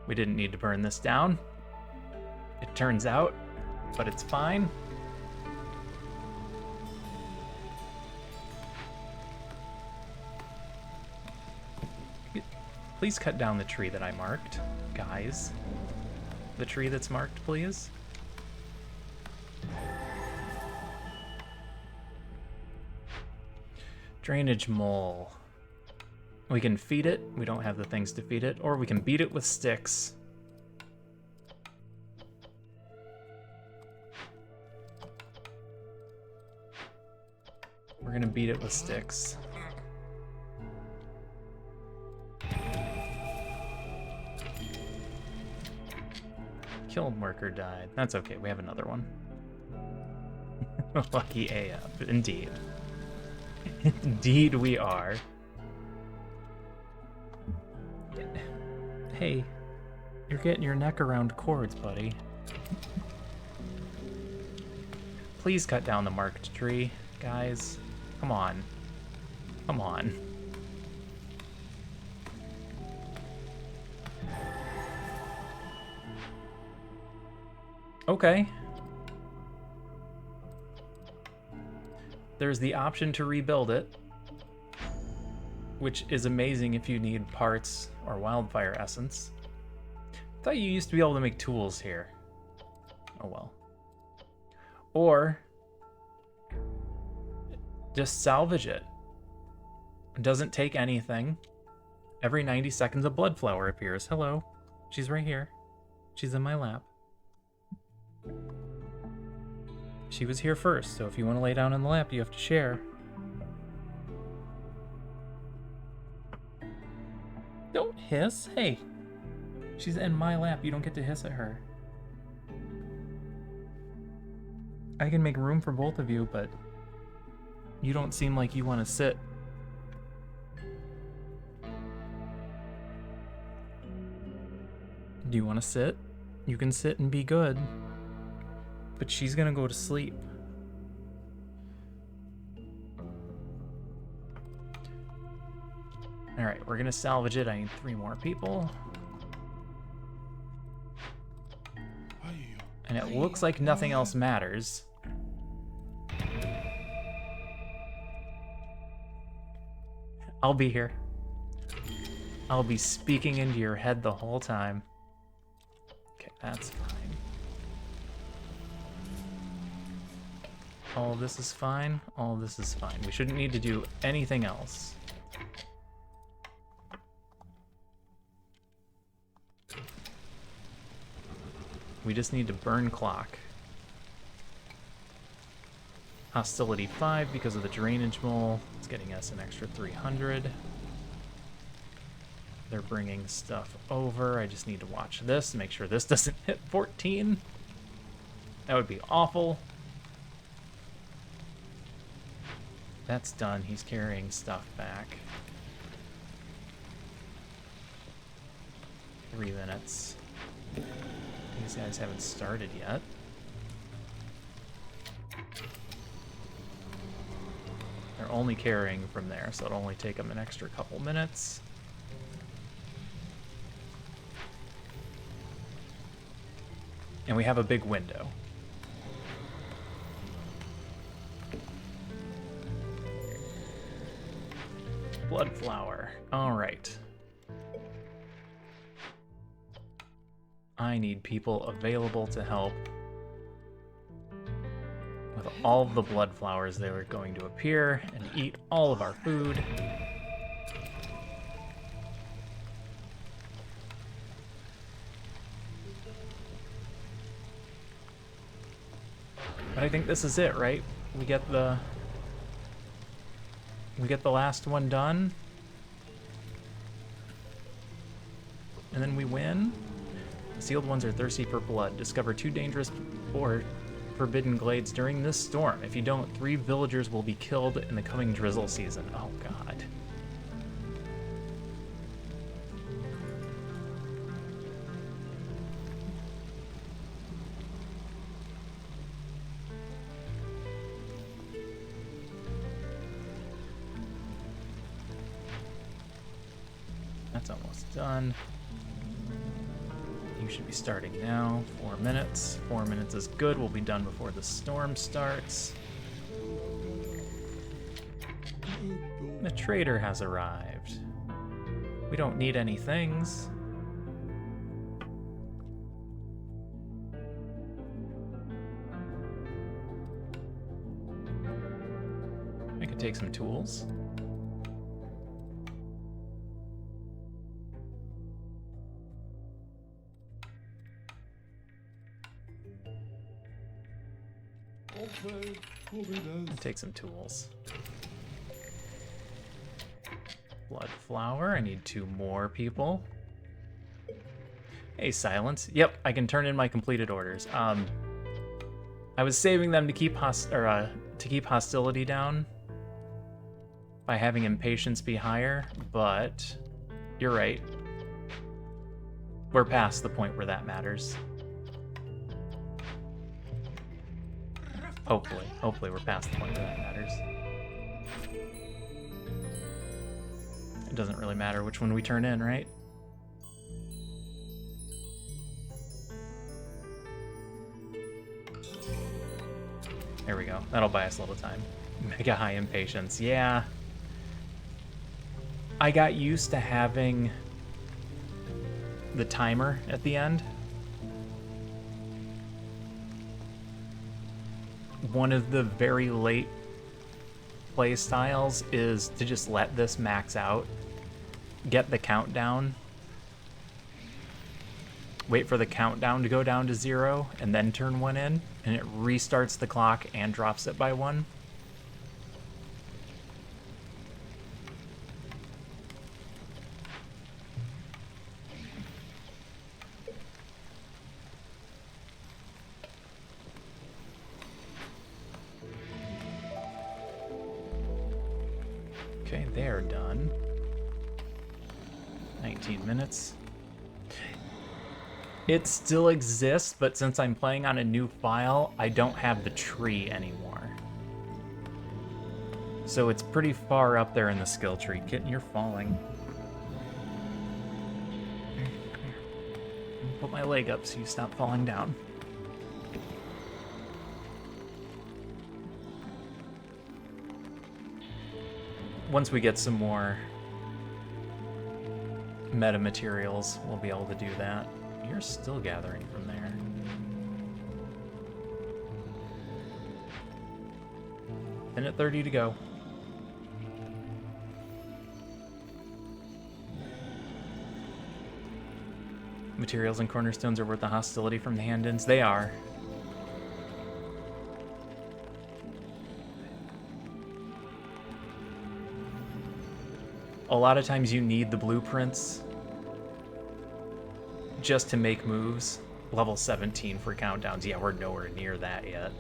We didn't need to burn this down, it turns out, but it's fine. Please cut down the tree that I marked, guys. The tree that's marked, please. Drainage mole. We can feed it. We don't have the things to feed it. Or we can beat it with sticks. We're gonna beat it with sticks. Kiln worker died. That's okay, we have another one. Lucky AF, indeed. Indeed we are. Hey, you're getting your neck around cords, buddy. Please cut down the marked tree, guys. Come on. Come on. Okay. There's the option to rebuild it, which is amazing if you need parts or wildfire essence. I thought you used to be able to make tools here. Oh well. Or just salvage it. It doesn't take anything. Every 90 seconds a blood flower appears. Hello. She's right here. She's in my lap. She was here first, so if you want to lay down in the lap, you have to share. Don't hiss. Hey. She's in my lap. You don't get to hiss at her. I can make room for both of you, but you don't seem like you want to sit. Do you want to sit? You can sit and be good. But she's gonna go to sleep. Alright, we're gonna salvage it. I need 3 more people. And it looks like nothing else matters. I'll be here. I'll be speaking into your head the whole time. Okay, that's fine. All of this is fine. All of this is fine. We shouldn't need to do anything else. We just need to burn clock. Hostility 5 because of the drainage mole. It's getting us an extra 300. They're bringing stuff over. I just need to watch this to make sure this doesn't hit 14. That would be awful. That's done. He's carrying stuff back. 3 minutes. These guys haven't started yet. They're only carrying from there, so it'll only take them an extra couple minutes. And we have a big window. Blood flower. All right. I need people available to help. With all of the blood flowers, they are going to appear and eat all of our food. But I think this is it, right? We get the last one done. And then we win. The sealed ones are thirsty for blood. Discover 2 dangerous or forbidden glades during this storm. If you don't, 3 villagers will be killed in the coming drizzle season. Oh god. That's almost done. You should be starting now. 4 minutes. 4 minutes is good. We'll be done before the storm starts. The trader has arrived. We don't need any things. I could take some tools. Take some tools. Blood flower. I need 2 more people. Hey, silence. Yep, I can turn in my completed orders. I was saving them to keep hostility down by having impatience be higher, but you're right. We're past the point where that matters. Hopefully we're past the point where that matters. It doesn't really matter which one we turn in, right? There we go. That'll buy us a little time. Mega high impatience. Yeah. I got used to having the timer at the end. One of the very late play styles is to just let this max out, get the countdown, wait for the countdown to go down to 0, and then turn 1 in, and it restarts the clock and drops it by 1. Okay, they're done. 19 minutes. It still exists, but since I'm playing on a new file, I don't have the tree anymore. So it's pretty far up there in the skill tree. Kitten, you're falling. Put my leg up so you stop falling down. Once we get some more meta materials, we'll be able to do that. You're still gathering from there. Minute 30 to go. Materials and cornerstones are worth the hostility from the hand-ins. They are. A lot of times you need the blueprints just to make moves. Level 17 for countdowns. Yeah, we're nowhere near that yet.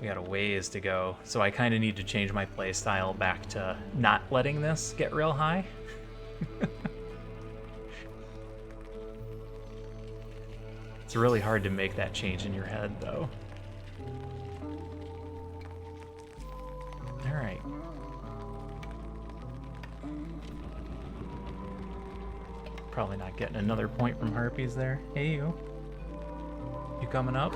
We got a ways to go. So I kind of need to change my playstyle back to not letting this get real high. It's really hard to make that change in your head, though. All right. Probably not getting another point from Harpies there. Hey, you. You coming up?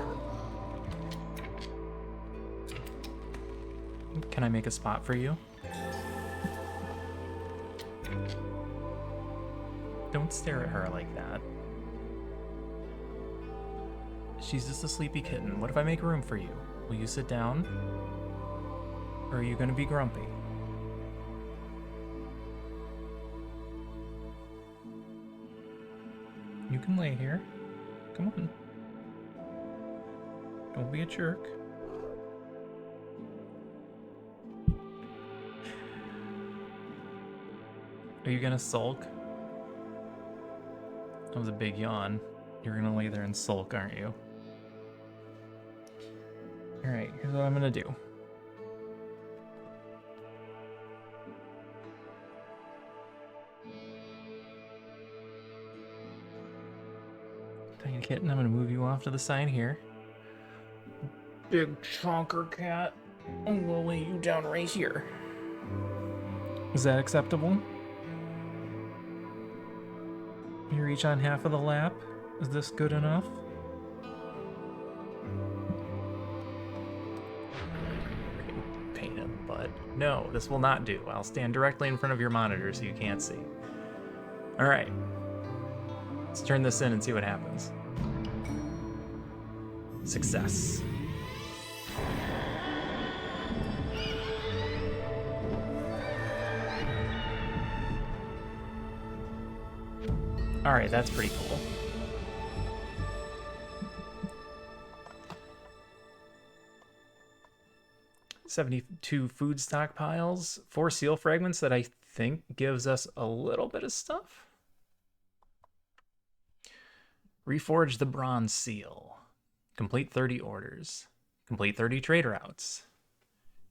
Can I make a spot for you? Don't stare at her like that. She's just a sleepy kitten. What if I make room for you? Will you sit down? Or are you gonna be grumpy? You can lay here. Come on. Don't be a jerk. Are you gonna sulk? That was a big yawn. You're gonna lay there and sulk, aren't you? Alright, here's what I'm gonna do. Tiny kitten, I'm gonna move you off to the side here. Big chonker cat, I'm gonna lay you down right here. Is that acceptable? You reach on half of the lap? Is this good enough? Pain in the butt. No, this will not do. I'll stand directly in front of your monitor so you can't see. Alright. Let's turn this in and see what happens. Success. Alright, that's pretty cool. $72 food stockpiles, 4 seal fragments that I think gives us a little bit of stuff. Reforge the bronze seal. Complete 30 orders. Complete 30 trade routes.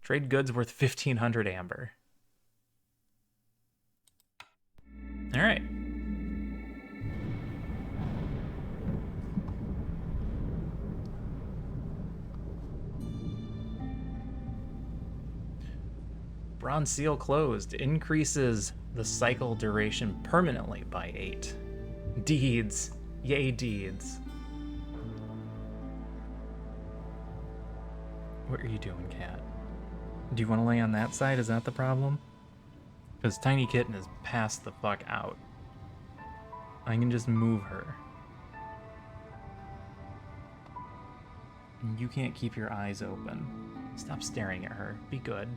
Trade goods worth 1,500 amber. All right. Bronze seal closed. Increases the cycle duration permanently by 8. Deeds. Yay, deeds. What are you doing, cat? Do you want to lay on that side? Is that the problem? Because Tiny Kitten is passed the fuck out. I can just move her. And you can't keep your eyes open. Stop staring at her. Be good.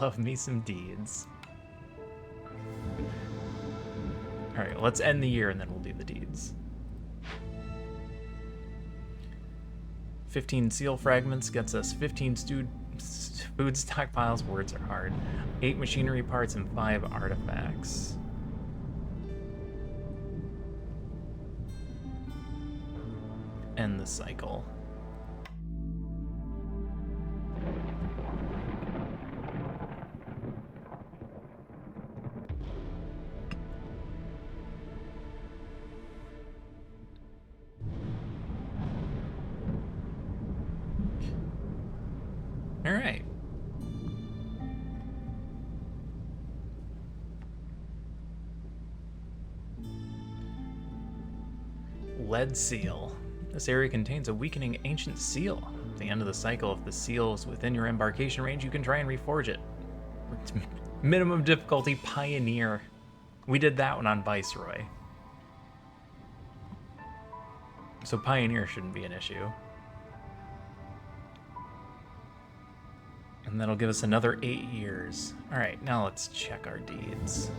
Love me some deeds. Alright, let's end the year and then we'll do the deeds. 15 seal fragments gets us 15 food stockpiles. Words are hard. 8 machinery parts and 5 artifacts. End the cycle. All right. Lead seal. This area contains a weakening ancient seal. At the end of the cycle, if the seal is within your embarkation range, you can try and reforge it. Minimum difficulty Pioneer. We did that one on Viceroy. So Pioneer shouldn't be an issue. And that'll give us another 8 years. All right, now let's check our deeds.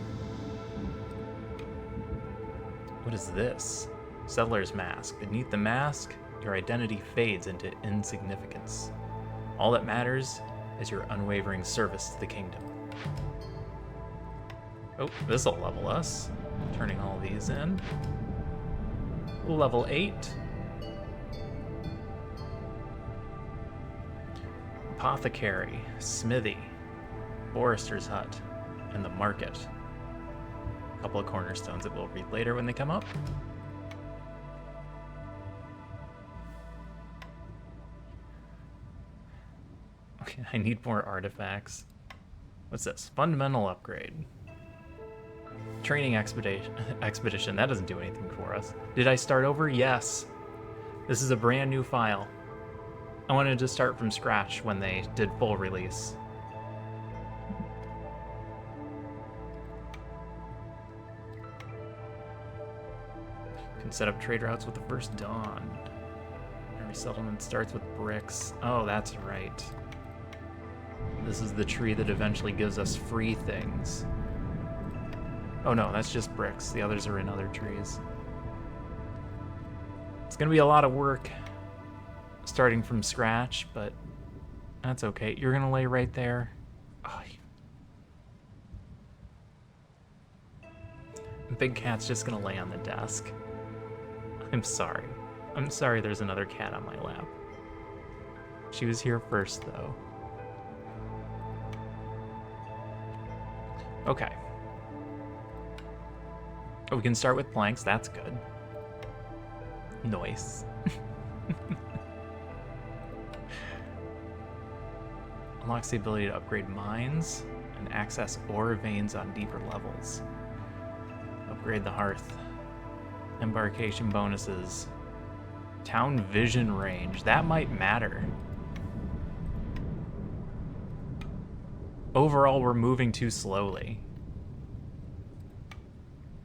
What is this? Settler's Mask. Beneath the mask, your identity fades into insignificance. All that matters as your unwavering service to the kingdom. Oh, this'll level us. Turning all these in. Level 8. Apothecary, smithy, forester's hut, and the market. A couple of cornerstones that we'll read later when they come up. Okay, I need more artifacts. What's this? Fundamental upgrade. Training expedition. That doesn't do anything for us. Did I start over? Yes. This is a brand new file. I wanted to start from scratch when they did full release. Can set up trade routes with the first dawn. Every settlement starts with bricks. Oh, that's right. This is the tree that eventually gives us free things. Oh no, that's just bricks. The others are in other trees. It's gonna be a lot of work starting from scratch, but that's okay. You're gonna lay right there. Oh, Big Cat's just gonna lay on the desk. I'm sorry. I'm sorry there's another cat on my lap. She was here first, though. Okay. Oh, we can start with planks. That's good. Nice. Unlocks the ability to upgrade mines and access ore veins on deeper levels. Upgrade the hearth. Embarkation bonuses. Town vision range. That might matter. Overall, we're moving too slowly.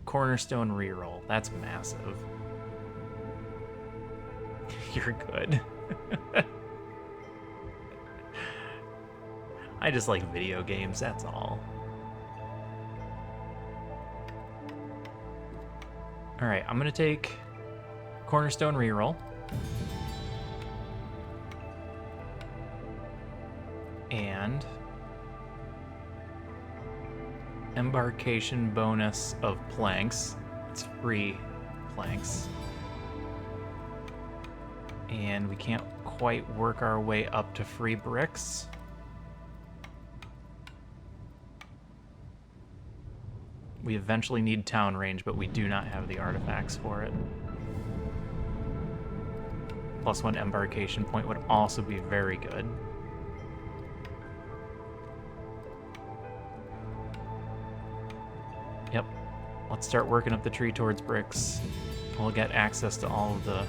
Cornerstone reroll. That's massive. You're good. I just like video games, that's all. Alright, I'm gonna take Cornerstone reroll. And embarkation bonus of planks. It's free planks. And we can't quite work our way up to free bricks. We eventually need town range, but we do not have the artifacts for it. +1 embarkation point would also be very good. Yep. Let's start working up the tree towards bricks. We'll get access to all of the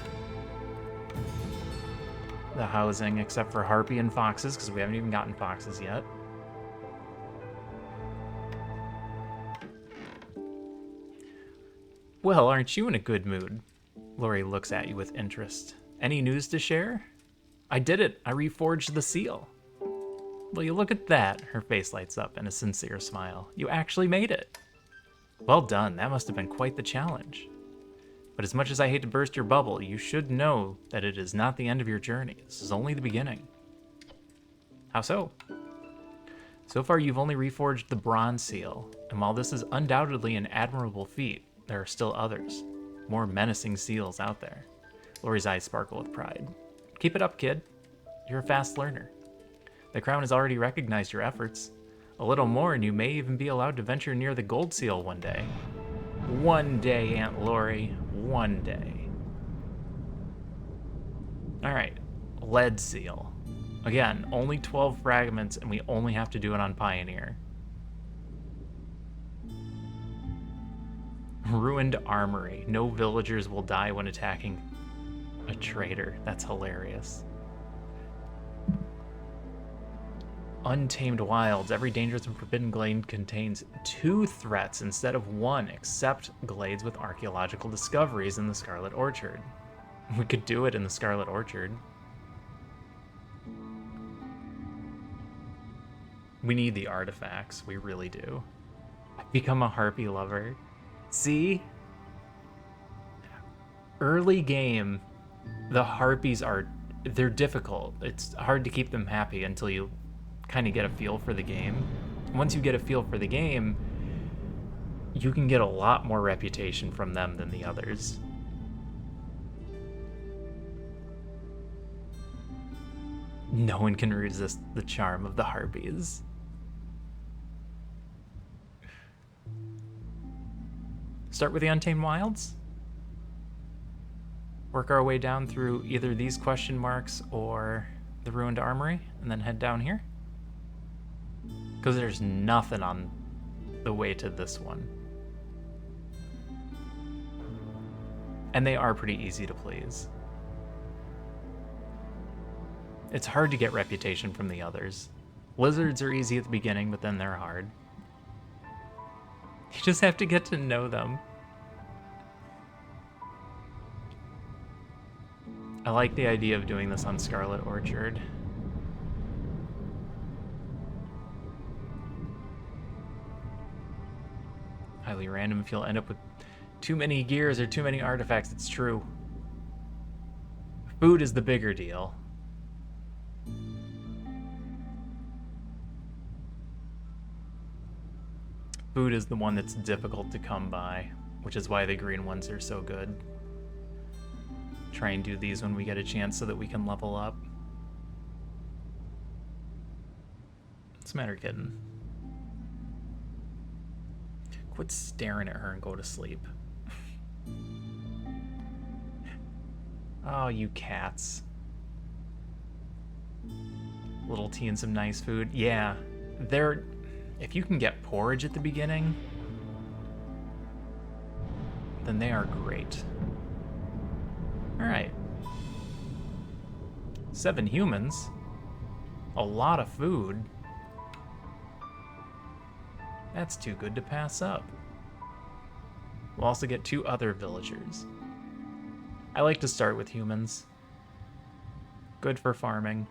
housing, except for harpy and foxes, because we haven't even gotten foxes yet. Well, aren't you in a good mood? Lori looks at you with interest. Any news to share? I did it. I reforged the seal. Well, you look at that. Her face lights up in a sincere smile. You actually made it. Well done. That must have been quite the challenge. But as much as I hate to burst your bubble, you should know that it is not the end of your journey. This is only the beginning. How so? So far, you've only reforged the bronze seal, and while this is undoubtedly an admirable feat, there are still others, more menacing seals out there. Lori's eyes sparkle with pride. Keep it up, kid. You're a fast learner. The crown has already recognized your efforts. A little more and you may even be allowed to venture near the gold seal one day. One day, Aunt Lori. One day. Alright, lead seal. Again, only 12 fragments and we only have to do it on Pioneer. Ruined armory. No villagers will die when attacking a traitor. That's hilarious. Untamed wilds. Every dangerous and forbidden glade contains 2 threats instead of 1, except glades with archaeological discoveries in the Scarlet Orchard. We could do it in the Scarlet Orchard. We need the artifacts. We really do. I've become a harpy lover. See? Early game, the harpies they're difficult. It's hard to keep them happy until you kind of get a feel for the game. Once you get a feel for the game, you can get a lot more reputation from them than the others. No one can resist the charm of the harpies. Start with the Untamed Wilds. Work our way down through either these question marks or the Ruined Armory, and then head down here. Because there's nothing on the way to this one. And they are pretty easy to please. It's hard to get reputation from the others. Lizards are easy at the beginning, but then they're hard. You just have to get to know them. I like the idea of doing this on Scarlet Orchard. Highly random if you'll end up with too many gears or too many artifacts. It's true. Food is the bigger deal. Food is the one that's difficult to come by, which is why the green ones are so good. Try and do these when we get a chance so that we can level up. What's the matter, kitten? Quit staring at her and go to sleep. Oh, you cats. Little tea and some nice food. Yeah, they're... If you can get porridge at the beginning, then they are great. Alright. 7 humans. A lot of food. That's too good to pass up. We'll also get 2 other villagers. I like to start with humans. Good for farming.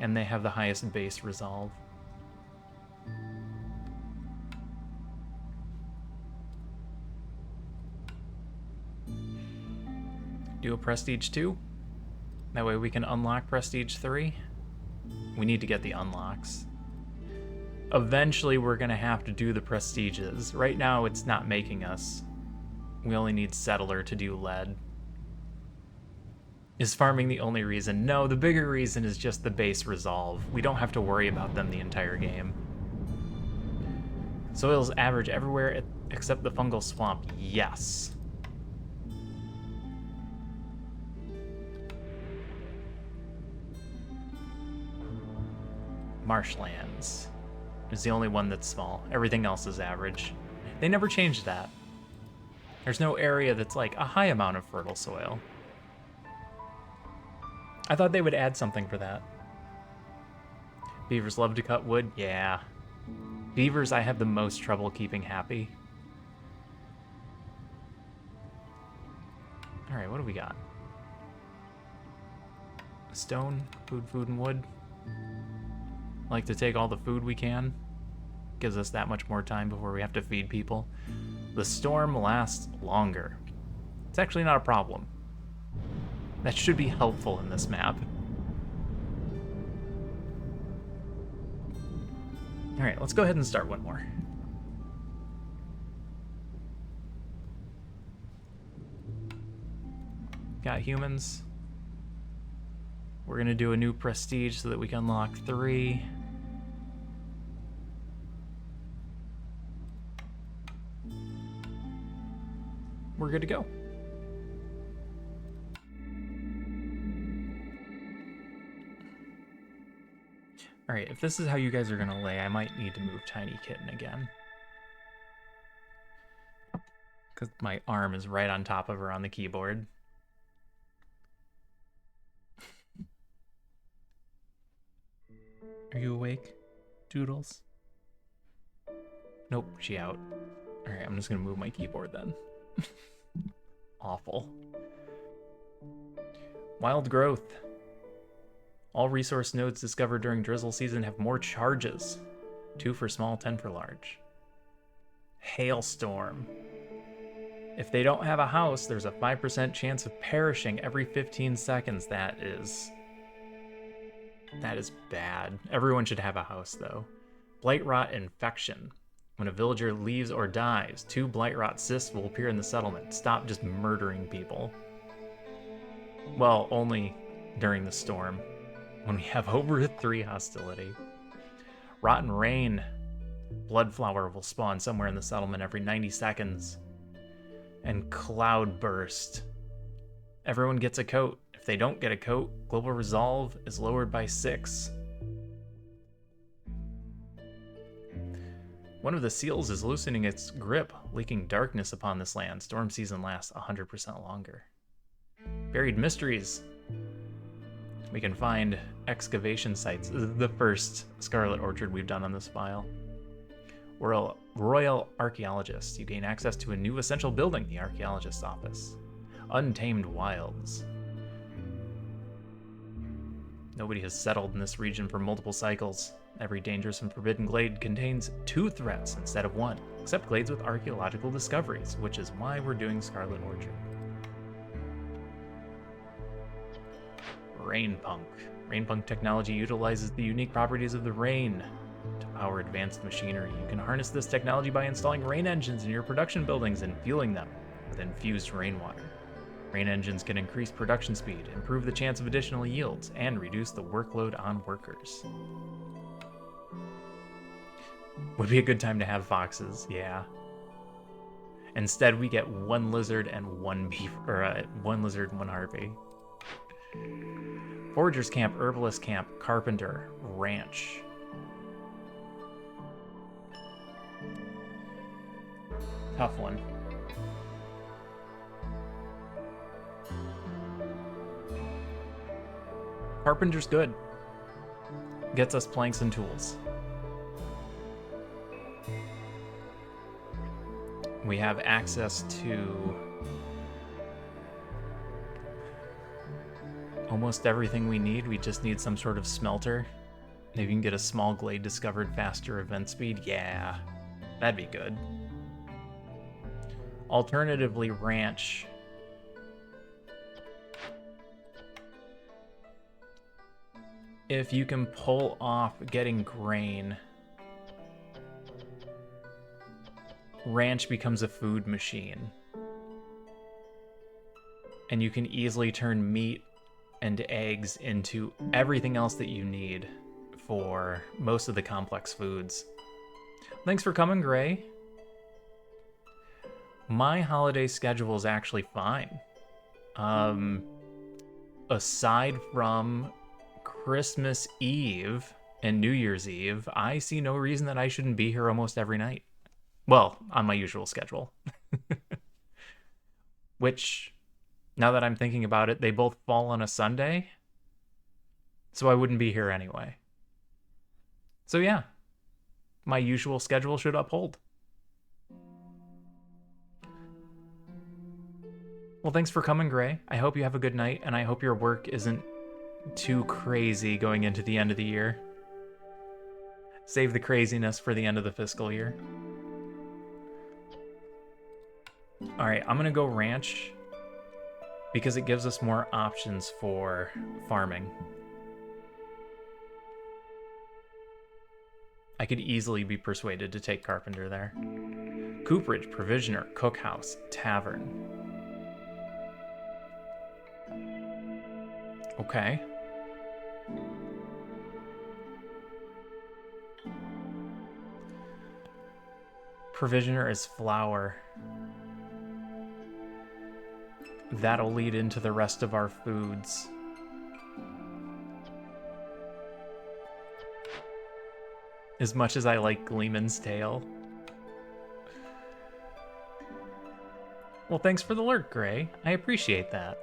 And they have the highest base resolve. Do a Prestige 2. That way we can unlock Prestige 3. We need to get the unlocks. Eventually we're going to have to do the Prestiges. Right now it's not making us. We only need Settler to do lead. Is farming the only reason? No, the bigger reason is just the base resolve. We don't have to worry about them the entire game. Soils average everywhere except the fungal swamp. Yes. Marshlands is the only one that's small. Everything else is average. They never changed that. There's no area that's like a high amount of fertile soil. I thought they would add something for that. Beavers love to cut wood? Yeah. Beavers I have the most trouble keeping happy. Alright, what do we got? Stone, food, and wood. Like to take all the food we can. Gives us that much more time before we have to feed people. The storm lasts longer. It's actually not a problem. That should be helpful in this map. Alright, let's go ahead and start one more. Got humans. We're gonna do a new prestige so that we can unlock 3. We're good to go. Alright, if this is how you guys are gonna lay, I might need to move Tiny Kitten again. Because my arm is right on top of her on the keyboard. Are you awake, Doodles? Nope, she out. Alright, I'm just gonna move my keyboard then. Awful. Wild growth. All resource nodes discovered during drizzle season have more charges. 2 for small, 10 for large. Hailstorm. If they don't have a house, there's a 5% chance of perishing every 15 seconds. That is That is bad. Everyone should have a house, though. Blight rot infection. When a villager leaves or dies, 2 blight rot cysts will appear in the settlement. Stop just murdering people. Well, only during the storm, when we have over 3 hostility. Rotten rain. Bloodflower will spawn somewhere in the settlement every 90 seconds. And cloud burst. Everyone gets a coat. If they don't get a coat, global resolve is lowered by 6. One of the seals is loosening its grip, leaking darkness upon this land. Storm season lasts 100% longer. Buried mysteries. We can find excavation sites. This is the first Scarlet Orchard we've done on this file. Royal Archaeologist. You gain access to a new essential building, the Archaeologist's Office. Untamed Wilds. Nobody has settled in this region for multiple cycles. Every dangerous and forbidden glade contains 2 threats instead of 1, except glades with archaeological discoveries, which is why we're doing Scarlet Orchard. Rainpunk. Rainpunk technology utilizes the unique properties of the rain to power advanced machinery. You can harness this technology by installing rain engines in your production buildings and fueling them with infused rainwater. Rain engines can increase production speed, improve the chance of additional yields, and reduce the workload on workers. Would be a good time to have foxes, yeah. Instead, we get 1 lizard and 1 beaver, 1 lizard and 1 harpy. Foragers Camp, Herbalist Camp, Carpenter, Ranch. Tough one. Carpenter's good. Gets us planks and tools. We have access to almost everything we need. We just need some sort of smelter. Maybe we can get a small glade discovered faster event speed. Yeah, that'd be good. Alternatively, ranch. If you can pull off getting grain, ranch becomes a food machine. And you can easily turn meat and eggs into everything else that you need for most of the complex foods. Thanks for coming, Gray. My holiday schedule is actually fine. Aside from Christmas Eve and New Year's Eve, I see no reason that I shouldn't be here almost every night. Well, on my usual schedule. Which, now that I'm thinking about it, they both fall on a Sunday. So I wouldn't be here anyway. So yeah, my usual schedule should uphold. Well, thanks for coming, Gray. I hope you have a good night, and I hope your work isn't too crazy going into the end of the year. Save the craziness for the end of the fiscal year. Alright, I'm gonna go ranch because it gives us more options for farming. I could easily be persuaded to take carpenter there. Cooperage, provisioner, cookhouse, tavern. Okay. Provisioner is flour. That'll lead into the rest of our foods. As much as I like Gleeman's Tale. Well, thanks for the lurk, Gray. I appreciate that.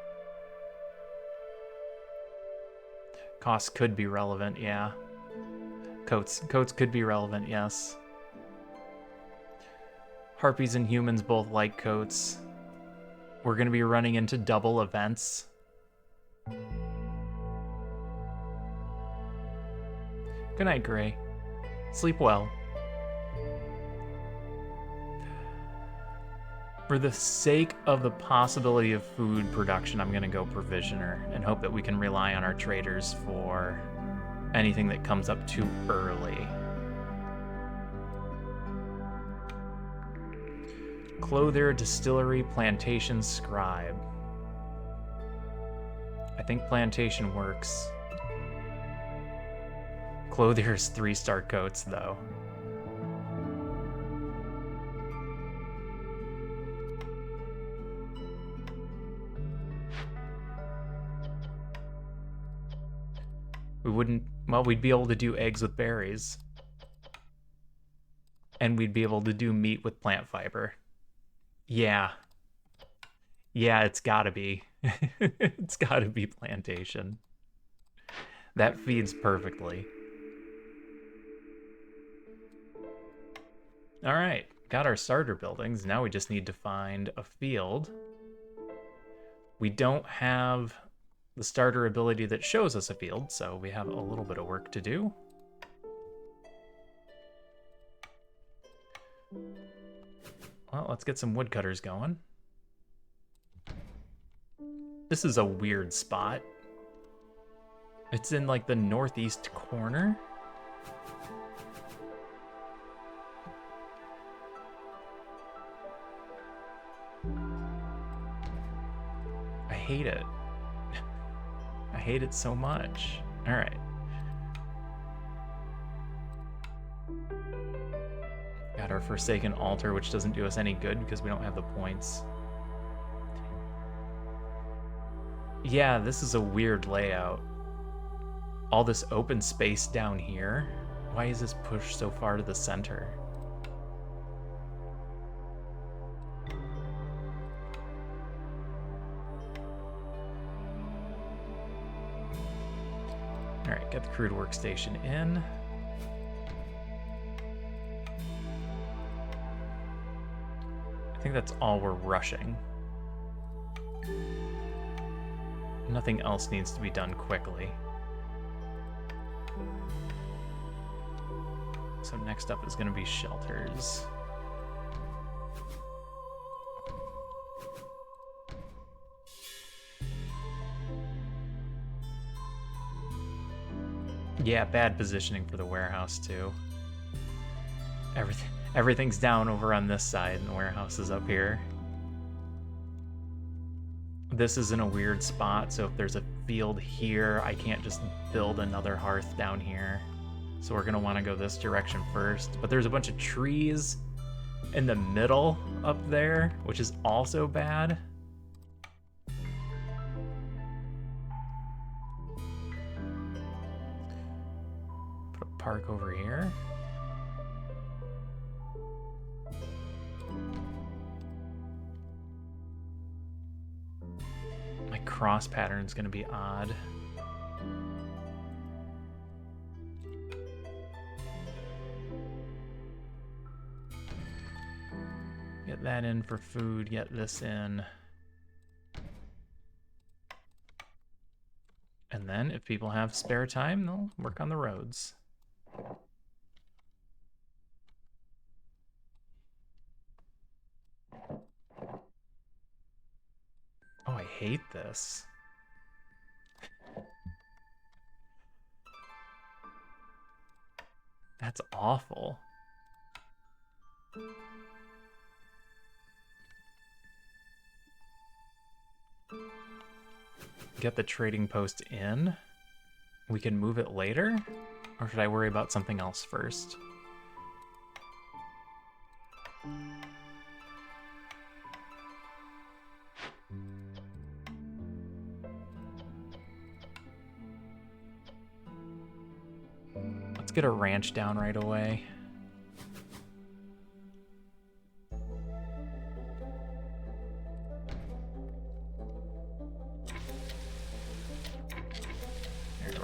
Costs could be relevant, yeah. Coats could be relevant, yes. Harpies and humans both like coats. We're gonna be running into double events. Good night, Gray. Sleep well. For the sake of the possibility of food production, I'm gonna go provisioner and hope that we can rely on our traders for anything that comes up too early. Clothier, distillery, plantation, scribe. I think plantation works. Clothier's 3-star coats, though. We wouldn't... Well, we'd be able to do eggs with berries. And we'd be able to do meat with plant fiber. Yeah. Yeah, it's gotta be. It's gotta be plantation. That feeds perfectly. All right, got our starter buildings. Now we just need to find a field. We don't have the starter ability that shows us a field, so we have a little bit of work to do. Well, let's get some woodcutters going. This is a weird spot. It's in like the northeast corner. I hate it. I hate it so much. All right. Got our Forsaken Altar, which doesn't do us any good because we don't have the points. Yeah, this is a weird layout. All this open space down here. Why is this pushed so far to the center? All right, get the crude workstation in. I think that's all we're rushing. Nothing else needs to be done quickly. So next up is going to be shelters. Yeah, bad positioning for the warehouse too. Everything's down over on this side and the warehouse is up here. This is in a weird spot, so if there's a field here, I can't just build another hearth down here. So we're gonna wanna go this direction first. But there's a bunch of trees in the middle up there, which is also bad. Put a park over here. My cross pattern's gonna be odd. Get that in for food, get this in. And then if people have spare time, they'll work on the roads. Oh, I hate this. That's awful. Get the trading post in. We can move it later? Or should I worry about something else first? Let's get a ranch down right away.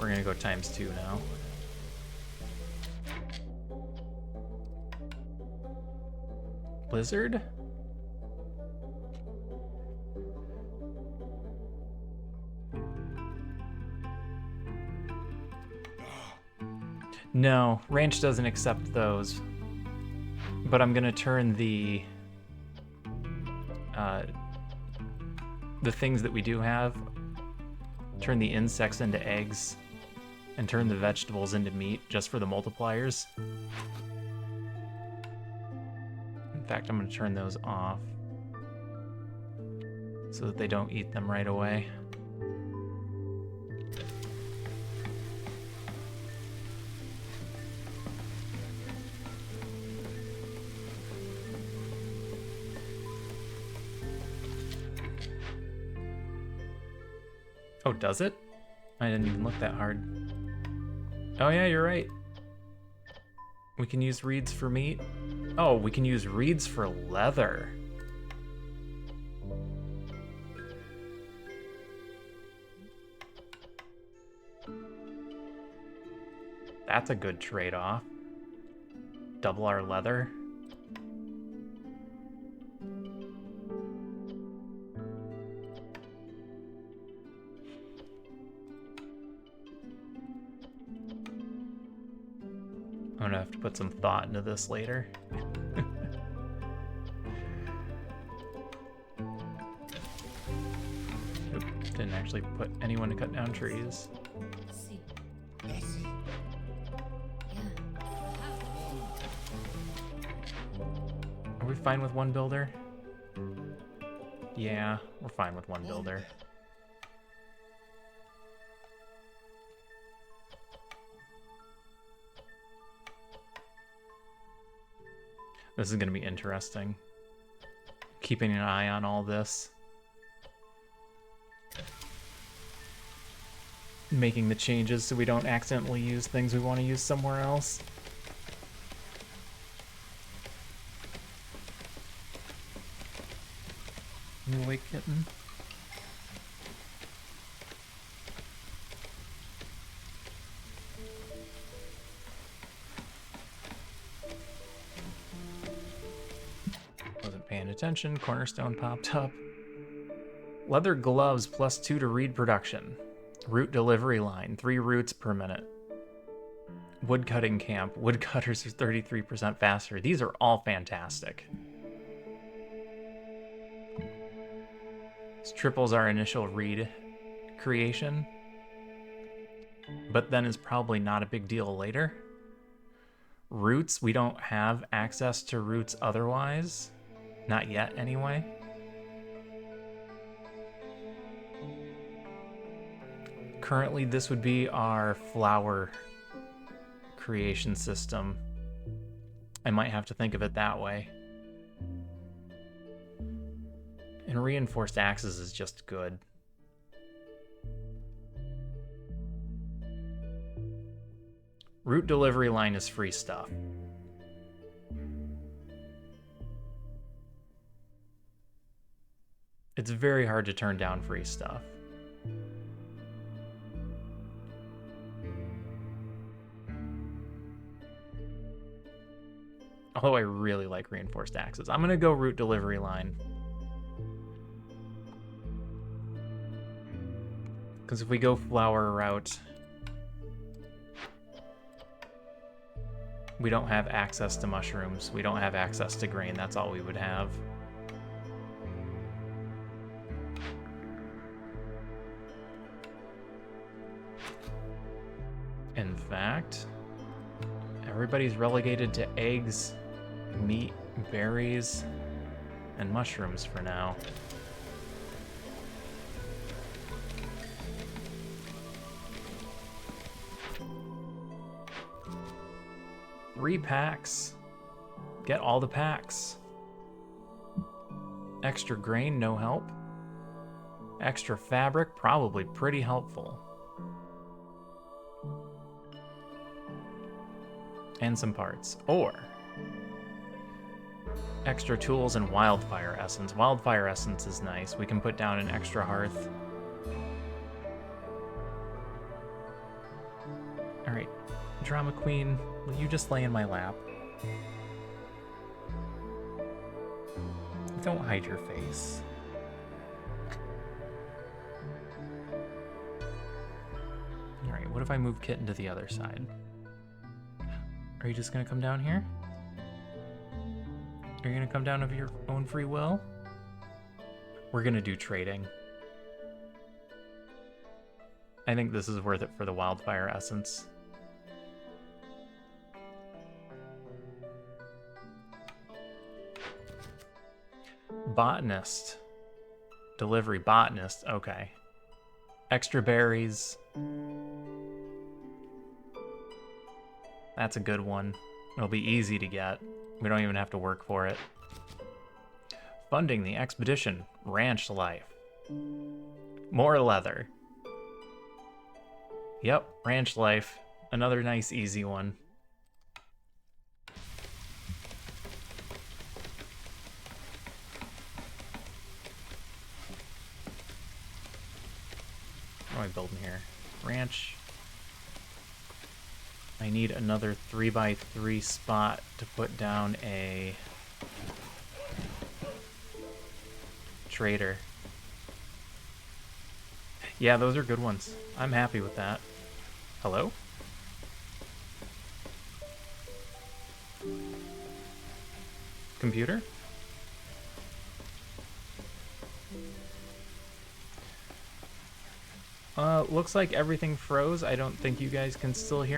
We're gonna go ×2 now. Blizzard? No, ranch doesn't accept those. But I'm gonna turn the things that we do have, turn the insects into eggs and turn the vegetables into meat just for the multipliers. In fact, I'm going to turn those off so that they don't eat them right away. Oh, does it? I didn't even look that hard. Oh yeah, you're right. We can use reeds for meat. Oh, we can use reeds for leather. That's a good trade-off. Double our leather. I'm gonna have to put some thought into this later. Oop, didn't actually put anyone to cut down trees. Are we fine with one builder? Yeah, we're fine with one builder. This is going to be interesting. Keeping an eye on all this. Making the changes so we don't accidentally use things we want to use somewhere else. You awake, kitten? Wasn't paying attention. Cornerstone popped up. Leather gloves +2 to reed production. Root delivery line, 3 roots per minute. Woodcutting camp, woodcutters are 33% faster. These are all fantastic. This triples our initial reed creation, but then is probably not a big deal later. Roots, we don't have access to roots otherwise. Not yet, anyway. Currently, this would be our flower creation system. I might have to think of it that way. And reinforced axes is just good. Root delivery line is free stuff. It's very hard to turn down free stuff. Although I really like reinforced axes. I'm gonna go root delivery line. Because if we go flower route, we don't have access to mushrooms. We don't have access to grain. That's all we would have. In fact, everybody's relegated to eggs, meat, berries, and mushrooms for now. Three packs. Get all the packs. Extra grain, no help. Extra fabric, probably pretty helpful. And some parts. Or extra tools and wildfire essence. Wildfire essence is nice. We can put down an extra hearth. Alright, Drama Queen, will you just lay in my lap? Don't hide your face. Alright, what if I move Kitten to the other side? Are you just gonna come down here? Are you gonna come down of your own free will? We're gonna do trading. I think this is worth it for the wildfire essence. Botanist. Delivery botanist. Okay. Extra berries. That's a good one. It'll be easy to get. We don't even have to work for it. Funding the expedition. Ranch life. More leather. Yep, ranch life. Another nice, easy one. What am I building here? Ranch. I need another 3x3 spot to put down a trader. Yeah, those are good ones. I'm happy with that. Hello? Computer? Looks like everything froze. I don't think you guys can still hear